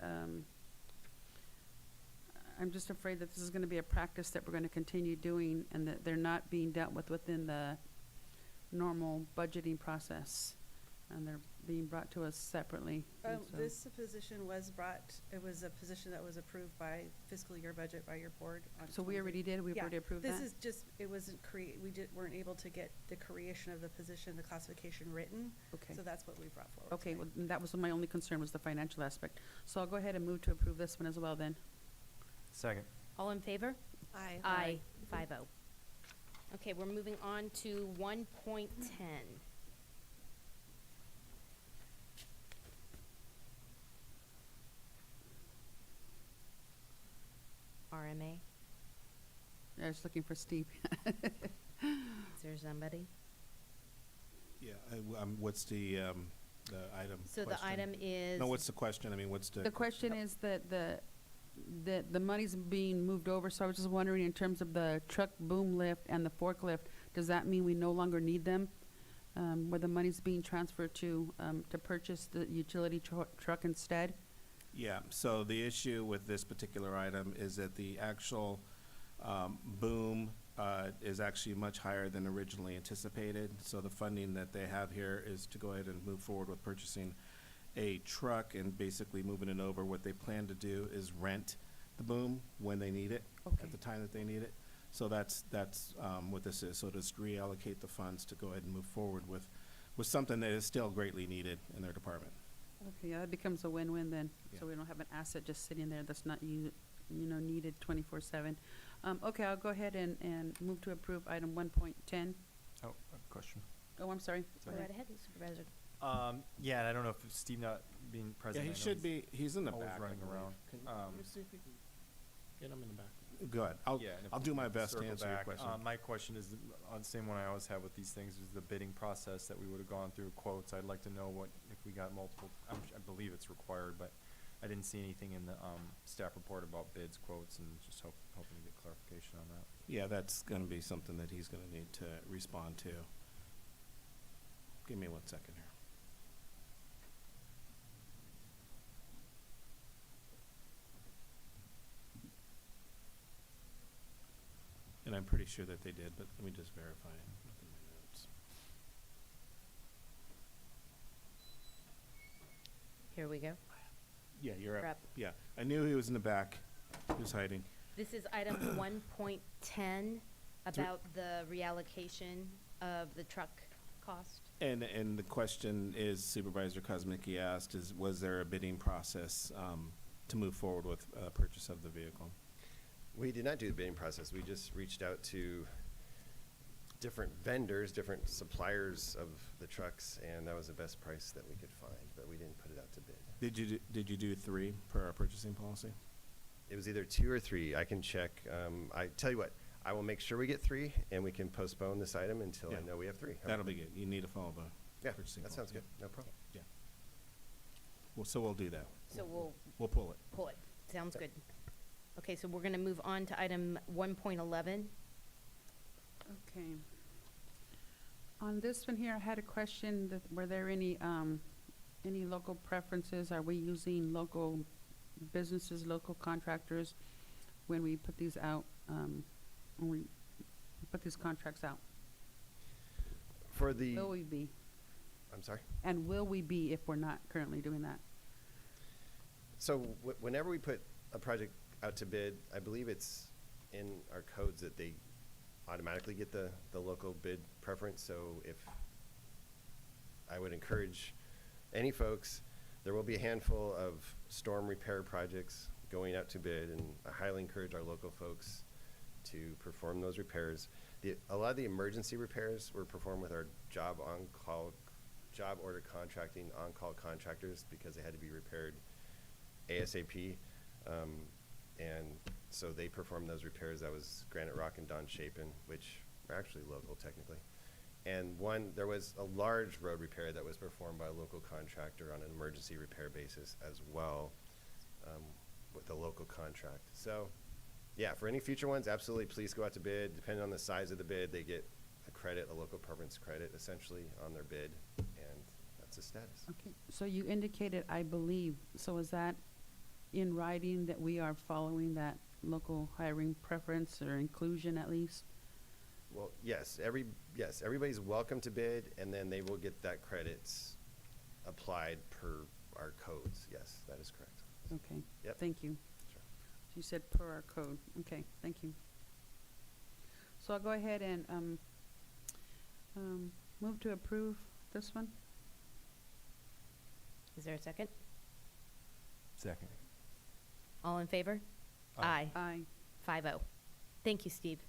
I'm just afraid that this is going to be a practice that we're going to continue doing, and that they're not being dealt with within the normal budgeting process, and they're being brought to us separately. And so- This position was brought, it was a position that was approved by fiscal year budget by your board. On So we already did? We've Yeah. already approved This that? is just, it wasn't weren't able to get the creation of the position, the classification written. Okay. So that's what we brought forward. Okay, today. well, that was my only concern, was the financial aspect. So I'll go ahead and move to approve this one as well then. Second. All in favor? Aye. Aye, 5-0. Okay, we're moving on to 1.10. RMA. I was looking for Steve. Is there somebody? Yeah, what's the item? So the question? item is. No, what's the question? I mean, what's the? The question is that the money's being moved over, so I was just wondering, in terms of the truck boom lift and the forklift, does that mean we no longer need them? Where the money's being transferred to purchase the utility truck instead? Yeah, so the issue with this particular item is that the actual boom is actually much higher than originally anticipated. So the funding that they have here is to go ahead and move forward with purchasing a truck and basically moving it over. What they plan to do is rent the boom when they need it, at the time that they need it. So that's what this is. So just reallocate the funds to go ahead and move forward with something that is still greatly needed in their department. Okay, yeah, that becomes a win-win then. Yeah. So we don't have an asset just sitting there that's not needed 24/7. Okay, I'll go ahead and move to approve item 1.10. Oh, a question. Oh, I'm sorry. Go right ahead, Supervisor. Yeah, and I don't know if Steve not being Yeah, present. he I know should be, he's in the always back. I running believe. around. Can Um, you see if we can get him in the back? Go ahead. Yeah, and if I'll we do can my best to circle answer your back. question. My question is on the same one I always have with these things, is the bidding process that we would have gone through quotes. I'd like to know what, if we got multiple, I believe it's required, but I didn't see anything in the staff report about bids, quotes, and just hoping to get clarification on that. Yeah, that's gonna be something that he's gonna need to respond to. Give me 1 second here. And I'm pretty sure that they did, but let me just verify. Look in my notes. Here we go. Yeah, you're We're up. up. Yeah, I knew he was in the back. He was hiding. This is item 1.10, about the reallocation of the truck cost. And the question is, Supervisor Kosmicki asked, was there a bidding process to move forward with purchase of the vehicle? We did not do the bidding process. We just reached out to different vendors, different suppliers of the trucks, and that was the best price that we could find, but we didn't put it out to bid. Did you do 3 per our purchasing policy? It was either 2 or 3. I can check. I tell you what, I will make sure we get 3, and we can postpone this item until I Yeah. know we have 3. That'll be good. You need to follow the Yeah, purchasing that sounds policy. good. No problem. Yeah. Well, so we'll do that. So We'll pull it. pull it. Sounds good. Okay, so we're gonna move on to item 1.11. Okay. On this one here, I had a question, that, were there any local preferences? Are we using local businesses, local contractors when we put these out, when we put these contracts out? For the, Will we be? I'm sorry? And will we be if we're not currently doing that? So whenever we put a project out to bid, I believe it's in our codes that they automatically get the local bid preference. So if, I would encourage any folks, there will be a handful of storm repair projects going out to bid, and I highly encourage our local folks to perform those repairs. A lot of the emergency repairs were performed with our job order contracting on-call contractors because they had to be repaired ASAP. And so they performed those repairs. That was Granite Rock and Don Chapin, which are actually local technically. And there was a large road repair that was performed by a local contractor on an emergency repair basis as well, with a local contract. So yeah, for any future ones, absolutely, please go out to bid. Depending on the size of the bid, they get a credit, a local preference credit, essentially, on their bid, and that's the status. Okay, so you indicated, I believe, so is that in writing that we are following that local hiring preference or inclusion at least? Well, yes, everybody's welcome to bid, and then they will get that credits applied per our codes. Yes, that is correct. Okay, Yep. thank you. Sure. You said per our code. Okay, thank you. So I'll go ahead and move to approve this one. Is there a second? Second. All in favor? Aye. Aye. 5-0. Thank you, Steve.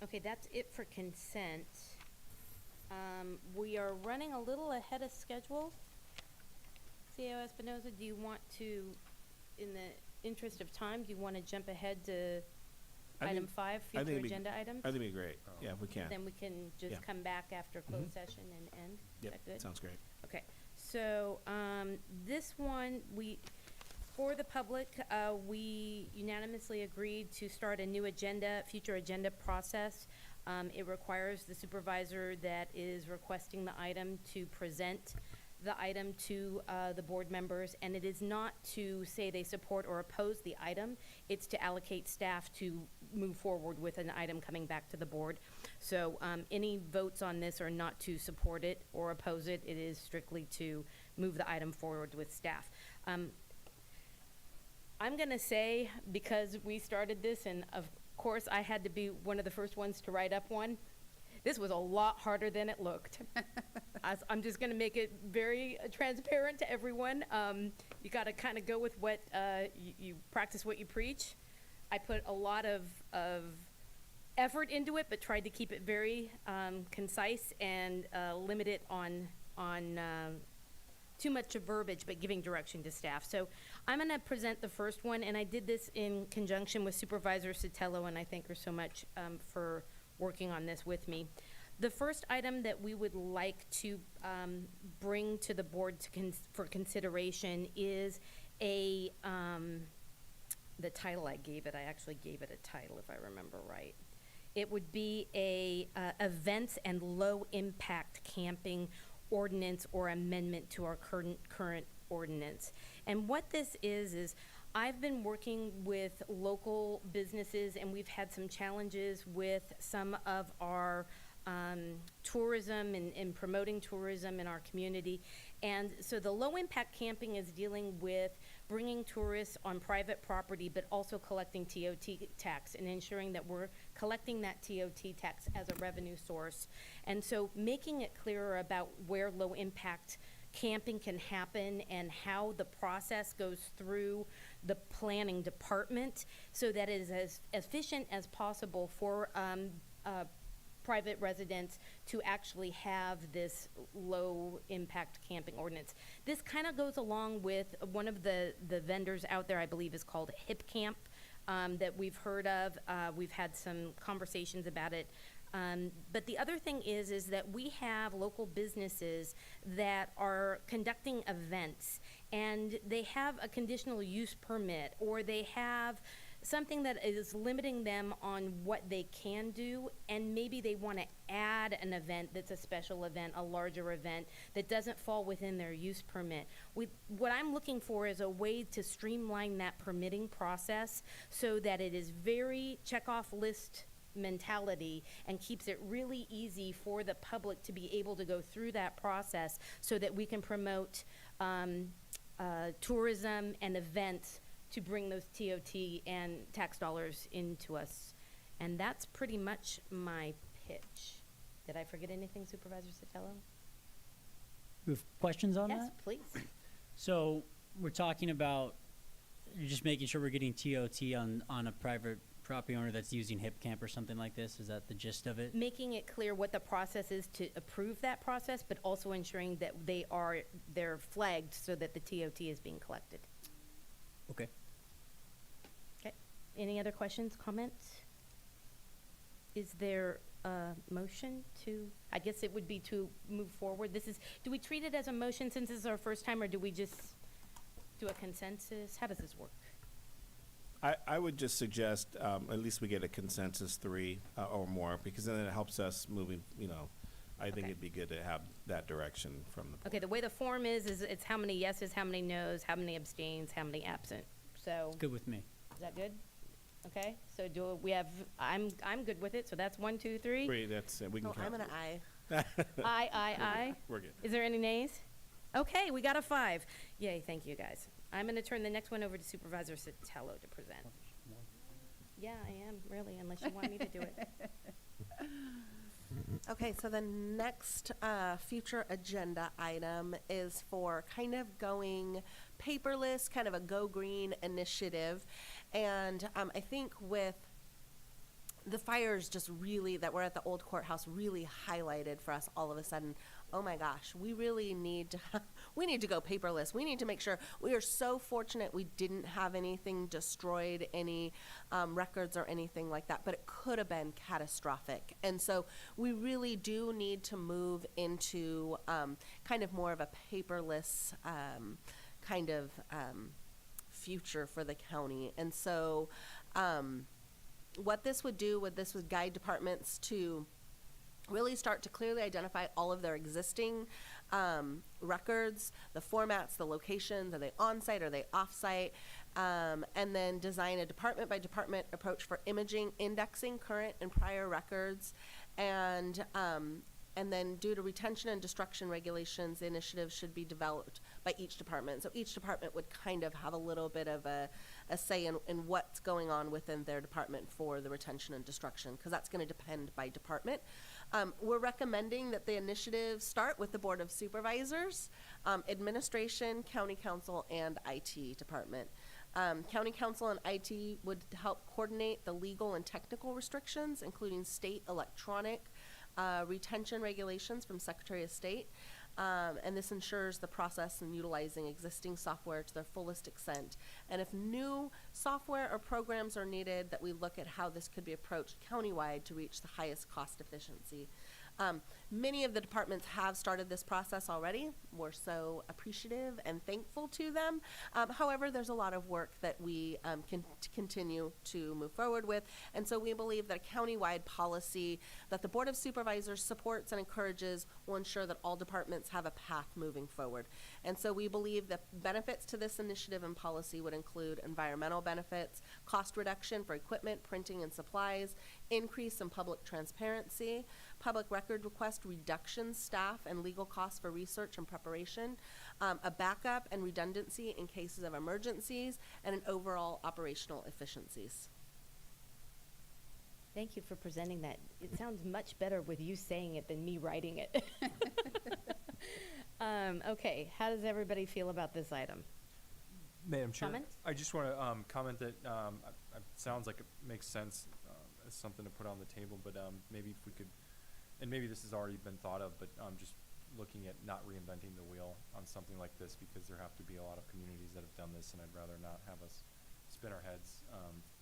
Okay, that's it for consent. We are running a little ahead of schedule. CEO Espinoza, do you want to, in the interest of time, do you want to jump ahead to item 5, future agenda items? I think it'd be great. Yeah, if we can. Then we can just Yeah. come back after closed session and end? Is Yep, that good? sounds great. Okay, so, this one, for the public, we unanimously agreed to start a new future agenda process. It requires the supervisor that is requesting the item to present the item to the board members, and it is not to say they support or oppose the item. It's to allocate staff to move forward with an item coming back to the board. So any votes on this are not to support it or oppose it. It is strictly to move the item forward with staff. I'm going to say, because we started this, and of course I had to be one of the first ones to write up one, this was a lot harder than it looked. I'm just going to make it very transparent to everyone. You got to kind of go with what you practice what you preach. I put a lot of effort into it, but tried to keep it very concise and limit it on too much of verbiage, but giving direction to staff. So I'm going to present the first one, and I did this in conjunction with Supervisor Sotelo, and I thank her so much for working on this with me. The first item that we would like to bring to the board for consideration is the title I gave it. I actually gave it a title, if I remember right. It would be a events and low impact camping ordinance or amendment to our current ordinance. And what this is I've been working with local businesses, and we've had some challenges with some of our tourism and promoting tourism in our community. And so the low impact camping is dealing with bringing tourists on private property, but also collecting TOT tax and ensuring that we're collecting that TOT tax as a revenue source. And so making it clearer about where low impact camping can happen and how the process goes through the planning department so that it is as efficient as possible for private residents to actually have this low impact camping ordinance. This kind of goes along with one of the vendors out there, I believe is called Hip Camp, that we've heard of. We've had some conversations about it. But the other thing is that we have local businesses that are conducting events, and they have a conditional use permit, or they have something that is limiting them on what they can do, and maybe they want to add an event that's a special event, a larger event that doesn't fall within their use permit. What I'm looking for is a way to streamline that permitting process so that it is very check-off list mentality and keeps it really easy for the public to be able to go through that process so that we can promote tourism and events to bring those TOT and tax dollars into us. And that's pretty much my pitch. Did I forget anything, Supervisor Sotelo? You have questions on that? Yes, please. So we're talking about just making sure we're getting TOT on a private property owner that's using hip camp or something like this. Is that the gist of it? Making it clear what the process is to approve that process, but also ensuring that they're flagged so that the TOT is being collected. Okay. Okay. Any other questions, comments? Is there a motion to, I guess it would be to move forward? Do we treat it as a motion since this is our first time, or do we just do a consensus? How does this work? I would just suggest at least we get a consensus 3 or more, because then it helps us moving, I think Okay. it'd be good to have that direction from the board. Okay, the way the form is it's how many yeses, how many nos, how many abstains, how many absent. So, Good with me. is that good? Okay, so do we have, I'm good with it, so that's 1, 2, 3. Great, that's, we can Oh, count. I'm an aye. Aye. We're good. Is there any nays? Okay, we got a 5. Yay, thank you, guys. I'm gonna turn the next one over to Supervisor Sotelo to present. Yeah, I am, really, unless you want me to do it. Okay, so the next future agenda item is for kind of going paperless, kind of a Go Green initiative. And I think with the fires just really, that were at the old courthouse, really highlighted for us all of a sudden, oh my gosh, we really need to, we need to go paperless. We need to make sure, we are so fortunate we didn't have anything destroyed, any records or anything like that, but it could have been catastrophic. And so we really do need to move into kind of more of a paperless kind of future for the county. And so what this would do, this would guide departments to really start to clearly identify all of their existing records, the formats, the locations, are they on-site, are they off-site, and then design a department-by-department approach for imaging, indexing current and prior records, and then due to retention and destruction regulations, the initiative should be developed by each department. So each department would kind of have a little bit of a say in what's going on within their department for the retention and destruction, because that's going to depend by department. We're recommending that the initiative start with the Board of Supervisors, administration, county council, and IT department. County council and IT would help coordinate the legal and technical restrictions, including state electronic retention regulations from Secretary of State. And this ensures the process in utilizing existing software to their fullest extent. And if new software or programs are needed, that we look at how this could be approached countywide to reach the highest cost efficiency. Many of the departments have started this process already. We're so appreciative and thankful to them. However, there's a lot of work that we can continue to move forward with. And so we believe that a countywide policy that the Board of Supervisors supports and encourages will ensure that all departments have a path moving forward. And so we believe that benefits to this initiative and policy would include environmental benefits, cost reduction for equipment, printing, and supplies, increase in public transparency, public record request reduction, staff and legal costs for research and preparation, a backup and redundancy in cases of emergencies, and an overall operational efficiencies. Thank you for presenting that. It sounds much better with you saying it than me writing it. Okay, how does everybody feel about this item? Madam Chair, Comments? I just want to comment that it sounds like it makes sense as something to put on the table, but maybe if we could, and maybe this has already been thought of, but just looking at not reinventing the wheel on something like this, because there have to be a lot of communities that have done this, and I'd rather not have us spin our heads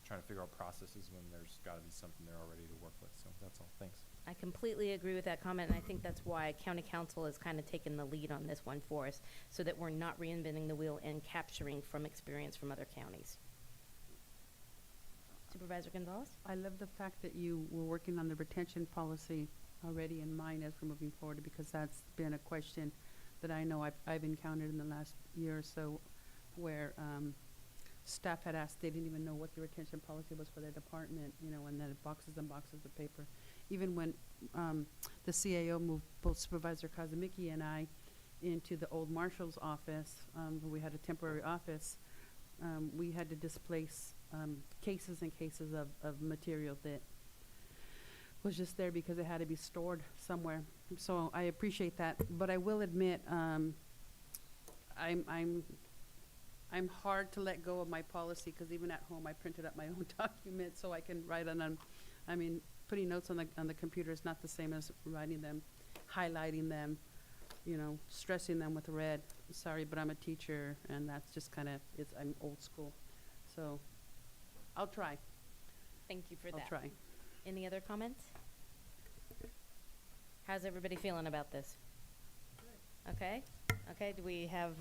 trying to figure out processes when there's got to be something there already to work with. So that's all. Thanks. I completely agree with that comment, and I think that's why County Council has kind of taken the lead on this one for us, so that we're not reinventing the wheel and capturing from experience from other counties. Supervisor Gonzalez? I love the fact that you were working on the retention policy already in mind as we're moving forward, because that's been a question that I know I've encountered in the last year or so, where staff had asked, they didn't even know what the retention policy was for their department, you know, and then boxes and boxes of paper. Even when the CAO moved both Supervisor Kazumiki and I into the old marshal's office, where we had a temporary office, we had to displace cases and cases of material that was just there because it had to be stored somewhere. So I appreciate that, but I will admit, I'm hard to let go of my policy, because even at home I printed up my own documents so I can write on them. I mean, putting notes on the computer is not the same as writing them, highlighting them, you know, stressing them with red. Sorry, but I'm a teacher, and that's just kind of, I'm old school. So I'll try. Thank you for that. I'll try. Any other comments? How's everybody feeling about this? Good. Okay. Okay, do we have?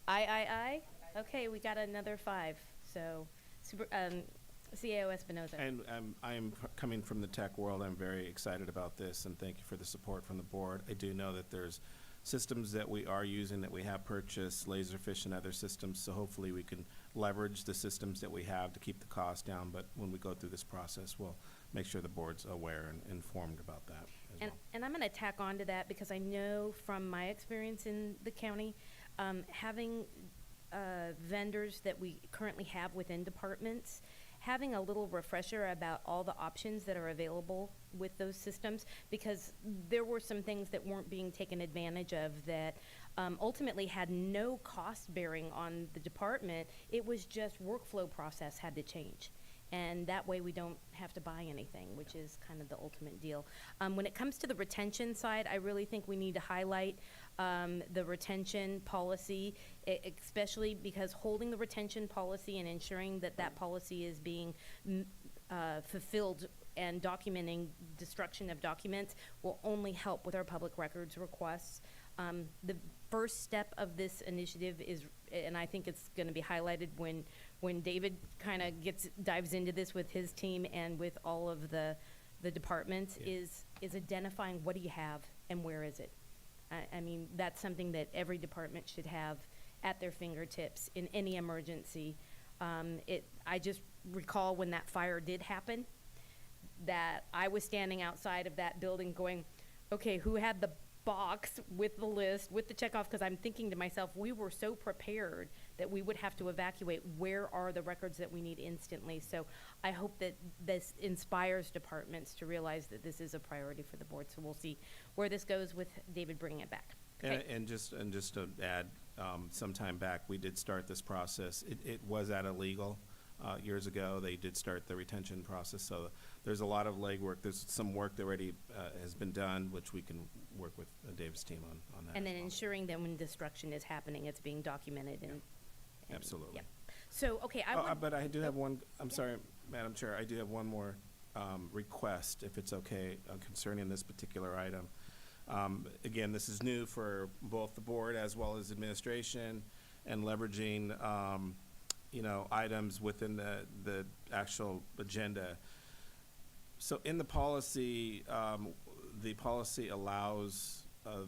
Aye. Okay, we got another 5. So, CAO Espinoza. And I'm coming from the tech world. I'm very excited about this, and thank you for the support from the board. I do know that there's systems that we are using, that we have purchased, Laserfish and other systems, so hopefully we can leverage the systems that we have to keep the cost down. But when we go through this process, we'll make sure the board's aware and informed about that as well. And I'm going to tack on to that, because I know from my experience in the county, having vendors that we currently have within departments, having a little refresher about all the options that are available with those systems, because there were some things that weren't being taken advantage of that ultimately had no cost bearing on the department. It was just workflow process had to change. And that way we don't have to buy anything, which is kind of the ultimate deal. When it comes to the retention side, I really think we need to highlight the retention policy, especially because holding the retention policy and ensuring that that policy is being fulfilled and documenting destruction of documents will only help with our public records requests. The first step of this initiative is, and I think it's going to be highlighted when David kind of dives into this with his team and with all of the departments, is identifying what do you have and where is it. I mean, that's something that every department should have at their fingertips in any emergency. I just recall when that fire did happen, that I was standing outside of that building going, okay, who had the box with the list, with the checkoff, because I'm thinking to myself, we were so prepared that we would have to evacuate. Where are the records that we need instantly? So I hope that this inspires departments to realize that this is a priority for the board. So we'll see where this goes with David bringing it back. Okay. And just to add, some time back, we did start this process. It was at illegal years ago. They did start the retention process. So there's a lot of legwork. There's some work that already has been done, which we can work with David's team on that. And then ensuring that when destruction is happening, it's being documented. And absolutely. Yeah. So, okay. But I do have one, I'm sorry, Madam Chair, I do have one more request, if it's okay, concerning this particular item. Again, this is new for both the board as well as administration, and leveraging items within the actual agenda. So in the policy allows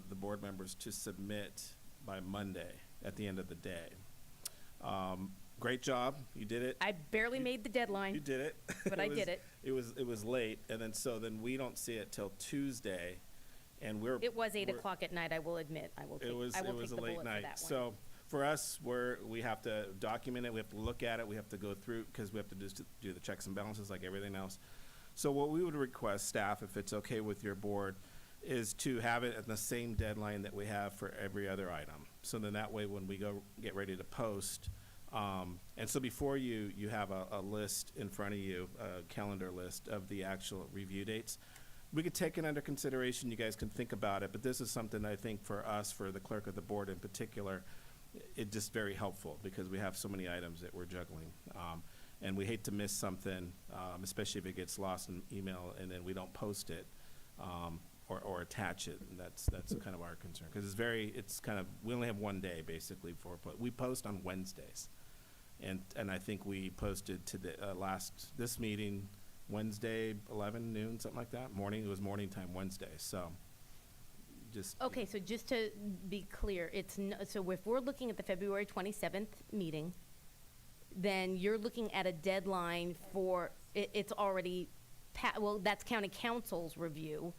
the board members to submit by Monday at the end of the day. Great job, you did it. I barely made the deadline. You did it. But I did it. It was late, and then we don't see it till Tuesday, and It was 8 o'clock at night. I will admit. I will take it was the a bullet late for night. that one. So for us, we have to document it. We have to look at it. We have to go through, because we have to do the checks and balances like everything else. So what we would request, staff, if it's okay with your board, is to have it at the same deadline that we have for every other item. So then that way, when we go get ready to post, and so before you have a list in front of you, a calendar list of the actual review dates. We could take it under consideration. You guys can think about it, but this is something I think for us, for the clerk of the board in particular, it's just very helpful, because we have so many items that we're juggling. And we hate to miss something, especially if it gets lost in email and then we don't post it or attach it. And that's kind of our concern, because we only have one day basically we post on Wednesdays. And I think we posted to the this meeting Wednesday, 11 noon, something like that. Morning, it was morning time Wednesday. So just Okay, so just to be clear, so if we're looking at the February 27th meeting, then you're looking at a deadline for, it's already, well, that's county council's review,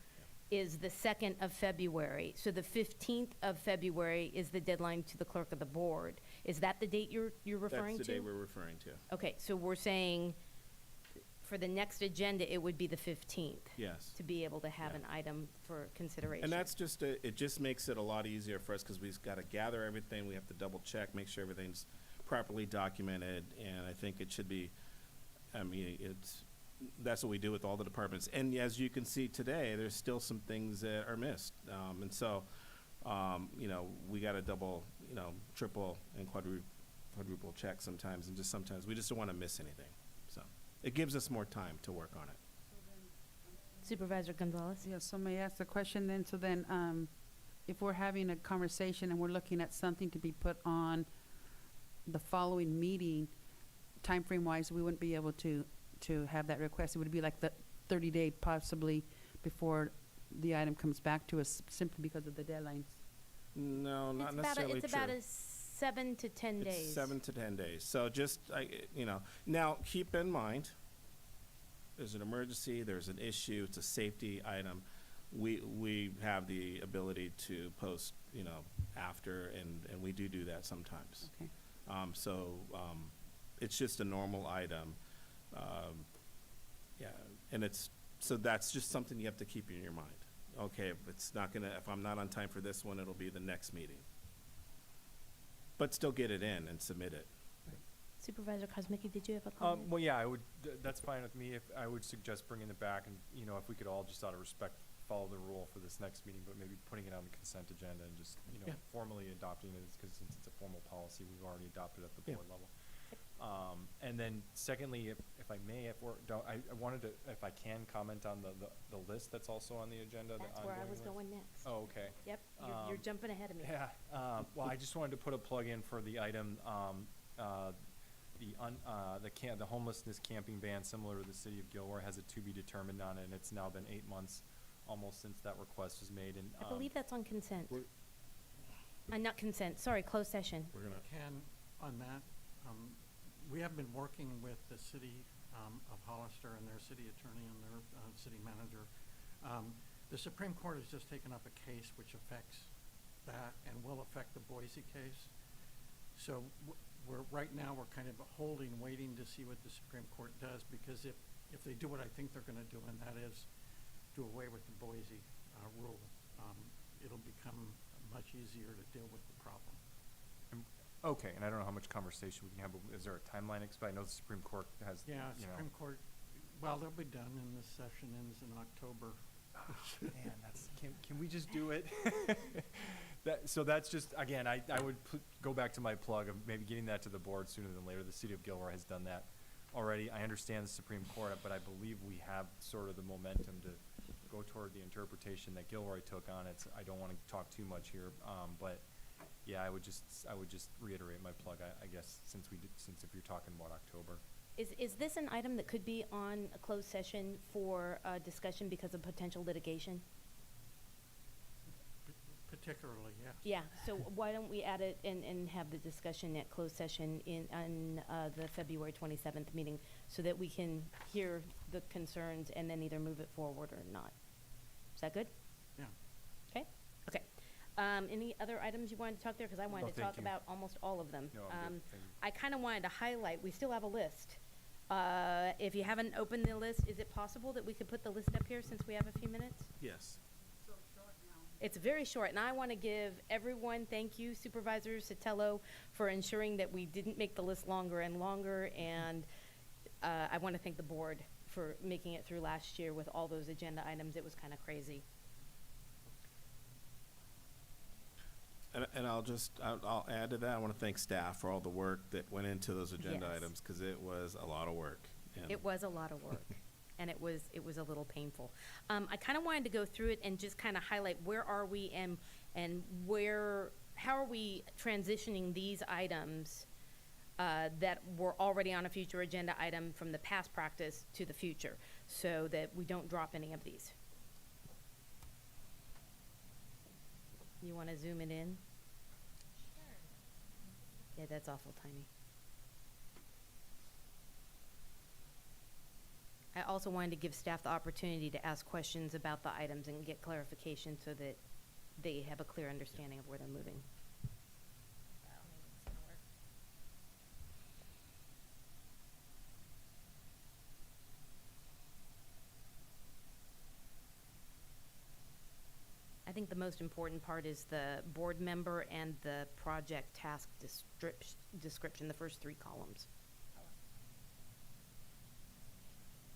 is the 2nd of February. So the 15th of February is the deadline to the clerk of the board. Is that the date you're referring to? That's the day we're referring to. Okay, so we're saying for the next agenda, it would be the 15th. Yes. To be able to have Yeah. an item for consideration. And that's just, it just makes it a lot easier for us because we've got to gather everything. We have to double check, make sure everything's properly documented. And I think it should be, I mean, that's what we do with all the departments. And as you can see today, there's still some things that are missed. And so, you know, we got to double, you know, triple and quadruple check sometimes. And just sometimes we just don't want to miss anything. So it gives us more time to work on it. Supervisor Gonzalez? Yeah, so may I ask a question then? So then, if we're having a conversation and we're looking at something to be put on the following meeting, timeframe wise, we wouldn't be able to have that request. It would be like the 30-day possibly before the item comes back to us simply because of the deadlines. No, not necessarily It's about a 7 to 10 days. It's 7 to 10 days. So just, you know, now keep in mind, there's an emergency, there's an issue, it's a safety item. We have the ability to post, you know, after, and we do that sometimes. Okay. It's just a normal item. Yeah, and so that's just something you have to keep in your mind. Okay, if I'm not on time for this one, it'll be the next meeting. But still get it in and submit it. Supervisor Kosmicki, did you have a comment? Well, yeah, that's fine with me. I would suggest bringing it back and, you know, if we could all just out of respect follow the rule for this next meeting, but maybe putting it on the consent agenda and just, you know, Yeah. formally adopting it, because since it's a formal policy, we've already adopted at the Yeah. board level. And then secondly, if I may, I wanted to, if I can, comment on the list that's also on the agenda. That's the where I ongoing was list. going next. Oh, okay. Yep, you're jumping ahead of me. Yeah, well, I just wanted to put a plug in for the item, the homelessness camping ban, similar to the city of Gilroy, has a to be determined on it, and it's now been 8 months almost since that request was made, and. I believe that's on consent. We're- Not consent, sorry, closed session. We're gonna. Ken, on that, we have been working with the city of Hollister and their city attorney and their city manager. The Supreme Court has just taken up a case which affects that and will affect the Boise case. So right now we're kind of holding, waiting to see what the Supreme Court does, because if they do what I think they're going to do, and that is do away with the Boise rule, it'll become much easier to deal with the problem. Okay, and I don't know how much conversation we can have, but is there a timeline? I know the Supreme Court has, Yeah, you know. Supreme Court, well, they'll be done, and this session ends in October. Man, can we just do it? So that's just, again, I would go back to my plug of maybe getting that to the board sooner than later. The city of Gilroy has done that already. I understand the Supreme Court, but I believe we have sort of the momentum to go toward the interpretation that Gilroy took on it. I don't want to talk too much here, but yeah, I would just reiterate my plug, I guess, since if you're talking about October. Is this an item that could be on a closed session for discussion because of potential litigation? Particularly, yes. Yeah, so why don't we add it and have the discussion at closed session on the February 27th meeting, so that we can hear the concerns and then either move it forward or not. Is that good? Yeah. Okay, okay. Any other items you wanted to talk there? Because I wanted to thank talk you. about almost all of them. No, I'm good. Thank you. I kind of wanted to highlight, we still have a list. If you haven't opened the list, is it possible that we could put the list up here since we have a few minutes? Yes. It's very short, and I want to give everyone, thank you, Supervisor Sotelo, for ensuring that we didn't make the list longer and longer, and I want to thank the board for making it through last year with all those agenda items. It was kind of crazy. And I'll add to that. I want to thank staff for all the work that went into those agenda Yes. items, because it was a lot of work. And It was a lot of work, and it was a little painful. I kind of wanted to go through it and just kind of highlight where are we and how are we transitioning these items that were already on a future agenda item from the past practice to the future, so that we don't drop any of these. You want to zoom it in? Sure. Yeah, that's awful tiny. I also wanted to give staff the opportunity to ask questions about the items and get clarification so that they have a clear understanding of where they're moving. I think the most important part is the board member and the project task description, the first 3 columns.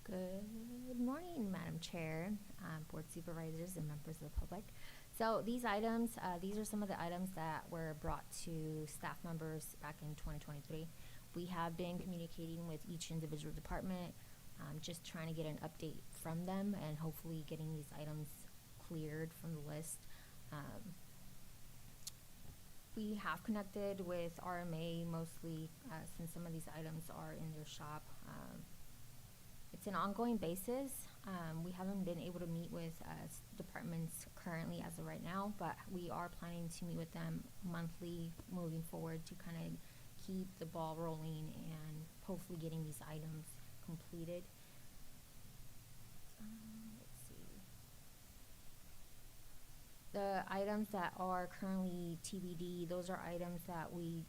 Good morning, Madam Chair, Board Supervisors, and members of the public. So these items, these are some of the items that were brought to staff members back in 2023. We have been communicating with each individual department, just trying to get an update from them and hopefully getting these items cleared from the list. We have connected with RMA mostly since some of these items are in their shop. It's an ongoing basis. We haven't been able to meet with departments currently as of right now, but we are planning to meet with them monthly moving forward to kind of keep the ball rolling and hopefully getting these items completed. Let's see. The items that are currently TBD, those are items that we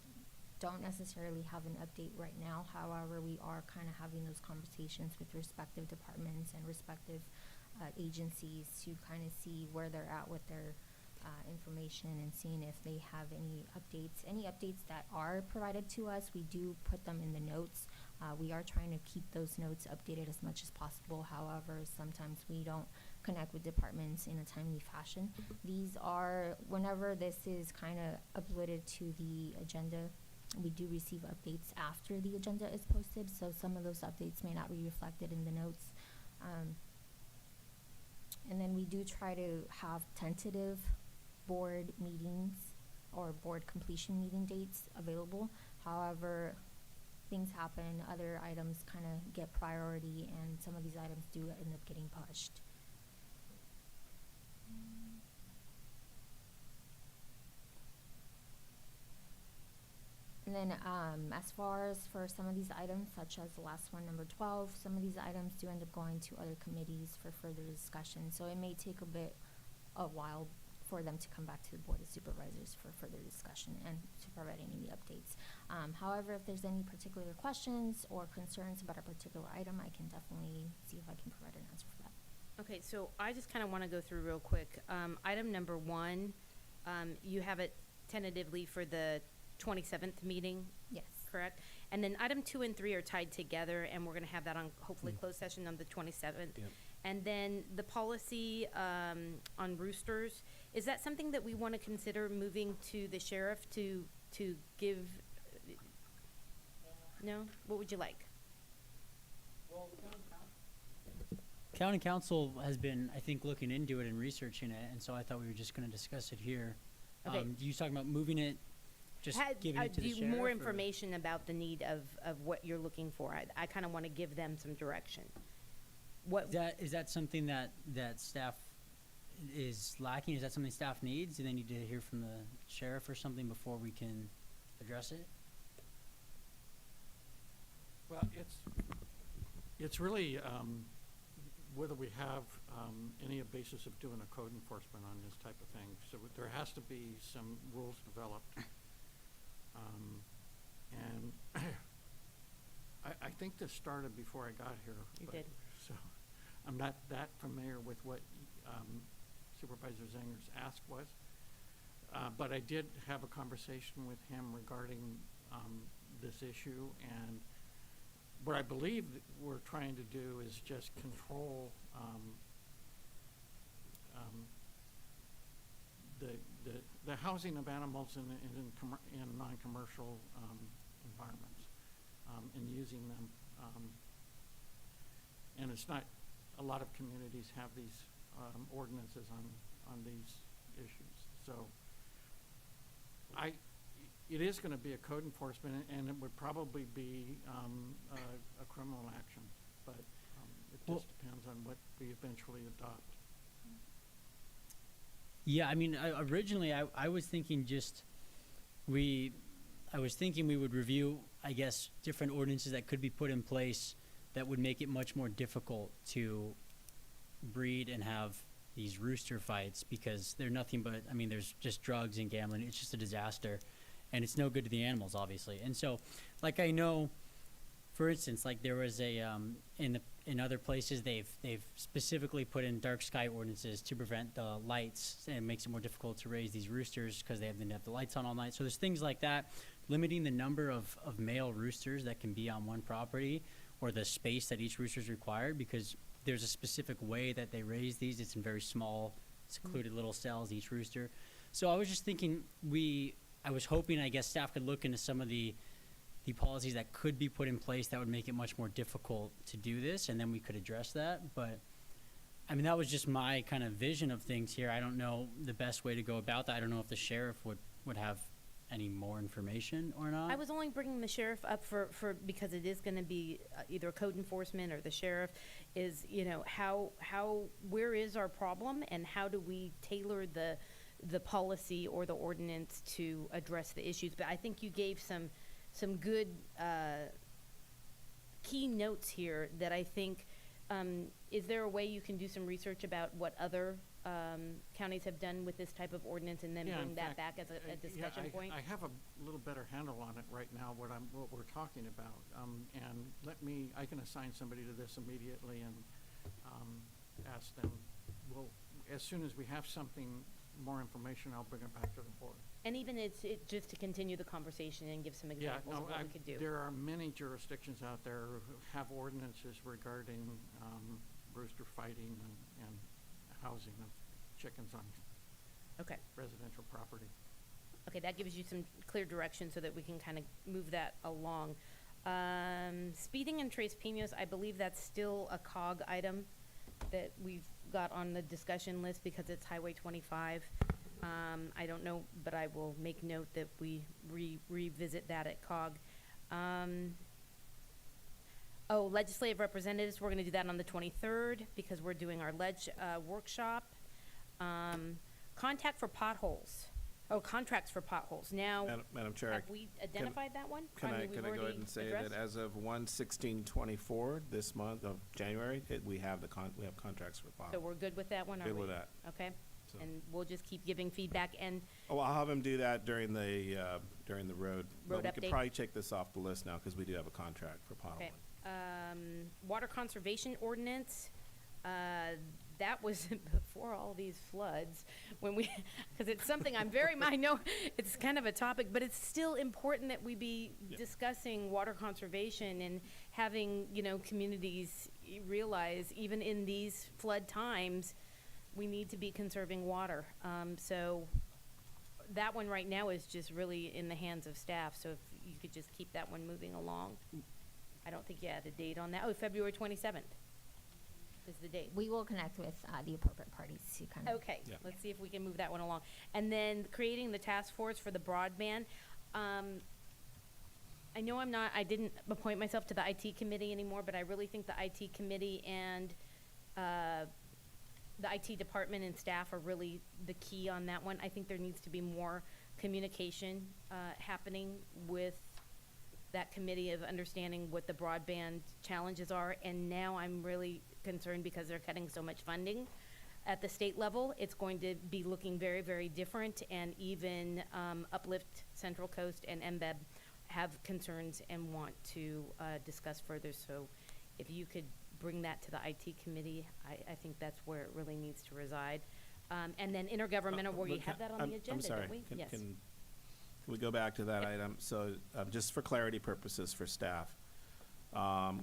don't necessarily have an update right now. However, we are kind of having those conversations with respective departments and respective agencies to kind of see where they're at with their information and seeing if they have any updates. Any updates that are provided to us, we do put them in the notes. We are trying to keep those notes updated as much as possible. However, sometimes we don't connect with departments in a timely fashion. These are, whenever this is kind of uploaded to the agenda, we do receive updates after the agenda is posted, so some of those updates may not be reflected in the notes. And then we do try to have tentative board meetings or board completion meeting dates available. However, things happen, other items kind of get priority, and some of these items do end up getting pushed. And then as far as for some of these items, such as the last one, number 12, some of these items do end up going to other committees for further discussion. So it may take a while for them to come back to the Board of Supervisors for further discussion and to provide any updates. However, if there's any particular questions or concerns about a particular item, I can definitely see if I can provide an answer for that. Okay, so I just kind of want to go through real quick. Item number 1, you have it tentatively for the 27th meeting? Yes. Correct? And then item 2 and 3 are tied together, and we're going to have that on hopefully closed session on the 27th. Yep. And then the policy on roosters, is that something that we want to consider moving to the sheriff to give? No? What would you like? County Council has been, I think, looking into it and researching it, and so I thought we were just going to discuss it here. Okay. You talking about moving it, just giving it to the do sheriff? more or- information about the need of what you're looking for. I kind of want to give them some direction. What Is that something that staff is lacking? Is that something staff needs? Do they need to hear from the sheriff or something before we can address it? Well, it's really whether we have any basis of doing a code enforcement on this type of thing. So there has to be some rules developed. And I think this started before I got here. You did. So I'm not that familiar with what Supervisor Zanger's ask was. But I did have a conversation with him regarding this issue, and what I believe that we're trying to do is just control the housing of animals in non-commercial environments, and using them. And it's not, a lot of communities have these ordinances on these issues. So it is gonna be a code enforcement, and it would probably be, a criminal action, but, it Well- just depends on what we eventually adopt. Yeah, I mean, originally I was thinking I was thinking we would review, I guess, different ordinances that could be put in place that would make it much more difficult to breed and have these rooster fights, because they're nothing but, I mean, there's just drugs and gambling. It's just a disaster, and it's no good to the animals, obviously. And so, like, I know, for instance, like there was a in other places they've specifically put in dark sky ordinances to prevent the lights, and it makes it more difficult to raise these roosters because they have the lights on all night. So there's things like that, limiting the number of male roosters that can be on one property, or the space that each rooster is required, because there's a specific way that they raise these. It's in very small, secluded little cells, each rooster. So I was just thinking, I was hoping, I guess, staff could look into some of the policies that could be put in place that would make it much more difficult to do this, and then we could address that. But I mean, that was just my kind of vision of things here. I don't know the best way to go about that. I don't know if the sheriff would have any more information or not. I was only bringing the sheriff up for because it is going to be either code enforcement or the sheriff is, you know, where is our problem, and how do we tailor the policy or the ordinance to address the issues. But I think you gave some good key notes here that I think, is there a way you can do some research about what other counties have done with this type of ordinance, and then Yeah, bring in that fact, back as a discussion point? I have a little better handle on it right now, what we're talking about. And I can assign somebody to this immediately and ask them. Well, as soon as we have something, more information, I'll bring it back to the board. And even it's just to continue the conversation and give some examples of what we could do. There are many jurisdictions out there who have ordinances regarding rooster fighting and housing of chickens on residential property. Okay, that gives you some clear direction so that we can kind of move that along. Speeding and Tres Pinos, I believe that's still a COG item that we've got on the discussion list because it's Highway 25. I don't know, but I will make note that we revisit that at COG. Legislative representatives, we're going to do that on the 23rd because we're doing our workshop. Contracts for potholes. Now, Madam Chair, have we identified that one? Can I mean, we've go ahead already and say addressed? that as of 1/16/24, this month of January, we have contracts for potholes. So we're good with that one? Good with that. Okay. So- And we'll just keep giving feedback, and Oh, I'll have him do that during the road. But Road we could update? probably take this off the list now, because we do have a contract for potholing. okay. Water conservation ordinance, that was before all these floods, because it's something I know it's kind of a topic, but it's still important that we be discussing water conservation and having, communities realize, even in these flood times, we need to be conserving water. So that one right now is just really in the hands of staff, so if you could just keep that one moving along. I don't think you had a date on that. Oh, February 27th is the date. We will connect with the appropriate parties to kind of. Okay, let's see if we can move that one along. And then creating the task force for the broadband. I know I didn't appoint myself to the IT committee anymore, but I really think the IT committee and the IT department and staff are really the key on that one. I think there needs to be more communication happening with that committee of understanding what the broadband challenges are. And now I'm really concerned because they're cutting so much funding at the state level. It's going to be looking very, very different, and even Uplift, Central Coast, and MBEB have concerns and want to discuss further. So if you could bring that to the IT committee, I think that's where it really needs to reside. And then intergovernmental, where you have that on the agenda, I'm sorry. don't we? Yes. Can we go back to that item? So just for clarity purposes for staff,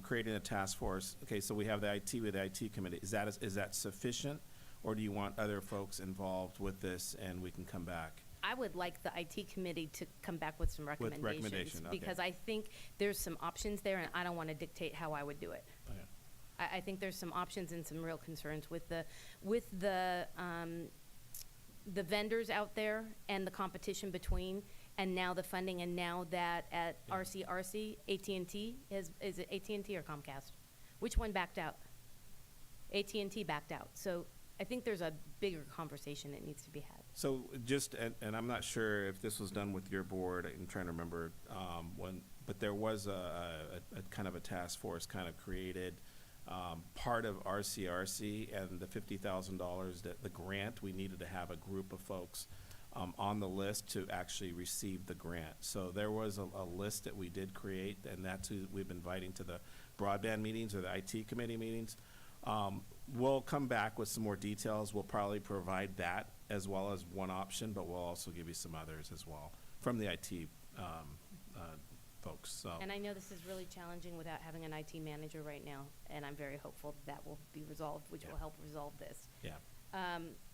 creating a task force. Okay, so we have the IT with the IT committee. Is that sufficient, or do you want other folks involved with this, and we can come back? I would like the IT committee to come back with some recommendations. recommendation, okay. Because I think there's some options there, and I don't want to dictate how I would do it. Okay. I think there's some options and some real concerns with the vendors out there and the competition between. and now the funding, and now that at RCRC, AT&T, is it AT&T or Comcast? Which one backed out? AT&T backed out. So I think there's a bigger conversation that needs to be had. So just, and I'm not sure if this was done with your board, I'm trying to remember, but there was a kind of a task force kind of created, part of RCRC and the $50,000 that the grant, we needed to have a group of folks on the list to actually receive the grant. So there was a list that we did create, and that's who we've been inviting to the broadband meetings or the IT committee meetings. We'll come back with some more details. We'll probably provide that as well as one option, but we'll also give you some others as well from the IT folks. So. And I know this is really challenging without having an IT manager right now, and I'm very hopeful that will be resolved, which will help resolve this. Yeah.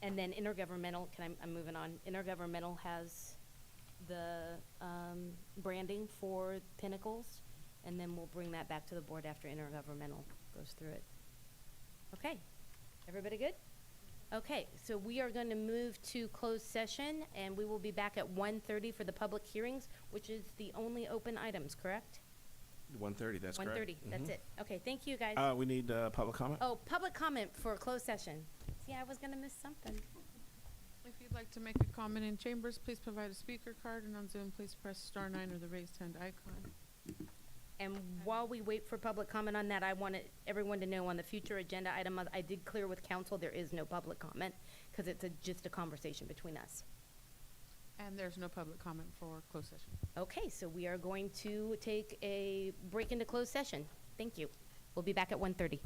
And then intergovernmental, I'm moving on. Intergovernmental has the branding for Pinnacles, and then we'll bring that back to the board after intergovernmental goes through it. Okay, everybody good? Okay, so we are going to move to closed session, and we will be back at 1:30 for the public hearings, which is the only open items, correct? 1:30, that's correct. 1:30, that's it. Okay, thank you, guys. We need public comment? Oh, public comment for closed session. See, I was going to miss something. If you'd like to make a comment in chambers, please provide a speaker card, and on Zoom, please press *9 or the raised hand icon. And while we wait for public comment on that, I wanted everyone to know on the future agenda item, I did clear with council, there is no public comment because it's just a conversation between us. And there's no public comment for closed session. Okay, so we are going to take a break into closed session. Thank you. We'll be back at 1:30.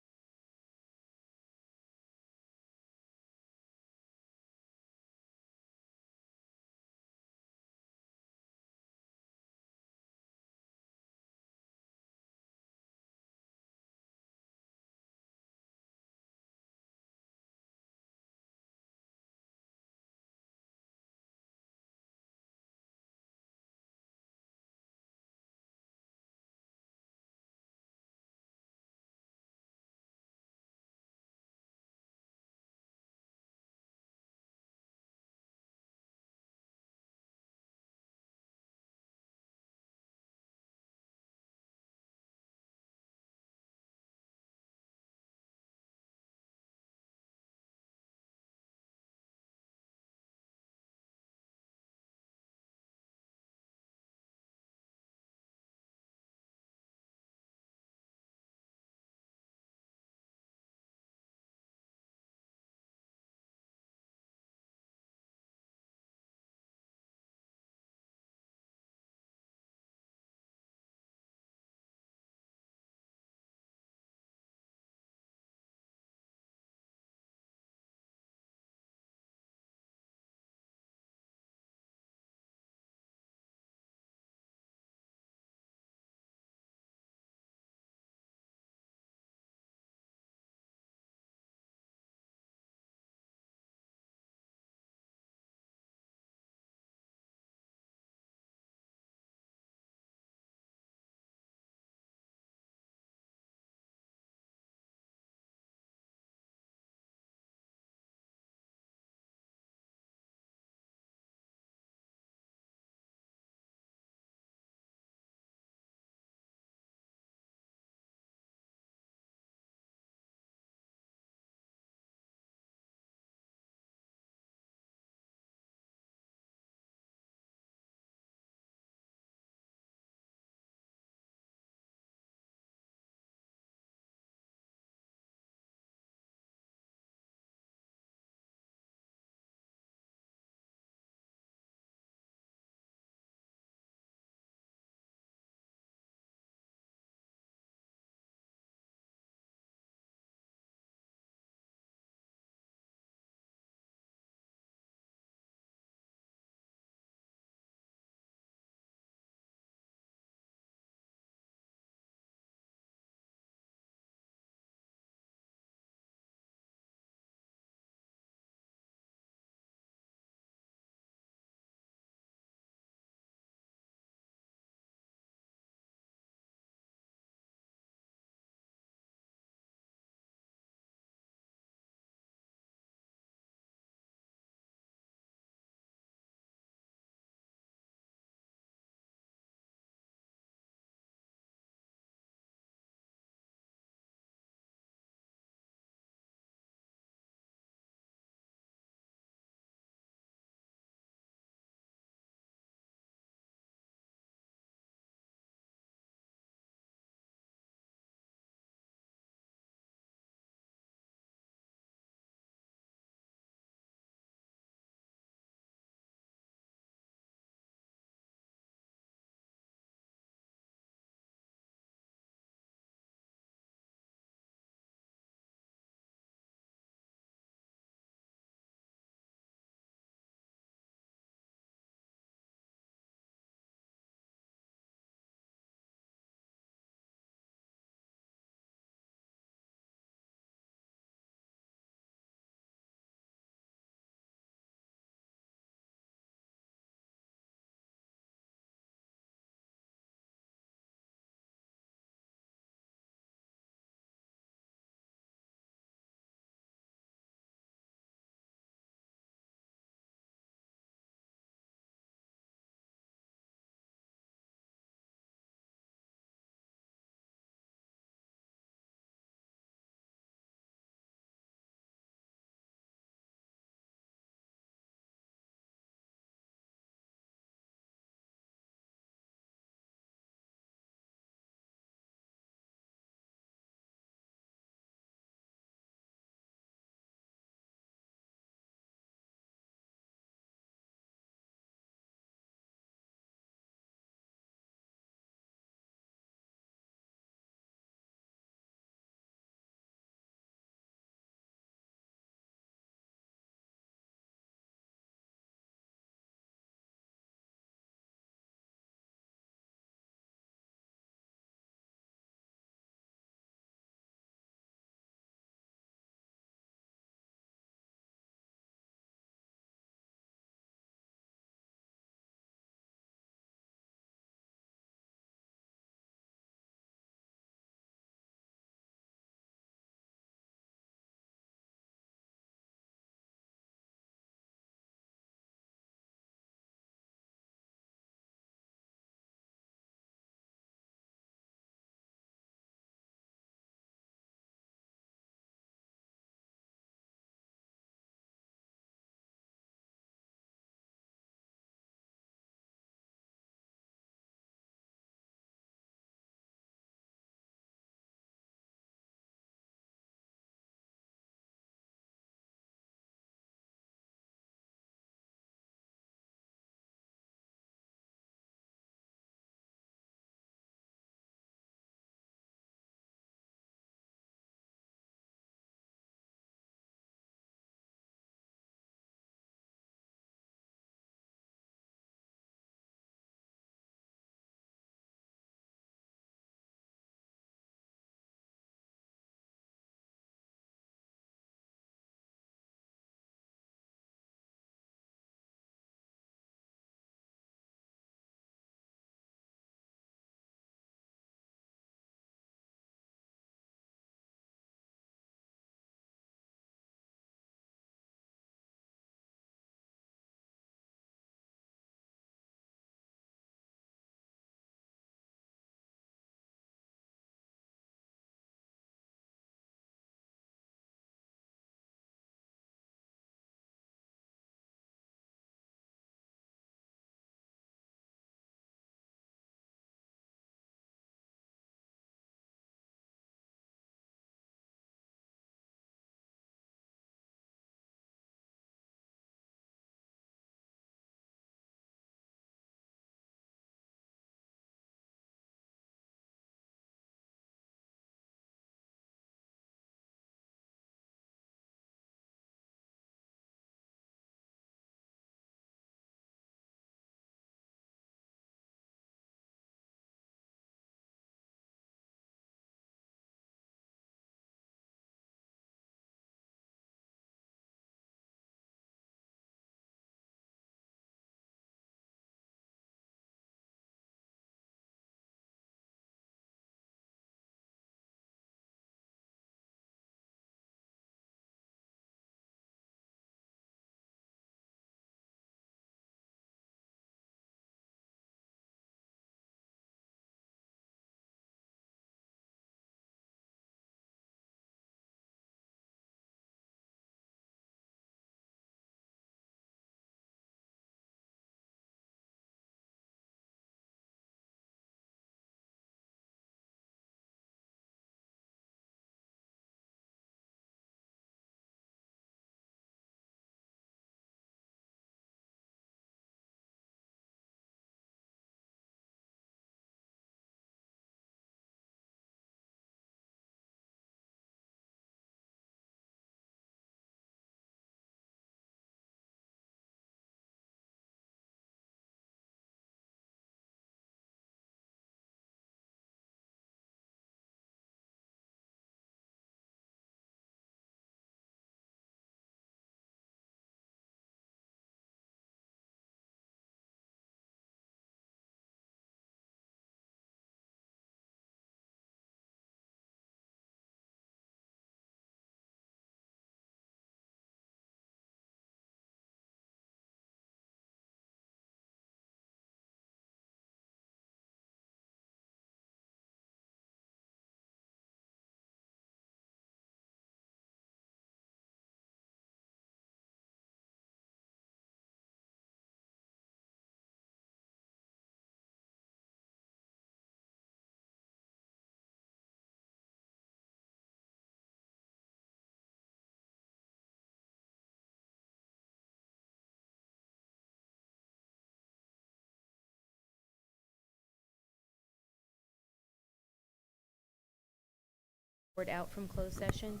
Board out from closed session.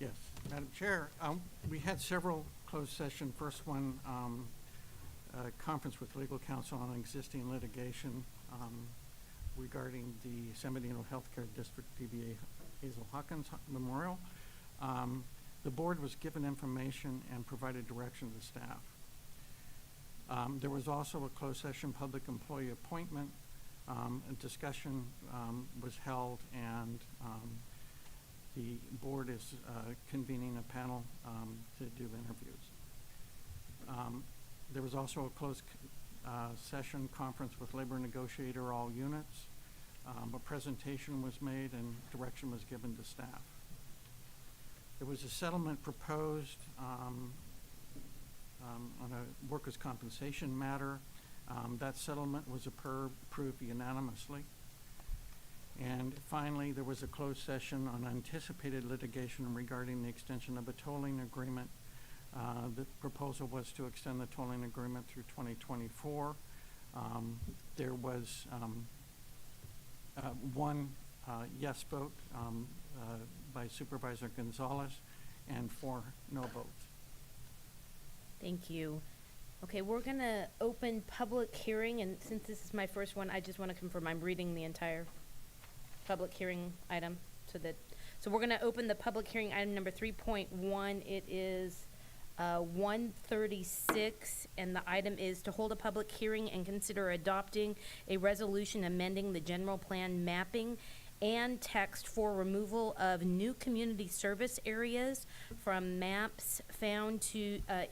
Yes, Madam Chair, we had several closed session. First one, a conference with legal counsel on existing litigation regarding the San Benito Healthcare District DBA Hazel Hawkins Memorial. The board was given information and provided direction to staff. There was also a closed session public employee appointment. A discussion was held, and the board is convening a panel to do interviews. There was also a closed session conference with labor negotiator, all units. A presentation was made and direction was given to staff. There was a settlement proposed on a workers' compensation matter. That settlement was approved unanimously. And finally, there was a closed session on anticipated litigation regarding the extension of a tolling agreement. The proposal was to extend the tolling agreement through 2024. There was one yes vote by Supervisor Gonzalez and 4 no votes. Thank you. Okay, we're gonna open public hearing, and since this is my first one, I just want to confirm I'm reading the entire public hearing item so we're gonna open the public hearing item number 3.1. It is 136, and the item is to hold a public hearing and consider adopting a resolution amending the general plan mapping and text for removal of new community service areas from maps found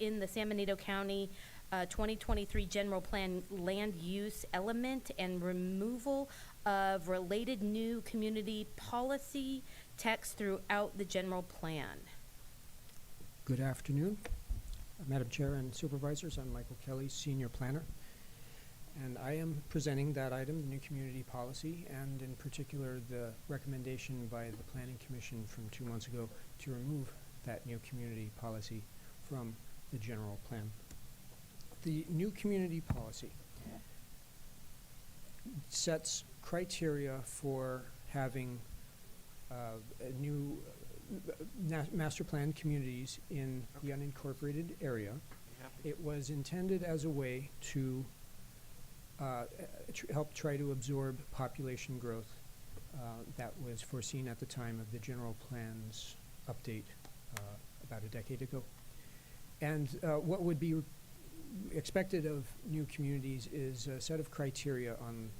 in the San Benito County 2023 General Plan land use element and removal of related new community policy text throughout the general plan. Good afternoon, Madam Chair and Supervisors. I'm Michael Kelly, Senior Planner, and I am presenting that item, the new community policy, and in particular the recommendation by the Planning Commission from 2 months ago to remove that new community policy from the general plan. The new community policy sets criteria for having new master plan communities in the unincorporated area. It was intended as a way to help try to absorb population growth that was foreseen at the time of the general plan's update about a decade ago. And what would be expected of new communities is a set of criteria on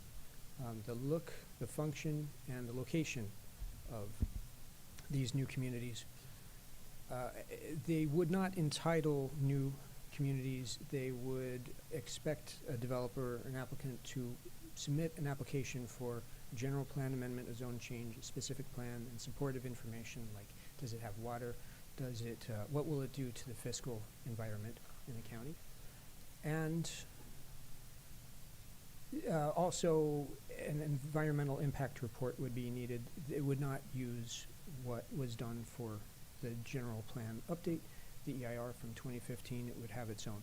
the look, the function, and the location of these new communities. They would not entitle new communities. They would expect a developer, an applicant, to submit an application for general plan amendment, a zone change, a specific plan, and supportive information like does it have water, does it, what will it do to the fiscal environment in the county, and also an environmental impact report would be needed. It would not use what was done for the general plan update, the EIR from 2015. It would have its own.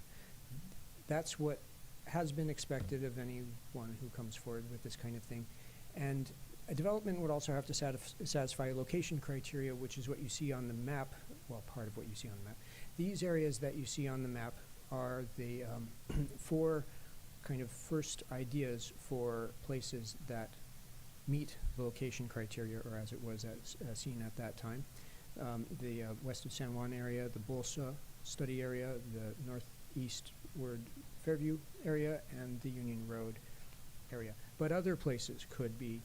That's what has been expected of anyone who comes forward with this kind of thing. And a development would also have to satisfy location criteria, which is what you see on the map, well, part of what you see on the map. These areas that you see on the map are the 4 kind of first ideas for places that meet the location criteria, or as it was seen at that time. The west of San Juan area, the Bolsa study area, the northeastward Fairview area, and the Union Road area. But other places could be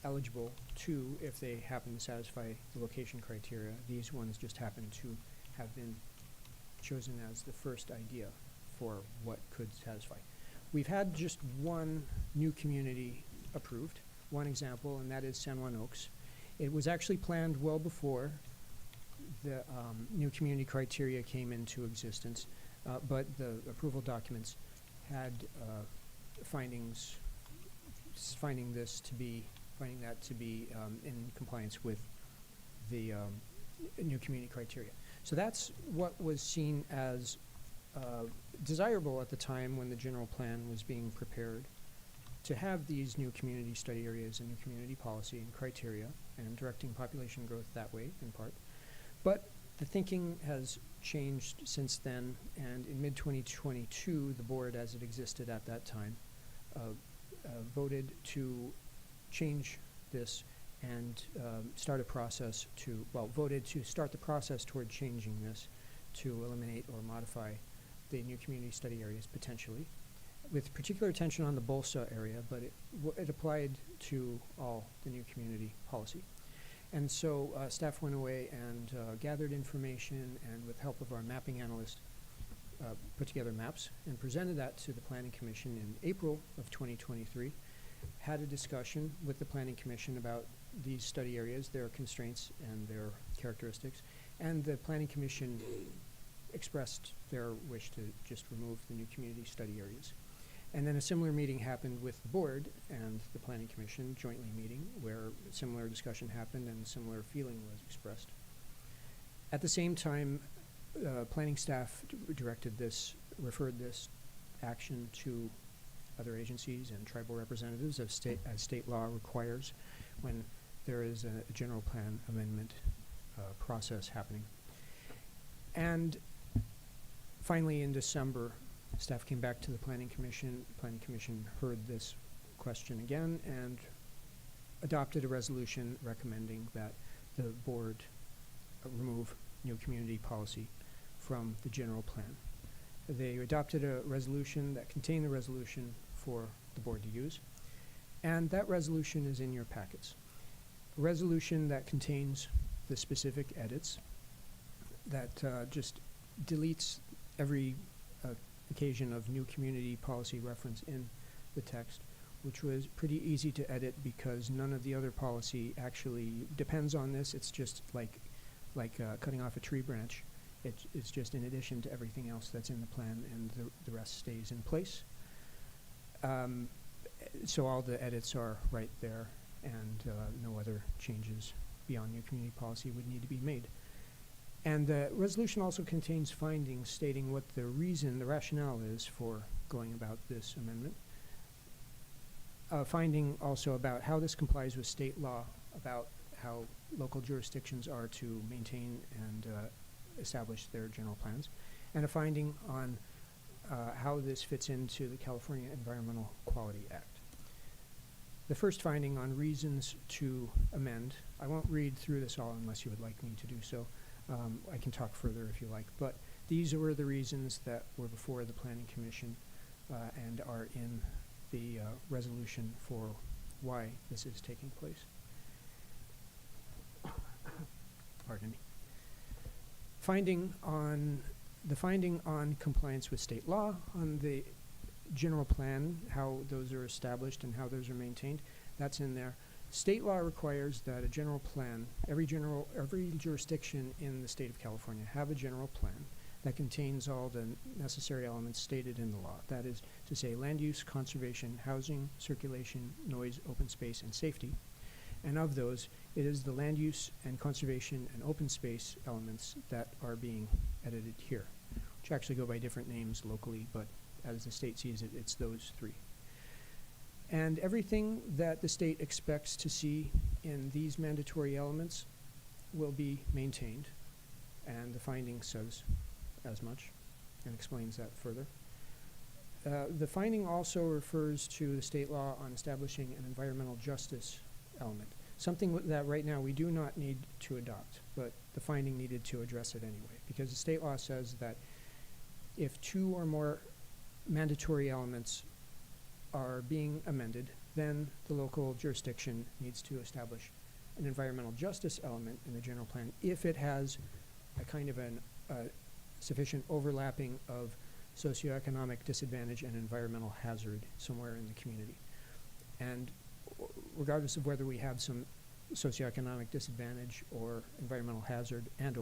eligible too if they happen to satisfy the location criteria. These ones just happen to have been chosen as the first idea for what could satisfy. We've had just one new community approved, one example, and that is San Juan Oaks. It was actually planned well before the new community criteria came into existence, but the approval documents had finding that to be in compliance with the new community criteria. So that's what was seen as desirable at the time when the general plan was being prepared. to have these new community study areas and new community policy and criteria and directing population growth that way in part. But the thinking has changed since then, and in mid-2022, the board, as it existed at that time, voted to change this and start a process to, voted to start the process toward changing this to eliminate or modify the new community study areas potentially, with particular attention on the Bolsa area, but it applied to all the new community policy. And so staff went away and gathered information, and with help of our mapping analyst, put together maps and presented that to the Planning Commission in April of 2023, had a discussion with the Planning Commission about these study areas, their constraints and their characteristics, and the Planning Commission expressed their wish to just remove the new community study areas. And then a similar meeting happened with the board and the Planning Commission jointly meeting, where a similar discussion happened and similar feeling was expressed. At the same time, planning staff referred this action to other agencies and tribal representatives as state law requires when there is a general plan amendment process happening. And finally, in December, staff came back to the Planning Commission. The Planning Commission heard this question again and adopted a resolution recommending that the board remove new community policy from the general plan. They adopted a resolution that contained the resolution for the board to use, and that resolution is in your packets. A resolution that contains the specific edits that just deletes every occasion of new community policy reference in the text, which was pretty easy to edit because none of the other policy actually depends on this. It's just like cutting off a tree branch. It's just in addition to everything else that's in the plan, and the rest stays in place. So all the edits are right there, and no other changes beyond new community policy would need to be made. And the resolution also contains findings stating what the rationale is for going about this amendment. A finding also about how this complies with state law, about how local jurisdictions are to maintain and establish their general plans, and a finding on how this fits into the California Environmental Quality Act. The first finding on reasons to amend, I won't read through this all unless you would like me to do so. I can talk further if you like, but these were the reasons that were before the Planning Commission and are in the resolution for why this is taking place. Pardon me. The finding on compliance with state law, on the general plan, how those are established and how those are maintained, that's in there. State law requires that a general plan, every jurisdiction in the state of California have a general plan that contains all the necessary elements stated in the law. That is to say land use, conservation, housing, circulation, noise, open space, and safety. And of those, it is the land use and conservation and open space elements that are being edited here, which actually go by different names locally, but as the state sees it, it's those three. And everything that the state expects to see in these mandatory elements will be maintained. And the finding says as much and explains that further. The finding also refers to the state law on establishing an environmental justice element, something that right now we do not need to adopt, but the finding needed to address it anyway, because the state law says that if two or more mandatory elements are being amended, then the local jurisdiction needs to establish an environmental justice element in the general plan if it has a kind of sufficient overlapping of socioeconomic disadvantage and environmental hazard somewhere in the community. And regardless of whether we have some socioeconomic disadvantage or environmental hazard in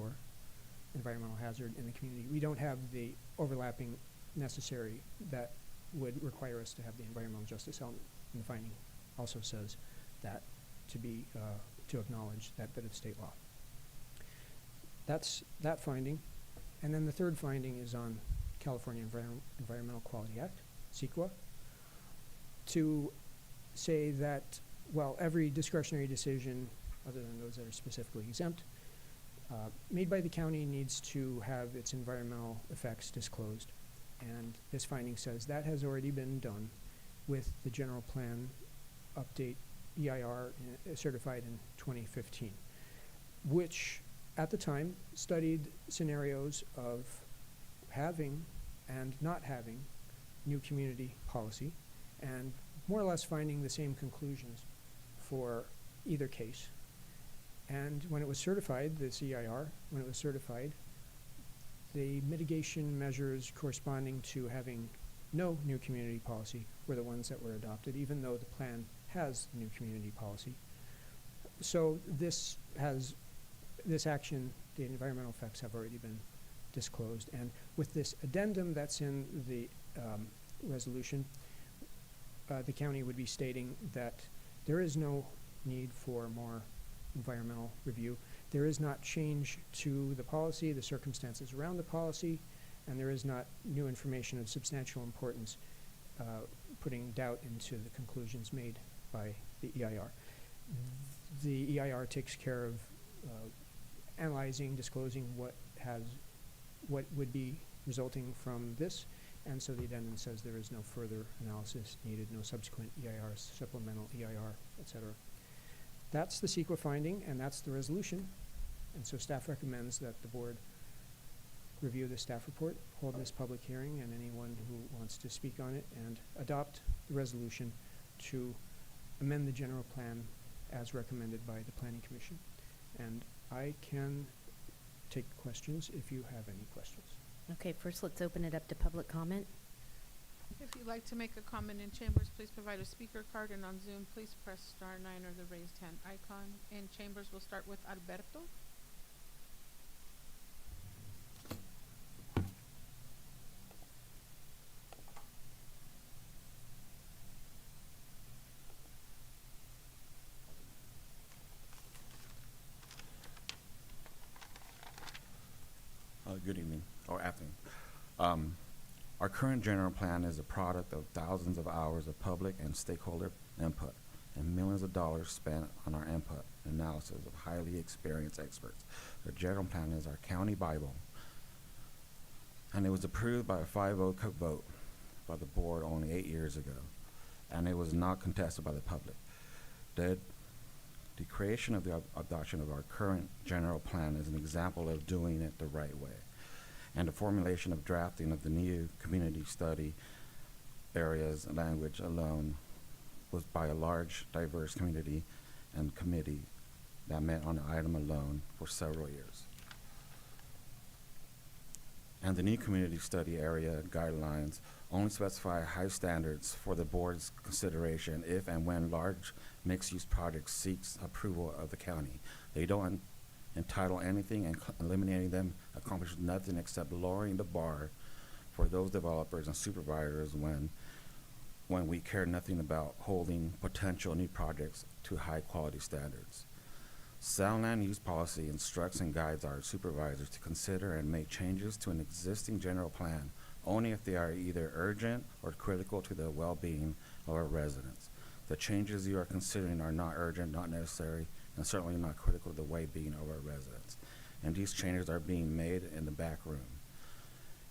the community, we don't have the overlapping necessary that would require us to have the environmental justice element. And the finding also says that to acknowledge that bit of state law. That's that finding. And then the third finding is on California Environmental Quality Act, CEQA. To say that, well, every discretionary decision, other than those that are specifically exempt, made by the county needs to have its environmental effects disclosed. And this finding says that has already been done with the general plan update EIR certified in 2015, which at the time studied scenarios of having and not having new community policy, and more or less finding the same conclusions for either case. And when it was certified, this EIR, when it was certified, the mitigation measures corresponding to having no new community policy were the ones that were adopted, even though the plan has new community policy. So this action, the environmental effects have already been disclosed. And with this addendum that's in the resolution, the county would be stating that there is no need for more environmental review. There is not change to the policy, the circumstances around the policy, and there is not new information of substantial importance putting doubt into the conclusions made by the EIR. The EIR takes care of analyzing, disclosing what would be resulting from this, and so the addendum says there is no further analysis needed, no subsequent EIR, supplemental EIR, etc. That's the CEQA finding, and that's the resolution. And so staff recommends that the board review the staff report, hold this public hearing, and anyone who wants to speak on it, and adopt the resolution to amend the general plan as recommended by the Planning Commission. And I can take questions if you have any questions. Okay, first let's open it up to public comment. If you'd like to make a comment in chambers, please provide a speaker card, and on Zoom, please press *9 or the raised hand icon. In chambers, we'll start with Alberto. Good evening, or afternoon. Our current general plan is a product of thousands of hours of public and stakeholder input and millions of dollars spent on our input and analysis of highly experienced experts. The general plan is our county Bible, and it was approved by a 5-0 vote by the board only 8 years ago, and it was not contested by the public. The creation of the adoption of our current general plan is an example of doing it the right way. And the formulation of drafting of the new community study areas language alone was by a large, diverse community and committee that met on the item alone for several years. And the new community study area guidelines only specify high standards for the board's consideration if and when large mixed-use projects seeks approval of the county. They don't entitle anything, and eliminating them accomplishes nothing except lowering the bar for those developers and supervisors when we care nothing about holding potential new projects to high quality standards. Sound land use policy instructs and guides our supervisors to consider and make changes to an existing general plan only if they are either urgent or critical to the well-being of our residents. The changes you are considering are not urgent, not necessary, and certainly not critical to the well-being of our residents. And these changes are being made in the back room.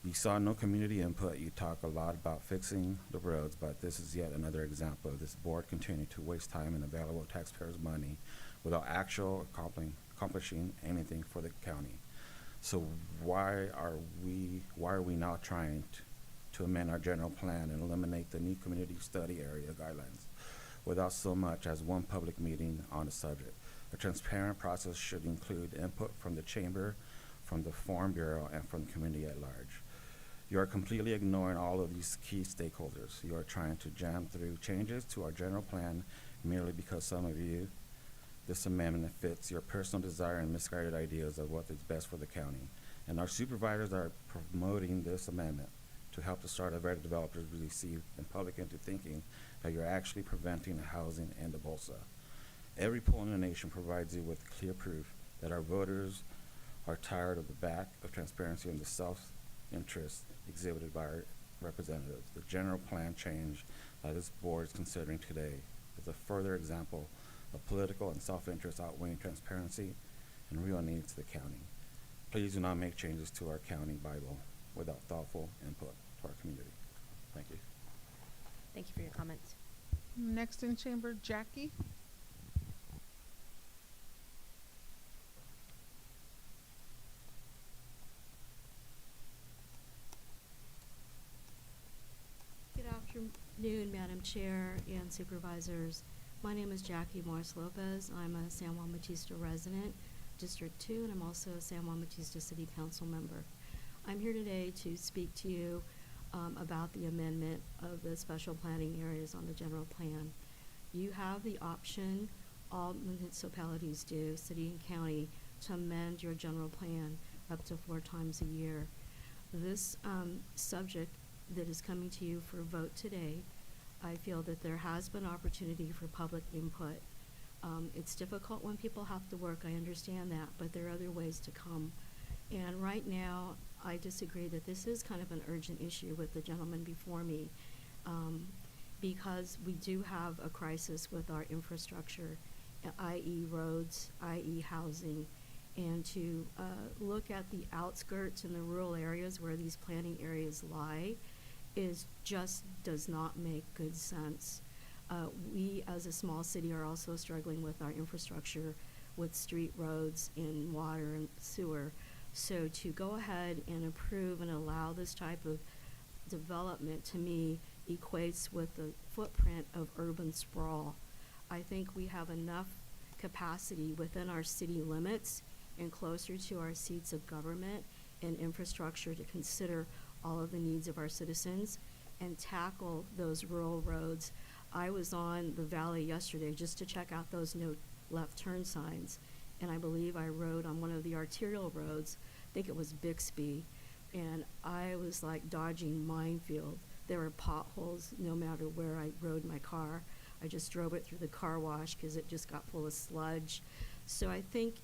You saw no community input. You talk a lot about fixing the roads, but this is yet another example of this board continuing to waste time and available taxpayers' money without actual accomplishing anything for the county. So why are we not trying to amend our general plan and eliminate the new community study area guidelines without so much as one public meeting on the subject? A transparent process should include input from the chamber, from the Farm Bureau, and from the community at large. You are completely ignoring all of these key stakeholders. You are trying to jam through changes to our general plan merely because some of you, this amendment fits your personal desire and misguided ideas of what is best for the county. And our supervisors are promoting this amendment to help the start of our developers receive and public into thinking that you're actually preventing the housing in the Bolsa. Every poll in the nation provides you with clear proof that our voters are tired of the lack of transparency and the self-interest exhibited by our representatives. The general plan change that this board is considering today is a further example of political and self-interest outweighing transparency and real needs to the county. Please do not make changes to our county bylaw without thoughtful input to our community. Thank you. Thank you for your comments. Next in chamber, Jackie. Good afternoon, Madam Chair and Supervisors. My name is Jackie Morris Lopez. I'm a San Juan Bautista resident, District 2, and I'm also a San Juan Bautista City Council member. I'm here today to speak to you about the amendment of the special planning areas on the general plan. You have the option, all municipalities do, city and county, to amend your general plan up to 4 times a year. This subject that is coming to you for a vote today, I feel that there has been opportunity for public input. It's difficult when people have to work, I understand that, but there are other ways to come. And right now, I disagree that this is kind of an urgent issue with the gentleman before me, because we do have a crisis with our infrastructure, i.e. roads, i.e. housing, and to look at the outskirts and the rural areas where these planning areas lie does not make good sense. We as a small city are also struggling with our infrastructure with street roads and water and sewer. So to go ahead and approve and allow this type of development, to me, equates with the footprint of urban sprawl. I think we have enough capacity within our city limits and closer to our seats of government and infrastructure to consider all of the needs of our citizens and tackle those rural roads. I was on the valley yesterday just to check out those no left turn signs, and I believe I rode on one of the arterial roads, I think it was Bixby, and I was like dodging minefield. There were potholes no matter where I rode my car. I just drove it through the car wash because it just got full of sludge. So I think,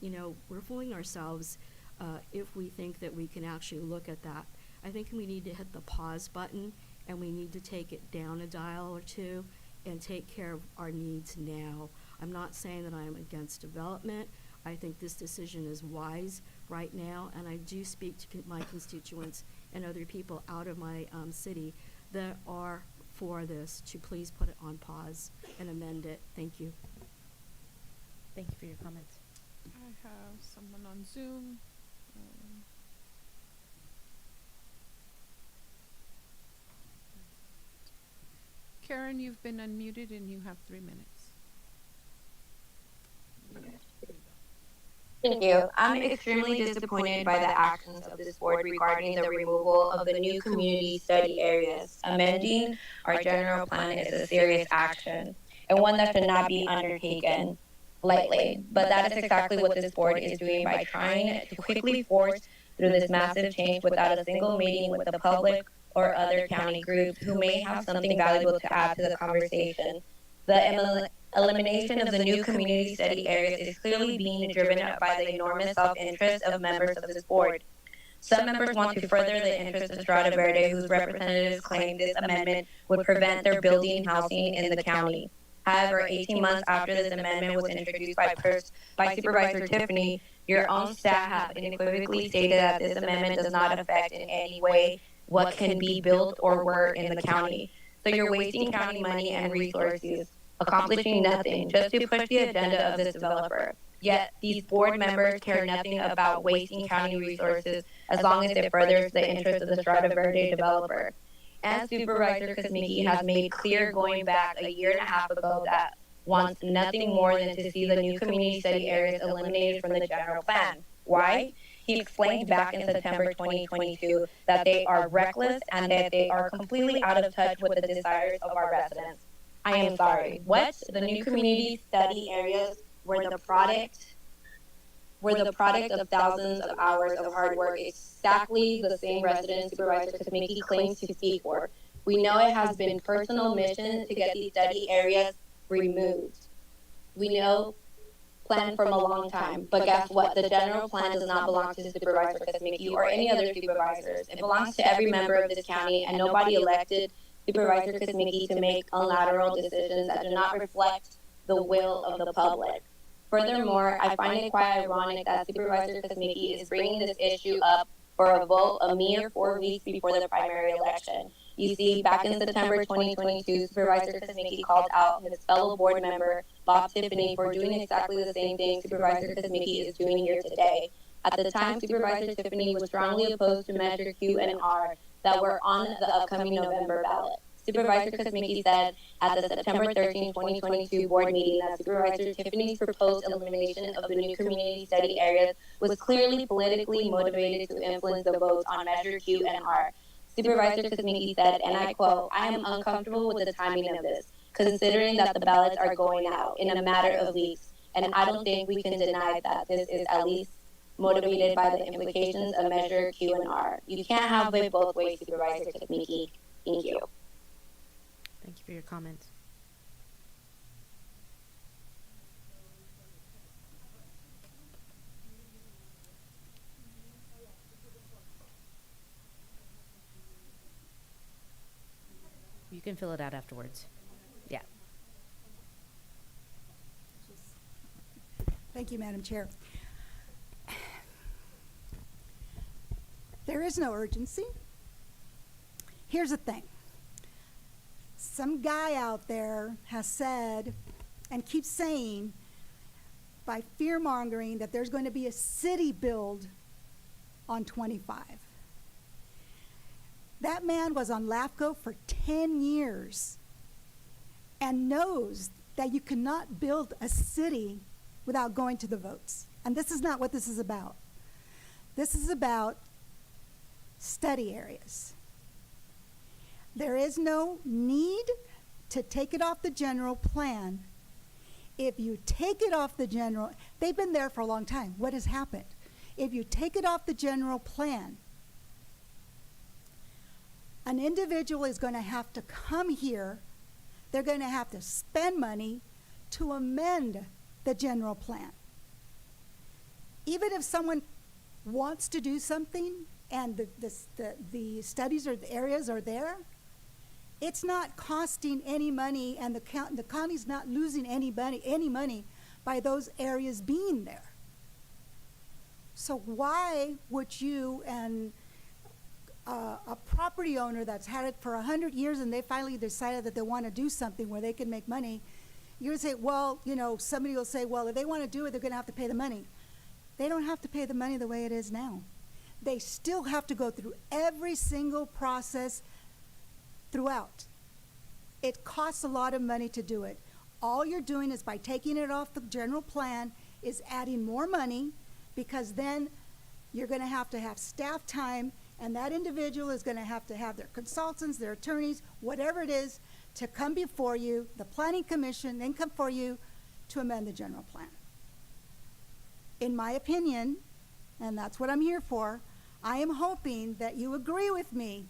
we're fooling ourselves if we think that we can actually look at that. I think we need to hit the pause button, and we need to take it down a dial or two and take care of our needs now. I'm not saying that I am against development. I think this decision is wise right now, and I do speak to my constituents and other people out of my city that are for this, to please put it on pause and amend it. Thank you. Thank you for your comments. I have someone on Zoom. Karen, you've been unmuted and you have 3 minutes. Thank you. I'm extremely disappointed by the actions of this board regarding the removal of the new community study areas. Amending our general plan is a serious action and one that should not be undertaken lightly. But that is exactly what this board is doing by trying to quickly force through this massive change without a single meeting with the public or other county groups who may have something valuable to add to the conversation. The elimination of the new community study areas is clearly being driven by the enormous self-interest of members of this board. Some members want to further the interests of Strata Verde, whose representatives claim this amendment would prevent their building housing in the county. However, 18 months after this amendment was introduced by Supervisor Tiffany, your own staff have unequivocally stated that this amendment does not affect in any way what can be built or were in the county. So you're wasting county money and resources, accomplishing nothing just to push the agenda of this developer. Yet these board members care nothing about wasting county resources as long as it furthers the interests of the Strata Verde developer. And Supervisor Kosmicki has made clear going back a year and a half ago that wants nothing more than to see the new community study areas eliminated from the general plan. Why? He explained back in September 2022 that they are reckless and that they are completely out of touch with the desires of our residents. I am sorry. What? The new community study areas were the product of thousands of hours of hard work, exactly the same resident Supervisor Kosmicki claims to speak for. We know it has been personal mission to get these study areas removed. We know planned from a long time, but guess what? The general plan does not belong to Supervisor Kosmicki or any other supervisors. It belongs to every member of this county, and nobody elected Supervisor Kosmicki to make unilateral decisions that do not reflect the will of the public. Furthermore, I find it quite ironic that Supervisor Kosmicki is bringing this issue up for a vote a mere 4 weeks before the primary election. You see, back in September 2022, Supervisor Kosmicki called out his fellow board member, Bob Tiffany, for doing exactly the same thing Supervisor Kosmicki is doing here today. At the time, Supervisor Tiffany was strongly opposed to Measure Q and R that were on the upcoming November ballot. Supervisor Kosmicki said at the September 13, 2022 board meeting that Supervisor Tiffany's proposed elimination of the new community study areas was clearly politically motivated to influence the votes on Measure Q and R. Supervisor Kosmicki said, and I quote, "I am uncomfortable with the timing of this, considering that the ballots are going out in a matter of weeks, and I don't think we can deny that this is at least motivated by the implications of Measure Q and R. You can't have it both ways, Supervisor Kosmicki. Thank you." Thank you for your comments. You can fill it out afterwards. Yeah. Thank you, Madam Chair. There is no urgency. Here's the thing. Some guy out there has said and keeps saying by fear-mongering that there's going to be a city build on 25. That man was on LAFCO for 10 years and knows that you cannot build a city without going to the votes. And this is not what this is about. This is about study areas. There is no need to take it off the general plan. If you take it off the general, they've been there for a long time. What has happened? If you take it off the general plan, an individual is going to have to come here. They're going to have to spend money to amend the general plan. Even if someone wants to do something and the studies or the areas are there, it's not costing any money, and the county's not losing any money by those areas being there. So why would you and a property owner that's had it for 100 years and they finally decided that they want to do something where they can make money, you're going to say, well, you know, somebody will say, well, if they want to do it, they're going to have to pay the money. They don't have to pay the money the way it is now. They still have to go through every single process throughout. It costs a lot of money to do it. All you're doing is by taking it off the general plan is adding more money, because then you're going to have staff time, and that individual is going to have their consultants, their attorneys, whatever it is, to come before you, the planning commission, then come for you to amend the general plan. In my opinion, and that's what I'm here for, I am hoping that you agree with me.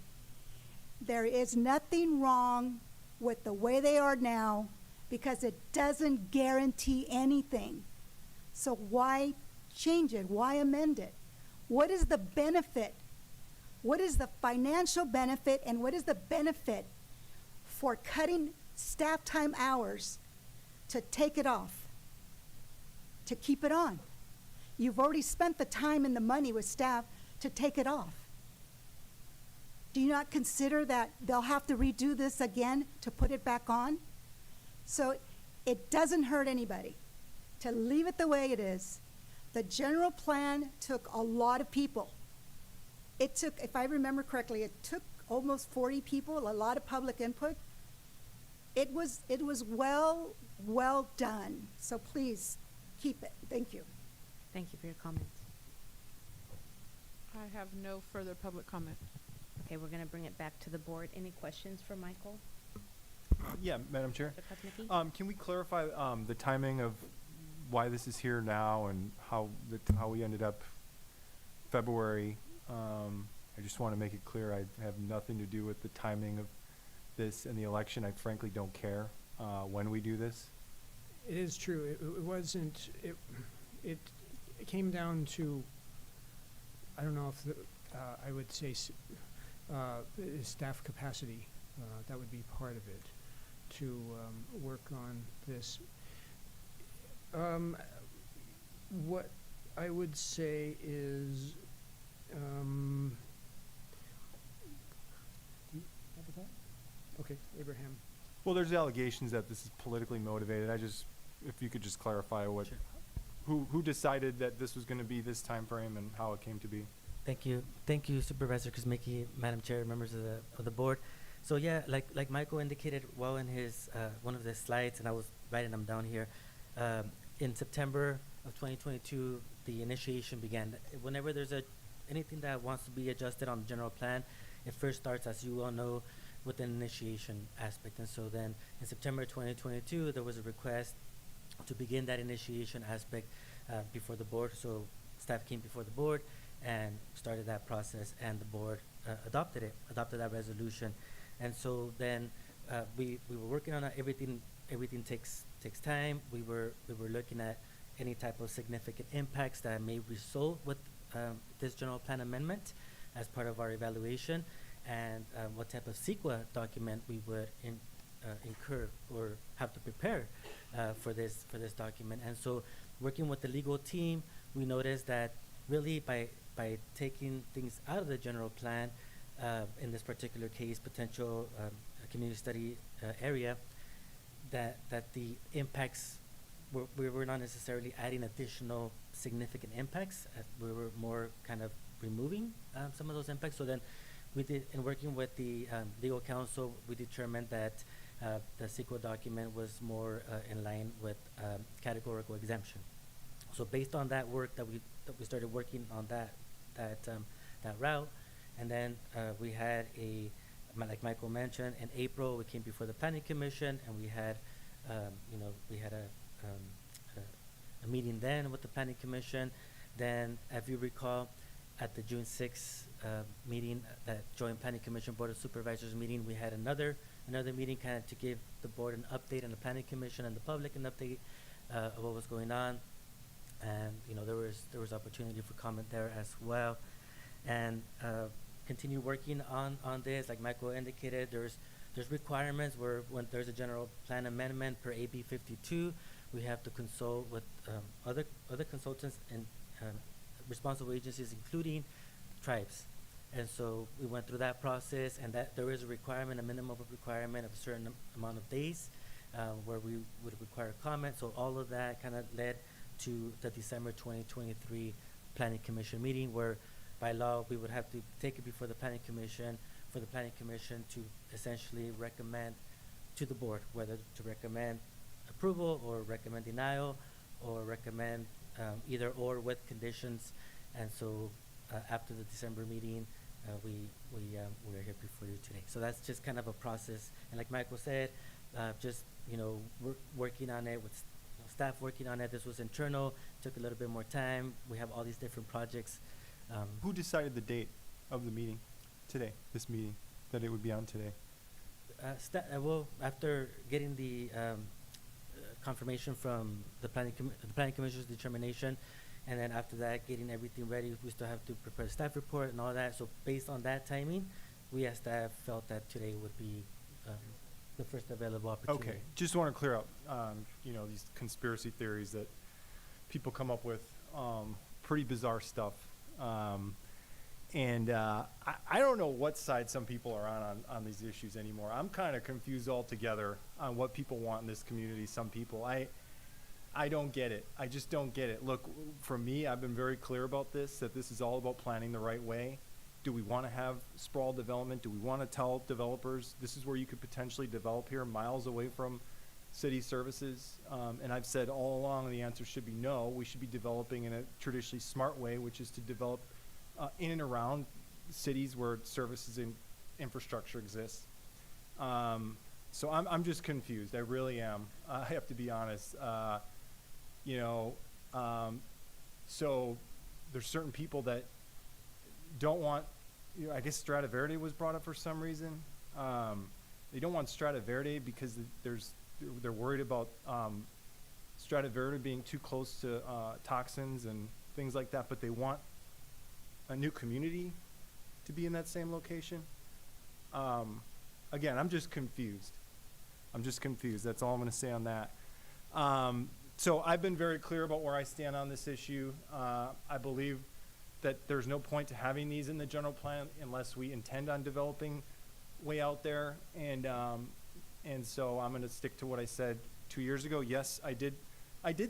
There is nothing wrong with the way they are now, because it doesn't guarantee anything. So why change it? Why amend it? What is the benefit? What is the financial benefit, and what is the benefit for cutting staff time hours to take it off, to keep it on? You've already spent the time and the money with staff to take it off. Do you not consider that they'll have to redo this again to put it back on? So it doesn't hurt anybody to leave it the way it is. The general plan took a lot of people. It took, if I remember correctly, it took almost 40 people, a lot of public input. It was well done. So please keep it. Thank you. Thank you for your comments. I have no further public comment. Okay, we're going to bring it back to the board. Any questions for Michael? Yeah, Madam Chair. Mr. Kosmicki? Can we clarify the timing of why this is here now and how we ended up February? I just want to make it clear I have nothing to do with the timing of this and the election. I frankly don't care when we do this. It is true. It wasn't. It came down to, I don't know if I would say staff capacity. that would be part of it, to work on this. What I would say is, do you have a thought? Okay, Abraham. Well, there's allegations that this is politically motivated. If you could just clarify who decided that this was going to be this time frame and how it came to be. Thank you, Supervisor Kuzmicki, Madam Chair, members of the board. So yeah, like Michael indicated well in his one of the slides, and I was writing them down here. In September of 2022, the initiation began. Whenever there's anything that wants to be adjusted on the general plan, it first starts, as you all know, with an initiation aspect. And so then in September 2022, there was a request to begin that initiation aspect before the board. So staff came before the board and started that process, and the board adopted that resolution. And so then we were working on it. Everything takes time. We were looking at any type of significant impacts that may result with this general plan amendment as part of our evaluation, and what type of CEQA document we would incur or have to prepare for this document. And so working with the legal team, we noticed that really by taking things out of the general plan, in this particular case, potential community study area, that the impacts we were not necessarily adding additional significant impacts. We were more kind of removing some of those impacts. So then we did, in working with the legal counsel, we determined that the CEQA document was more in line with categorical exemption. So based on that work that we started working on that route, and then we had like Michael mentioned, in April we came before the Planning Commission, and we had a meeting then with the Planning Commission. Then, if you recall, at the June 6th meeting, that Joint Planning Commission Board of Supervisors meeting, we had another meeting kind of to give the board an update, and the Planning Commission and the public an update of what was going on. And there was opportunity for comment there as well, and continue working on this. Like Michael indicated, there's requirements where when there's a general plan amendment per AB 52, we have to consult with other consultants and responsible agencies, including tribes. And so we went through that process, and that there is a requirement, a minimum of requirement of a certain amount of days where we would require comment. So all of that kind of led to the December 2023 Planning Commission meeting, where by law we would have to take it before the Planning Commission for the Planning Commission to essentially recommend to the board whether to recommend approval or recommend denial or recommend either or with conditions. And so after the December meeting, we are here before you today. So that's just kind of a process. And like Michael said, just we're working on it with staff working on it. This was internal, took a little bit more time. We have all these different projects. Who decided the date of the meeting today, this meeting, that it would be on today? Well, after getting the confirmation from the Planning Commission's determination, and then after that, getting everything ready, we still have to prepare a staff report and all that. So based on that timing, we as staff felt that today would be the first available opportunity. Okay, just want to clear up, these conspiracy theories that people come up with, pretty bizarre stuff. And I don't know what side some people are on these issues anymore. I'm kind of confused altogether on what people want in this community. Some people, I don't get it. I just don't get it. Look, for me, I've been very clear about this, that this is all about planning the right way. Do we want to have sprawl development? Do we want to tell developers this is where you could potentially develop here, miles away from city services? And I've said all along the answer should be no. We should be developing in a traditionally smart way, which is to develop in and around cities where services and infrastructure exists. So I'm just confused. I really am. I have to be honest. So there's certain people that don't want, I guess Strata Verde was brought up for some reason. They don't want Strata Verde because they're worried about Strata Verde being too close to toxins and things like that, but they want a new community to be in that same location. again, I'm just confused. That's all I'm going to say on that. So I've been very clear about where I stand on this issue. I believe that there's no point to having these in the general plan unless we intend on developing way out there. And so I'm going to stick to what I said 2 years ago. Yes, I did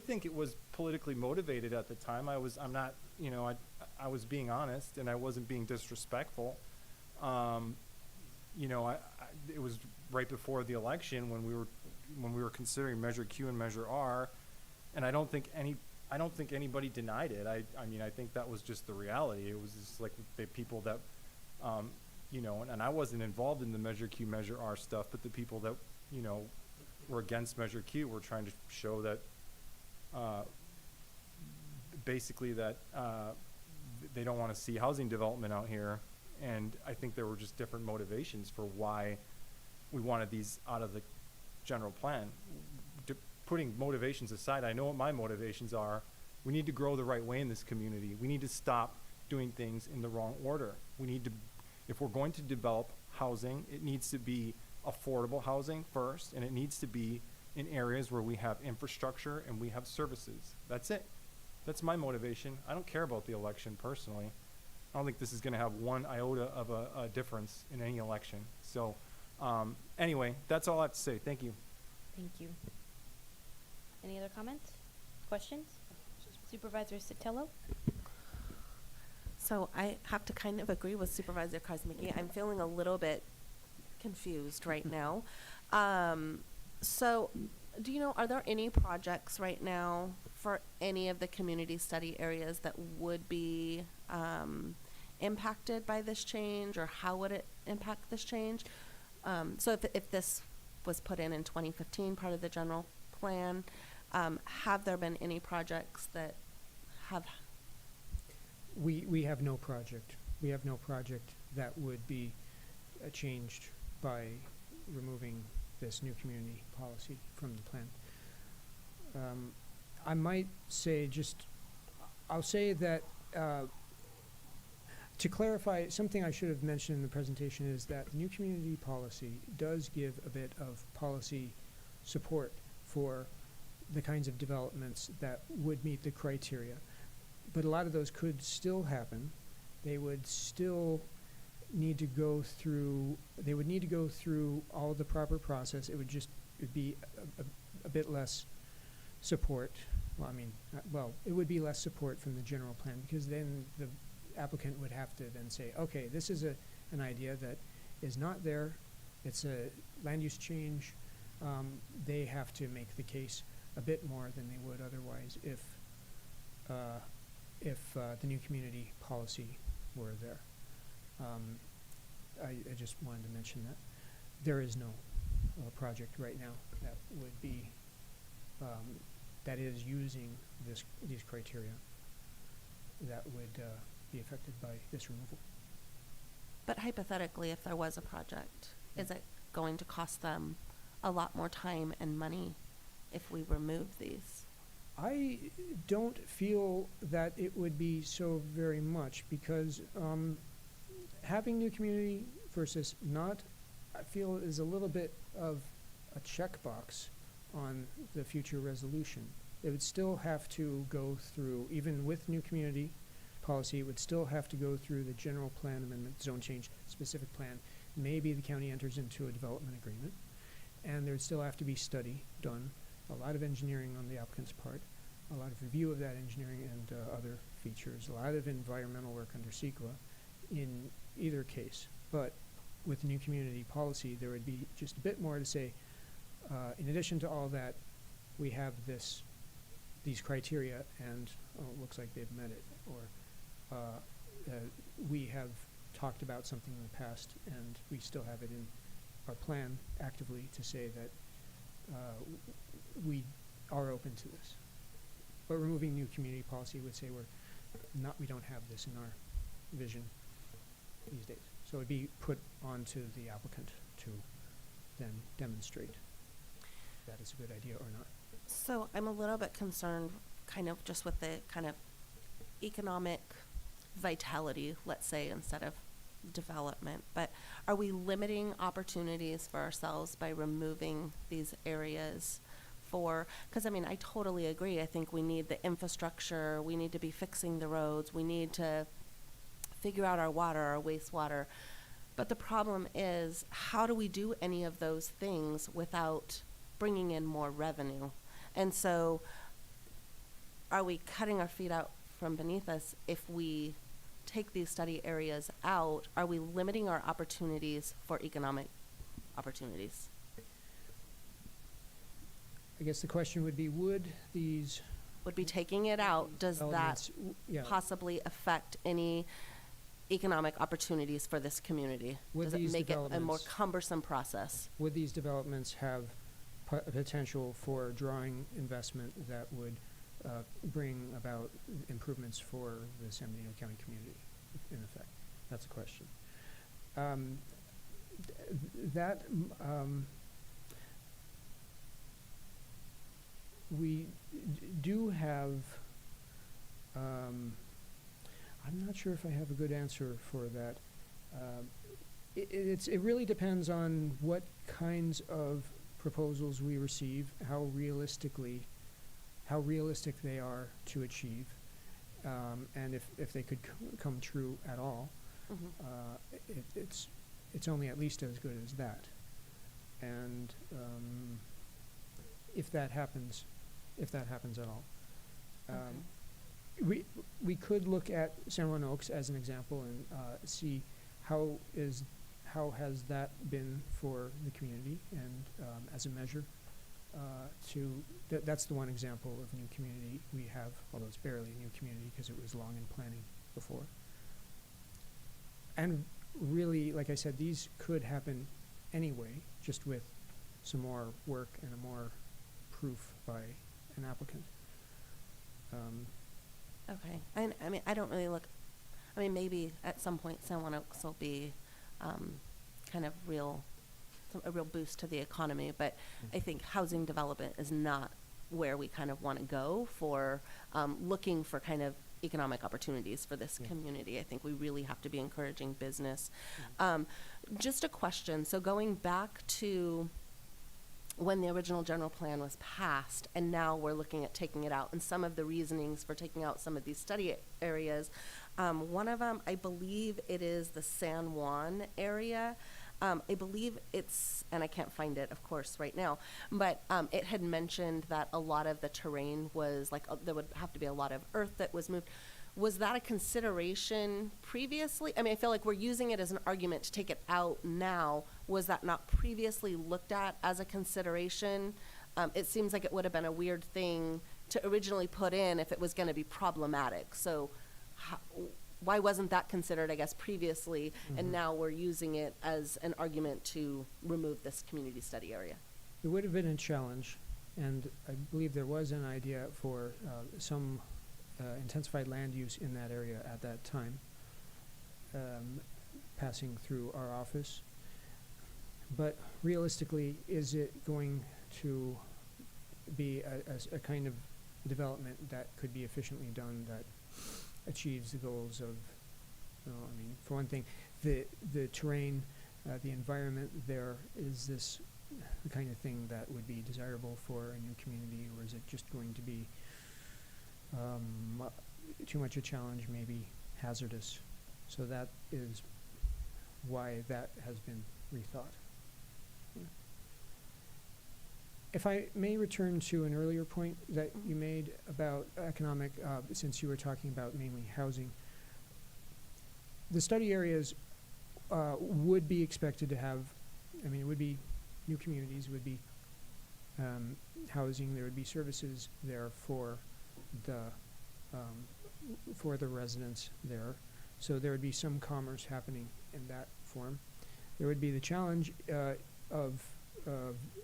think it was politically motivated at the time. I was being honest, and I wasn't being disrespectful. It was right before the election when we were considering Measure Q and Measure R, and I don't think anybody denied it. I think that was just the reality. It was just like the people that, and I wasn't involved in the Measure Q, Measure R stuff, but the people that, were against Measure Q were trying to show that, basically that they don't want to see housing development out here. And I think there were just different motivations for why we wanted these out of the general plan. Putting motivations aside, I know what my motivations are. We need to grow the right way in this community. We need to stop doing things in the wrong order. If we're going to develop housing, it needs to be affordable housing first, and it needs to be in areas where we have infrastructure and we have services. That's it. That's my motivation. I don't care about the election personally. I don't think this is going to have one iota of a difference in any election. So anyway, that's all I have to say. Thank you. Thank you. Any other comments, questions? Supervisor Sotelo? So I have to kind of agree with Supervisor Kosmicki. I'm feeling a little bit confused right now. So do you know, are there any projects right now for any of the community study areas that would be impacted by this change, or how would it impact this change? So if this was put in 2015, part of the general plan, have there been any projects that have? We have no project. We have no project that would be changed by removing this new community policy from the plan. I might say I'll say that to clarify, something I should have mentioned in the presentation is that the new community policy does give a bit of policy support for the kinds of developments that would meet the criteria. But a lot of those could still happen. They would still need to go through all the proper process. It would be a bit less support. It would be less support from the general plan, because then the applicant would have to then say, okay, this is an idea that is not there. It's a land use change. They have to make the case a bit more than they would otherwise if the new community policy were there. I just wanted to mention that. There is no project right now that would be, that is using these criteria that would be affected by this removal. But hypothetically, if there was a project, is it going to cost them a lot more time and money if we remove these? I don't feel that it would be so very much, because having new community versus not, I feel is a little bit of a checkbox on the future resolution. It would still have to go through, even with new community policy, it would still have to go through the general plan amendment, zone change, specific plan. Maybe the county enters into a development agreement, and there would still have to be study done, a lot of engineering on the applicant's part, a lot of review of that engineering and other features, a lot of environmental work under CEQA in either case. But with the new community policy, there would be just a bit more to say, in addition to all that, we have these criteria, and it looks like they've met it, or we have talked about something in the past, and we still have it in our plan actively to say that we are open to this. But removing new community policy would say we don't have this in our vision these days. So it would be put onto the applicant to then demonstrate that is a good idea or not. So I'm a little bit concerned kind of just with the kind of economic vitality, let's say, instead of development, but are we limiting opportunities for ourselves by removing these areas for, because I mean, I totally agree. I think we need the infrastructure, we need to be fixing the roads, we need to figure out our water, our wastewater. But the problem is, how do we do any of those things without bringing in more revenue? And so, are we cutting our feet out from beneath us if we take these study areas out? Are we limiting our opportunities for economic opportunities? I guess the question would be, would these Would be taking it out, does that elements, yeah, possibly affect any economic opportunities for this community? Would Does it these make it a more developments- cumbersome process? would these developments have potential for drawing investment that would bring about improvements for the San Benito County community, in effect? That's the question. We do have, I'm not sure if I have a good answer for that. It really depends on what kinds of proposals we receive, how realistic they are to achieve, and if they could come true at all. It's only at least as good as that. And if that happens at all. We could look at San Juan Oaks as an example and see how has that been for the community, and as a measure that's the one example of new community we have, although it's barely a new community because it was long in planning before. And really, like I said, these could happen anyway, just with some more work and a more proof by an applicant. Okay, I mean, I don't really look, I mean, maybe at some point San Juan Oaks will be kind of a real boost to the economy, but I think housing development is not where we kind of want to go for looking for kind of economic opportunities for this community. I think we really have to be encouraging business. Just a question, so going back to when the original general plan was passed, and now we're looking at taking it out, and some of the reasonings for taking out some of these study areas. One of them, I believe it is the San Juan area. I believe it's, and I can't find it, of course, right now, but it had mentioned that a lot of the terrain was like, there would have to be a lot of earth that was moved. Was that a consideration previously? I mean, I feel like we're using it as an argument to take it out now. Was that not previously looked at as a consideration? It seems like it would have been a weird thing to originally put in if it was going to be problematic. So why wasn't that considered, I guess, previously, and now we're using it as an argument to remove this community study area? It would have been a challenge, and I believe there was an idea for some intensified land use in that area at that time, passing through our office. But realistically, is it going to be a kind of development that could be efficiently done that achieves the goals of, I mean, for one thing, the terrain, the environment there, is this the kind of thing that would be desirable for a new community, or is it just going to be too much a challenge, maybe hazardous? So that is why that has been rethought. If I may return to an earlier point that you made about economic, since you were talking about mainly housing, the study areas would be expected to have, I mean, it would be new communities, would be housing, there would be services there for the residents there. So there would be some commerce happening in that form. There would be the challenge of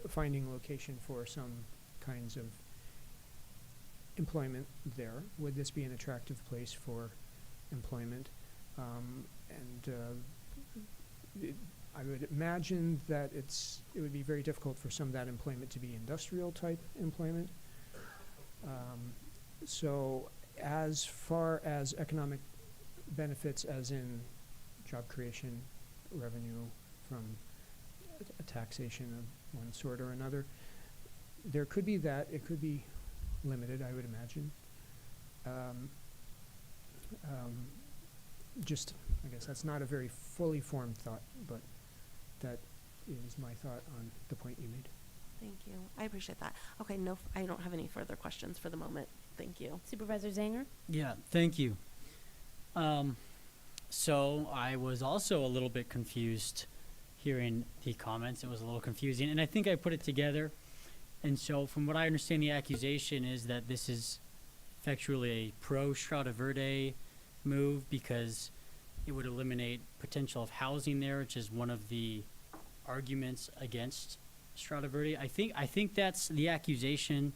finding location for some kinds of employment there. Would this be an attractive place for employment? I would imagine that it would be very difficult for some of that employment to be industrial type employment. So as far as economic benefits, as in job creation, revenue from a taxation of one sort or another. There could be that. It could be limited, I would imagine. Just, I guess that's not a very fully formed thought, but that is my thought on the point you made. Thank you. I appreciate that. Okay, no, I don't have any further questions for the moment. Thank you. Supervisor Zanger? Yeah, thank you. So I was also a little bit confused hearing the comments. It was a little confusing, and I think I put it together. And so from what I understand, the accusation is that this is effectually a pro-Strada Verde move because it would eliminate potential of housing there, which is one of the arguments against Strada Verde. I think that's the accusation.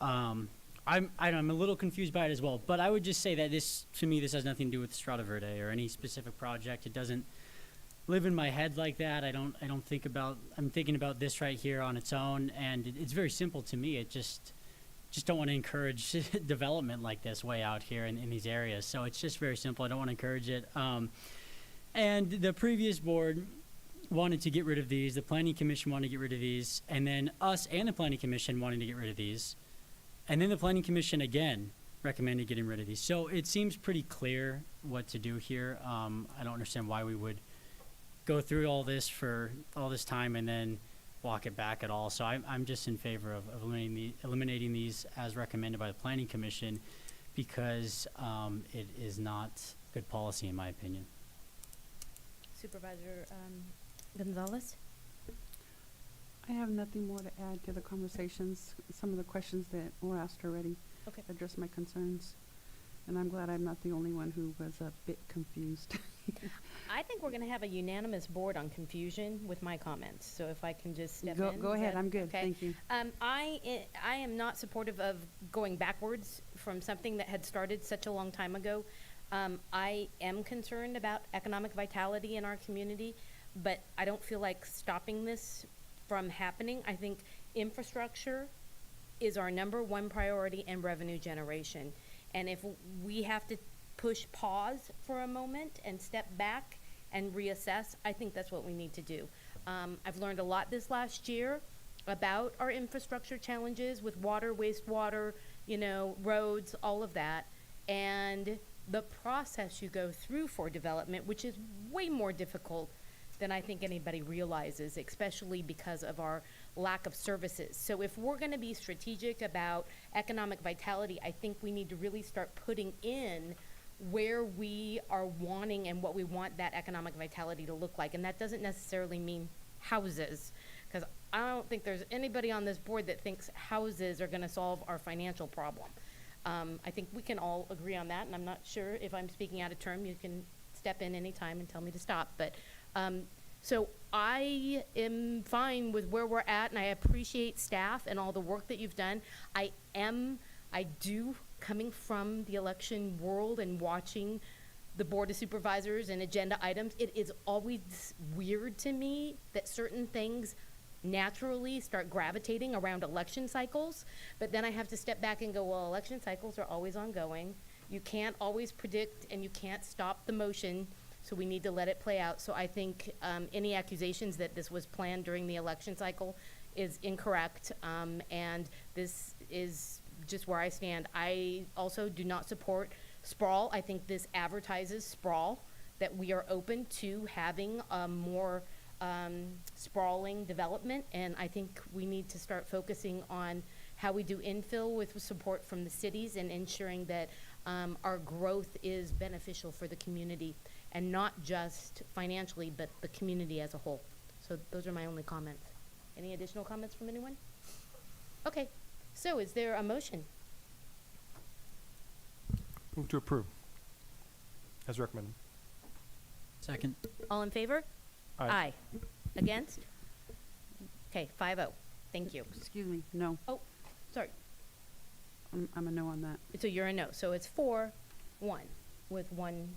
I'm a little confused by it as well, but I would just say that this has nothing to do with Strada Verde or any specific project. It doesn't live in my head like that. I'm thinking about this right here on its own, and it's very simple to me. It just don't want to encourage development like this way out here in these areas. So it's just very simple. I don't want to encourage it. And the previous board wanted to get rid of these. The Planning Commission wanted to get rid of these. And then us and the Planning Commission wanted to get rid of these. And then the Planning Commission again recommended getting rid of these. So it seems pretty clear what to do here. I don't understand why we would go through all this for all this time and then walk it back at all. So I'm just in favor of eliminating these as recommended by the Planning Commission because it is not good policy in my opinion. Supervisor Gonzalez? I have nothing more to add to the conversations. Some of the questions that were asked already addressed my concerns. And I'm glad I'm not the only one who was a bit confused. I think we're going to have a unanimous board on confusion with my comments. So if I can just step in. Go ahead. I'm good. Thank you. I am not supportive of going backwards from something that had started such a long time ago. I am concerned about economic vitality in our community, but I don't feel like stopping this from happening. I think infrastructure is our #1 priority and revenue generation. And if we have to push pause for a moment and step back and reassess, I think that's what we need to do. I've learned a lot this last year about our infrastructure challenges with water, wastewater, roads, all of that. And the process you go through for development, which is way more difficult than I think anybody realizes, especially because of our lack of services. So if we're going to be strategic about economic vitality, I think we need to really start putting in where we are wanting and what we want that economic vitality to look like. And that doesn't necessarily mean houses, because I don't think there's anybody on this board that thinks houses are going to solve our financial problem. I think we can all agree on that, and I'm not sure if I'm speaking out of term. You can step in anytime and tell me to stop. But so I am fine with where we're at, and I appreciate staff and all the work that you've done. I do, coming from the election world and watching the Board of Supervisors and agenda items, it is always weird to me that certain things naturally start gravitating around election cycles, but then I have to step back and go, well, election cycles are always ongoing. You can't always predict and you can't stop the motion, so we need to let it play out. So I think any accusations that this was planned during the election cycle is incorrect, and this is just where I stand. I also do not support sprawl. I think this advertises sprawl, that we are open to having more sprawling development, and I think we need to start focusing on how we do infill with support from the cities and ensuring that our growth is beneficial for the community, and not just financially, but the community as a whole. So those are my only comments. Any additional comments from anyone? Okay, so is there a motion? Move to approve, as recommended. Second. All in favor? Aye. Against? Okay, 5-0. Thank you. Excuse me, no. Oh, sorry. I'm a no on that. So you're a no. So it's 4-1 with 1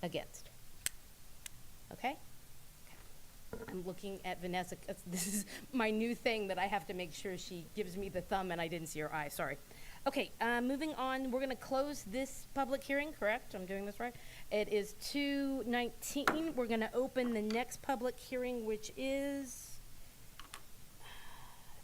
against. Okay? I'm looking at Vanessa. This is my new thing that I have to make sure she gives me the thumb, and I didn't see her eye. Sorry. Okay, moving on, we're gonna close this public hearing, correct? I'm doing this right? It is 2:19. We're gonna open the next public hearing, which is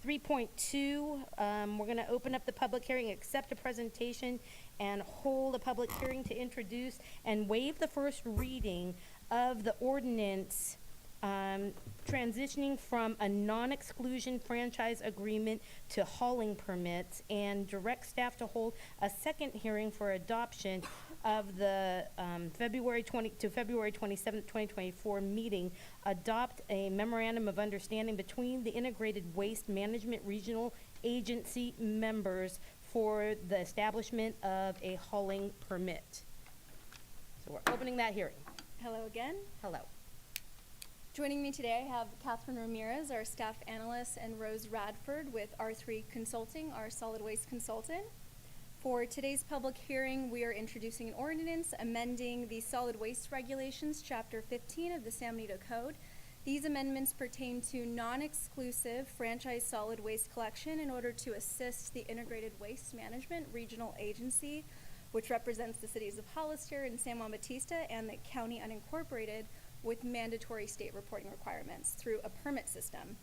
3.2. We're gonna open up the public hearing, accept a presentation, and hold a public hearing to introduce and waive the first reading of the ordinance transitioning from a non-exclusion franchise agreement to hauling permits, and direct staff to hold a second hearing for adoption of the February 27th, 2024 meeting, adopt a memorandum of understanding between the Integrated Waste Management Regional Agency members for the establishment of a hauling permit. So we're opening that hearing. Hello again. Hello. Joining me today, I have Catherine Ramirez, our staff analyst, and Rose Radford with R3 Consulting, our solid waste consultant. For today's public hearing, we are introducing an ordinance amending the solid waste regulations, Chapter 15 of the San Benito Code. These amendments pertain to non-exclusive franchise solid waste collection in order to assist the Integrated Waste Management Regional Agency, which represents the cities of Hollister and San Juan Bautista and the county unincorporated, with mandatory state reporting requirements through a permit system.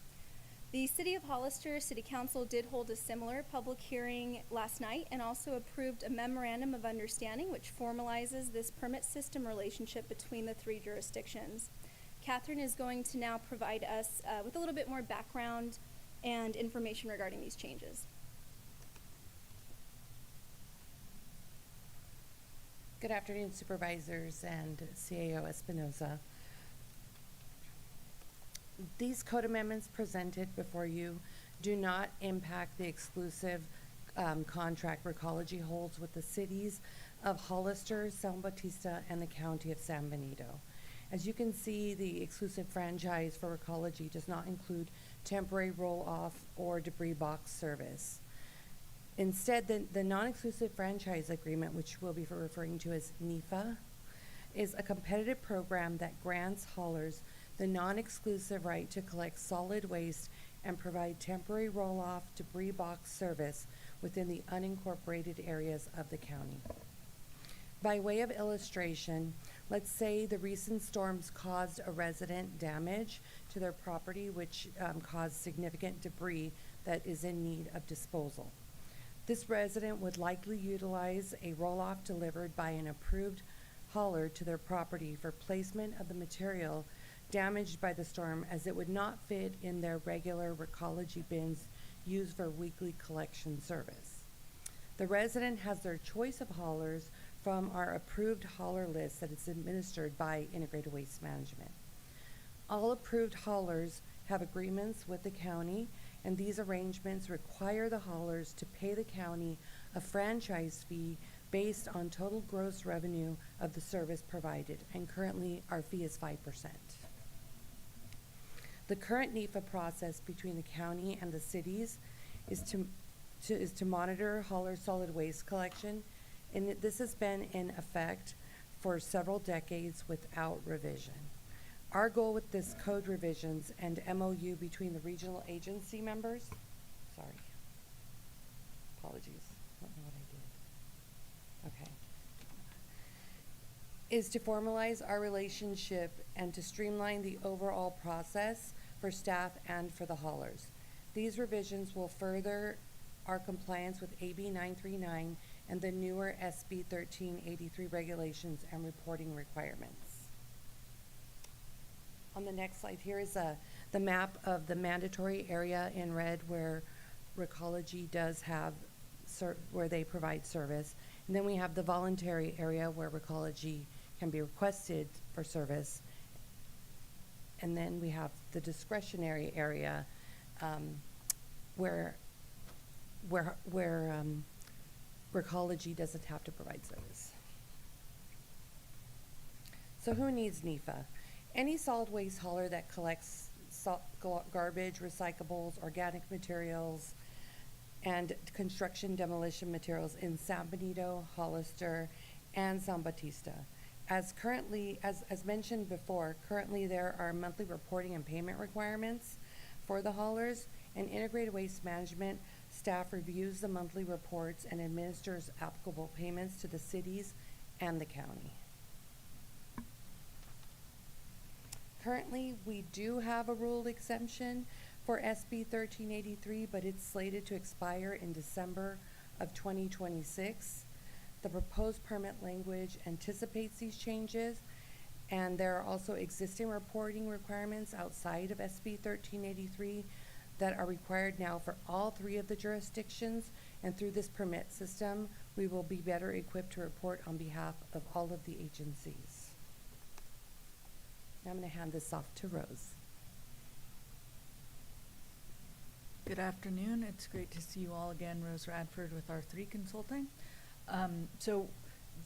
The City of Hollister City Council did hold a similar public hearing last night and also approved a memorandum of understanding which formalizes this permit system relationship between the three jurisdictions. Catherine is going to now provide us with a little bit more background and information regarding these changes. Good afternoon, Supervisors and CAO Espinoza. These code amendments presented before you do not impact the exclusive contract Recology holds with the cities of Hollister, San Bautista, and the county of San Benito. As you can see, the exclusive franchise for Recology does not include temporary roll-off or debris box service. Instead, the non-exclusive franchise agreement, which we'll be referring to as NEFA, is a competitive program that grants haulers the non-exclusive right to collect solid waste and provide temporary roll-off debris box service within the unincorporated areas of the county. By way of illustration, let's say the recent storms caused a resident damage to their property, which caused significant debris that is in need of disposal. This resident would likely utilize a roll-off delivered by an approved hauler to their property for placement of the material damaged by the storm, as it would not fit in their regular Recology bins used for weekly collection service. The resident has their choice of haulers from our approved hauler list that is administered by Integrated Waste Management. All approved haulers have agreements with the county, and these arrangements require the haulers to pay the county a franchise fee based on total gross revenue of the service provided, and currently our fee is 5%. The current NEFA process between the county and the cities is to monitor hauler solid waste collection, and this has been in effect for several decades without revision. Our goal with this code revisions and MOU between the regional agency members, apologies, I don't know what I did. Okay. Is to formalize our relationship and to streamline the overall process for staff and for the haulers. These revisions will further our compliance with AB 939 and the newer SB 1383 regulations and reporting requirements. On the next slide, here is the map of the mandatory area in red where Recology does have, where they provide service. And then we have the voluntary area where Recology can be requested for service. And then we have the discretionary area where Recology doesn't have to provide service. So who needs NEFA? Any solid waste hauler that collects garbage, recyclables, organic materials, and construction demolition materials in San Benito, Hollister, and San Bautista. As mentioned before, currently there are monthly reporting and payment requirements for the haulers, and Integrated Waste Management staff reviews the monthly reports and administers applicable payments to the cities and the county. Currently, we do have a rule exemption for SB 1383, but it's slated to expire in December of 2026. The proposed permit language anticipates these changes, and there are also existing reporting requirements outside of SB 1383 that are required now for all 3 of the jurisdictions, and through this permit system, we will be better equipped to report on behalf of all of the agencies. Now I'm going to hand this off to Rose. Good afternoon. It's great to see you all again. Rose Radford with R3 Consulting. So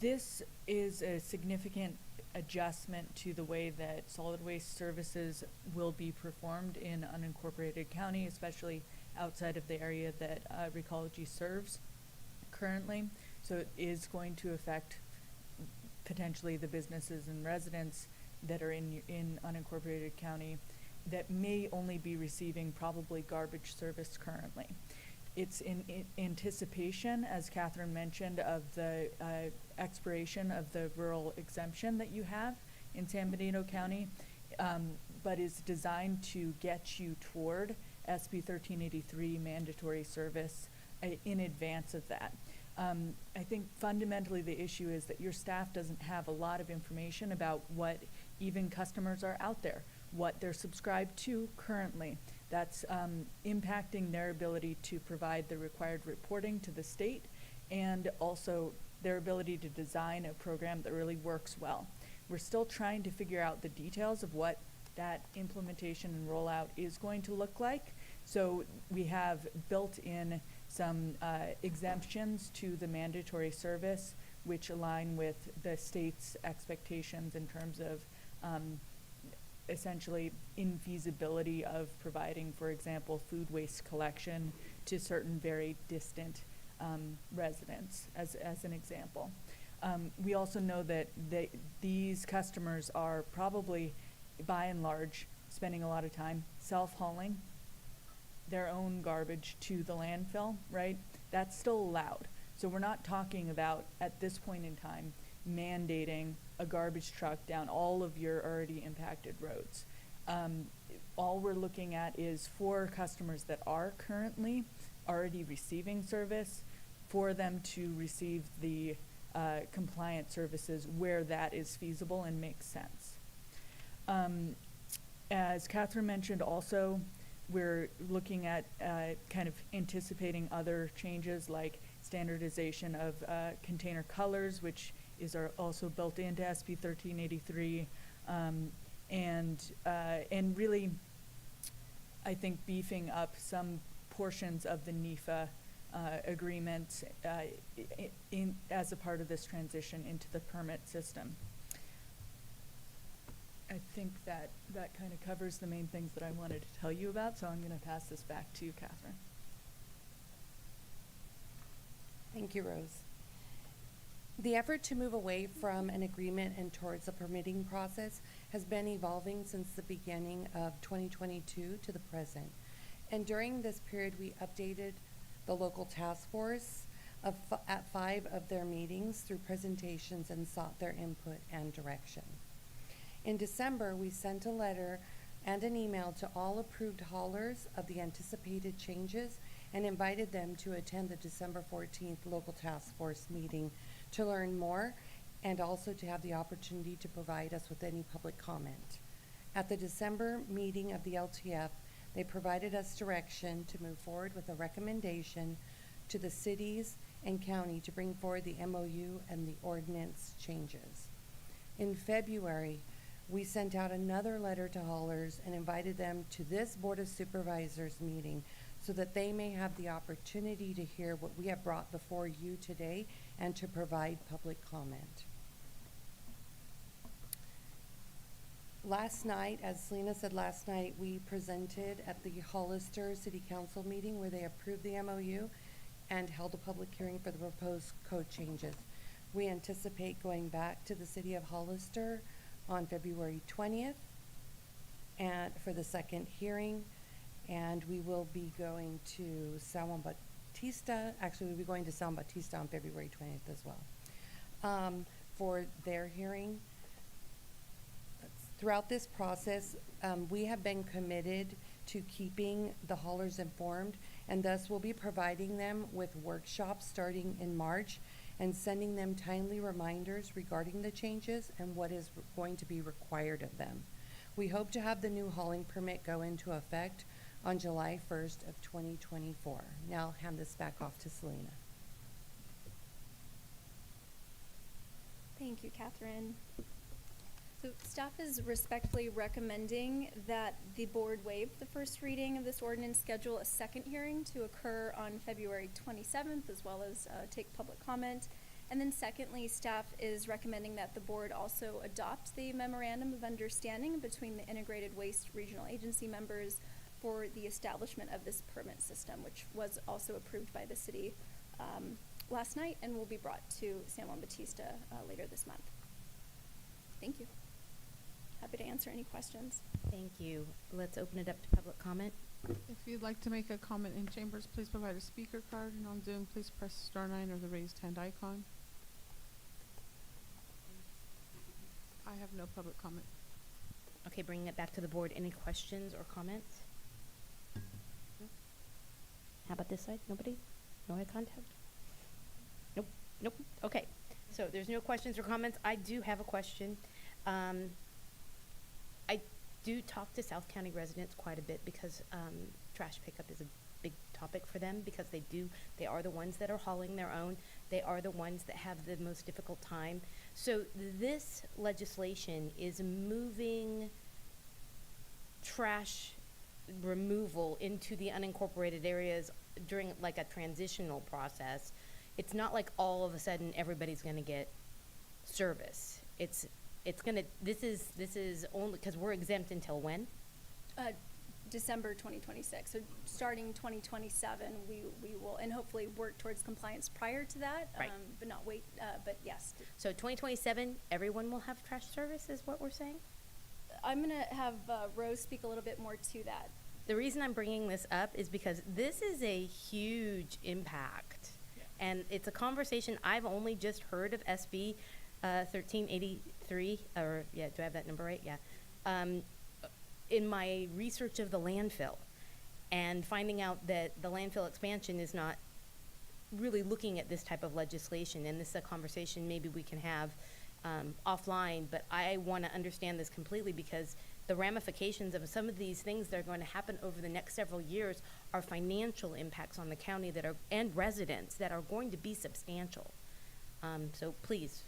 this is a significant adjustment to the way that solid waste services will be performed in unincorporated county, especially outside of the area that Recology serves currently. So it is going to affect potentially the businesses and residents that are in unincorporated county that may only be receiving probably garbage service currently. It's in anticipation, as Catherine mentioned, of the expiration of the rural exemption that you have in San Benito County, but is designed to get you toward SB 1383 mandatory service in advance of that. I think fundamentally the issue is that your staff doesn't have a lot of information about what even customers are out there, what they're subscribed to currently. That's impacting their ability to provide the required reporting to the state, and also their ability to design a program that really works well. We're still trying to figure out the details of what that implementation and rollout is going to look like. So we have built in some exemptions to the mandatory service, which align with the state's expectations in terms of essentially infeasibility of providing, for example, food waste collection to certain very distant residents, as an example. We also know that these customers are probably, by and large, spending a lot of time self-hauling their own garbage to the landfill, right? That's still allowed. So we're not talking about, at this point in time, mandating a garbage truck down all of your already impacted roads. All we're looking at is for customers that are currently already receiving service, for them to receive the compliant services where that is feasible and makes sense. As Catherine mentioned also, we're looking at kind of anticipating other changes like standardization of container colors, which is also built into SB 1383, and really, I think, beefing up some portions of the NEFA agreement as a part of this transition into the permit system. I think that kind of covers the main things that I wanted to tell you about, so I'm going to pass this back to Catherine. Thank you, Rose. The effort to move away from an agreement and towards a permitting process has been evolving since the beginning of 2022 to the present. And during this period, we updated the local task force at 5 of their meetings through presentations and sought their input and direction. In December, we sent a letter and an email to all approved haulers of the anticipated changes and invited them to attend the December 14th local task force meeting to learn more and also to have the opportunity to provide us with any public comment. At the December meeting of the LTF, they provided us direction to move forward with a recommendation to the cities and county to bring forward the MOU and the ordinance changes. In February, we sent out another letter to haulers and invited them to this Board of Supervisors meeting so that they may have the opportunity to hear what we have brought before you today and to provide public comment. Last night, as Selena said last night, we presented at the Hollister City Council meeting where they approved the MOU and held a public hearing for the proposed code changes. We anticipate going back to the city of Hollister on February 20th and for the second hearing, and we will be going to San Juan Batista. Actually, we'll be going to San Batista on February 20th as well for their hearing. Throughout this process, we have been committed to keeping the haulers informed, and thus we'll be providing them with workshops starting in March and sending them timely reminders regarding the changes and what is going to be required of them. We hope to have the new hauling permit go into effect on July 1st of 2024. Now I'll hand this back off to Selena. Thank you, Catherine. So staff is respectfully recommending that the board waive the first reading of this ordinance, schedule a second hearing to occur on February 27th, as well as take public comment. And then secondly, staff is recommending that the board also adopt the memorandum of understanding between the Integrated Waste Regional Agency members for the establishment of this permit system, which was also approved by the city last night and will be brought to San Juan Batista later this month. Thank you. Happy to answer any questions. Thank you. Let's open it up to public comment. If you'd like to make a comment in chambers, please provide a speaker card, and on Zoom, please press *9 or the raised hand icon. I have no public comment. Okay, bringing it back to the board. Any questions or comments? No? How about this side? Nobody? No eye contact? Nope. Nope. Okay. So there's no questions or comments. I do have a question. I do talk to South County residents quite a bit because trash pickup is a big topic for them because they are the ones that are hauling their own. They are the ones that have the most difficult time. So this legislation is moving trash removal into the unincorporated areas during like a transitional process. It's not like all of a sudden everybody's going to get service. This is only because we're exempt until when? December 2026. So starting 2027, we will, and hopefully work towards compliance prior to that, Right. but not wait, but yes. So 2027, everyone will have trash service is what we're saying? I'm going to have Rose speak a little bit more to that. The reason I'm bringing this up is because this is a huge impact. And it's a conversation I've only just heard of SB 1383, or yeah, do I have that number right? Yeah. In my research of the landfill and finding out that the landfill expansion is not really looking at this type of legislation, and this is a conversation maybe we can have offline, but I want to understand this completely because the ramifications of some of these things that are going to happen over the next several years are financial impacts on the county that are, and residents that are going to be substantial. So please.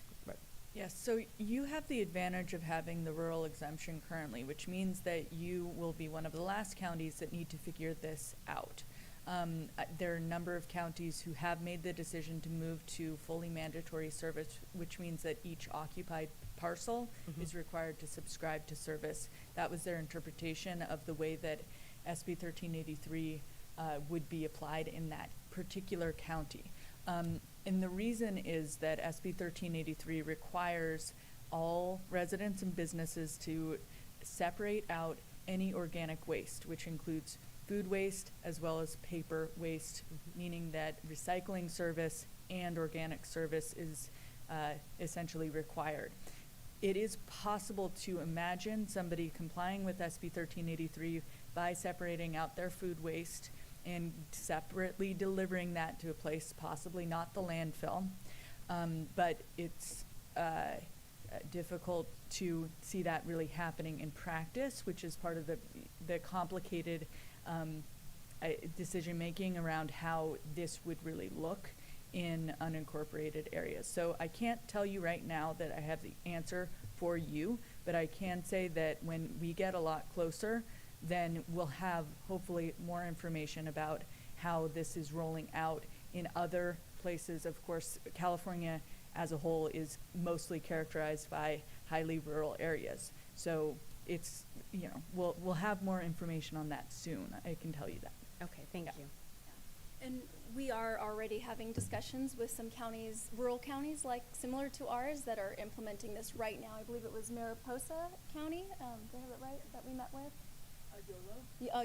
Yes, so you have the advantage of having the rural exemption currently, which means that you will be one of the last counties that need to figure this out. There are a number of counties who have made the decision to move to fully mandatory service, which means that each occupied parcel is required to subscribe to service. That was their interpretation of the way that SB 1383 would be applied in that particular county. And the reason is that SB 1383 requires all residents and businesses to separate out any organic waste, which includes food waste as well as paper waste, meaning that recycling service and organic service is essentially required. It is possible to imagine somebody complying with SB 1383 by separating out their food waste and separately delivering that to a place, possibly not the landfill. But it's difficult to see that really happening in practice, which is part of the complicated decision-making around how this would really look in unincorporated areas. So I can't tell you right now that I have the answer for you, but I can say that when we get a lot closer, then we'll have hopefully more information about how this is rolling out in other places. Of course, California as a whole is mostly characterized by highly rural areas. So it's, we'll have more information on that soon. I can tell you that. Okay, thank you. And we are already having discussions with some counties, rural counties similar to ours, that are implementing this right now. I believe it was Mariposa County, do I have it right, that we met with?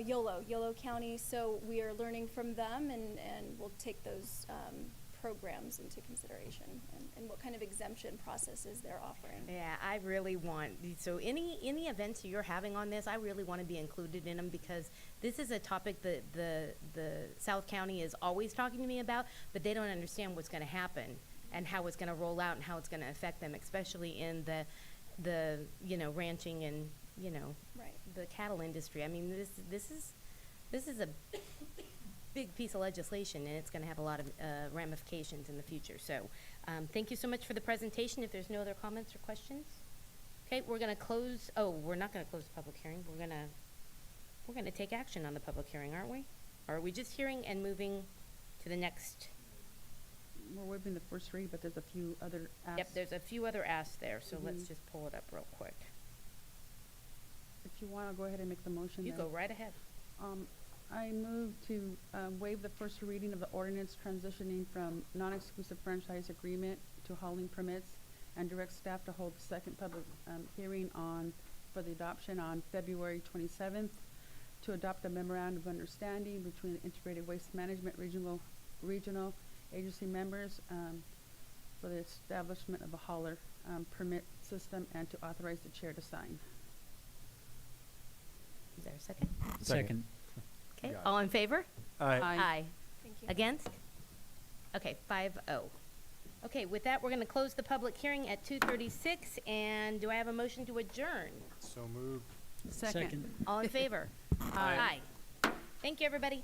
YOLO County. So we are learning from them, and we'll take those programs into consideration, and what kind of exemption processes they're offering. Yeah, I really want, so any events you're having on this, I really want to be included in them, because this is a topic that the South County is always talking to me about, but they don't understand what's going to happen and how it's going to roll out and how it's going to affect them, especially in the ranching and Right. the cattle industry. I mean, this is a big piece of legislation, and it's going to have a lot of ramifications in the future. So thank you so much for the presentation. If there's no other comments or questions, okay, we're going to close. Oh, we're not going to close the public hearing. We're going to take action on the public hearing, aren't we? Or are we just hearing and moving to the next? We're waiving the first read, but there's a few other asks. Yep, there's a few other asks there, so let's Mhm. just pull it up real quick. If you want, I'll go ahead and make the motion. You then. go right ahead. I move to waive the first reading of the ordinance transitioning from non-exclusive franchise agreement to hauling permits, and direct staff to hold the second public hearing for the adoption on February 27th, to adopt a memorandum of understanding between the Integrated Waste Management regional agency members for the establishment of a hauler permit system, and to authorize the chair to sign. Is there a second? Second. Okay, Got it. all in favor? Aye. Aye. Thank you. Against? Okay, 5-0. Okay, with that, we're going to close the public hearing at 2:36, and do I have a motion to adjourn? So moved. Second. All in favor? Aye. Aye. Thank you, everybody.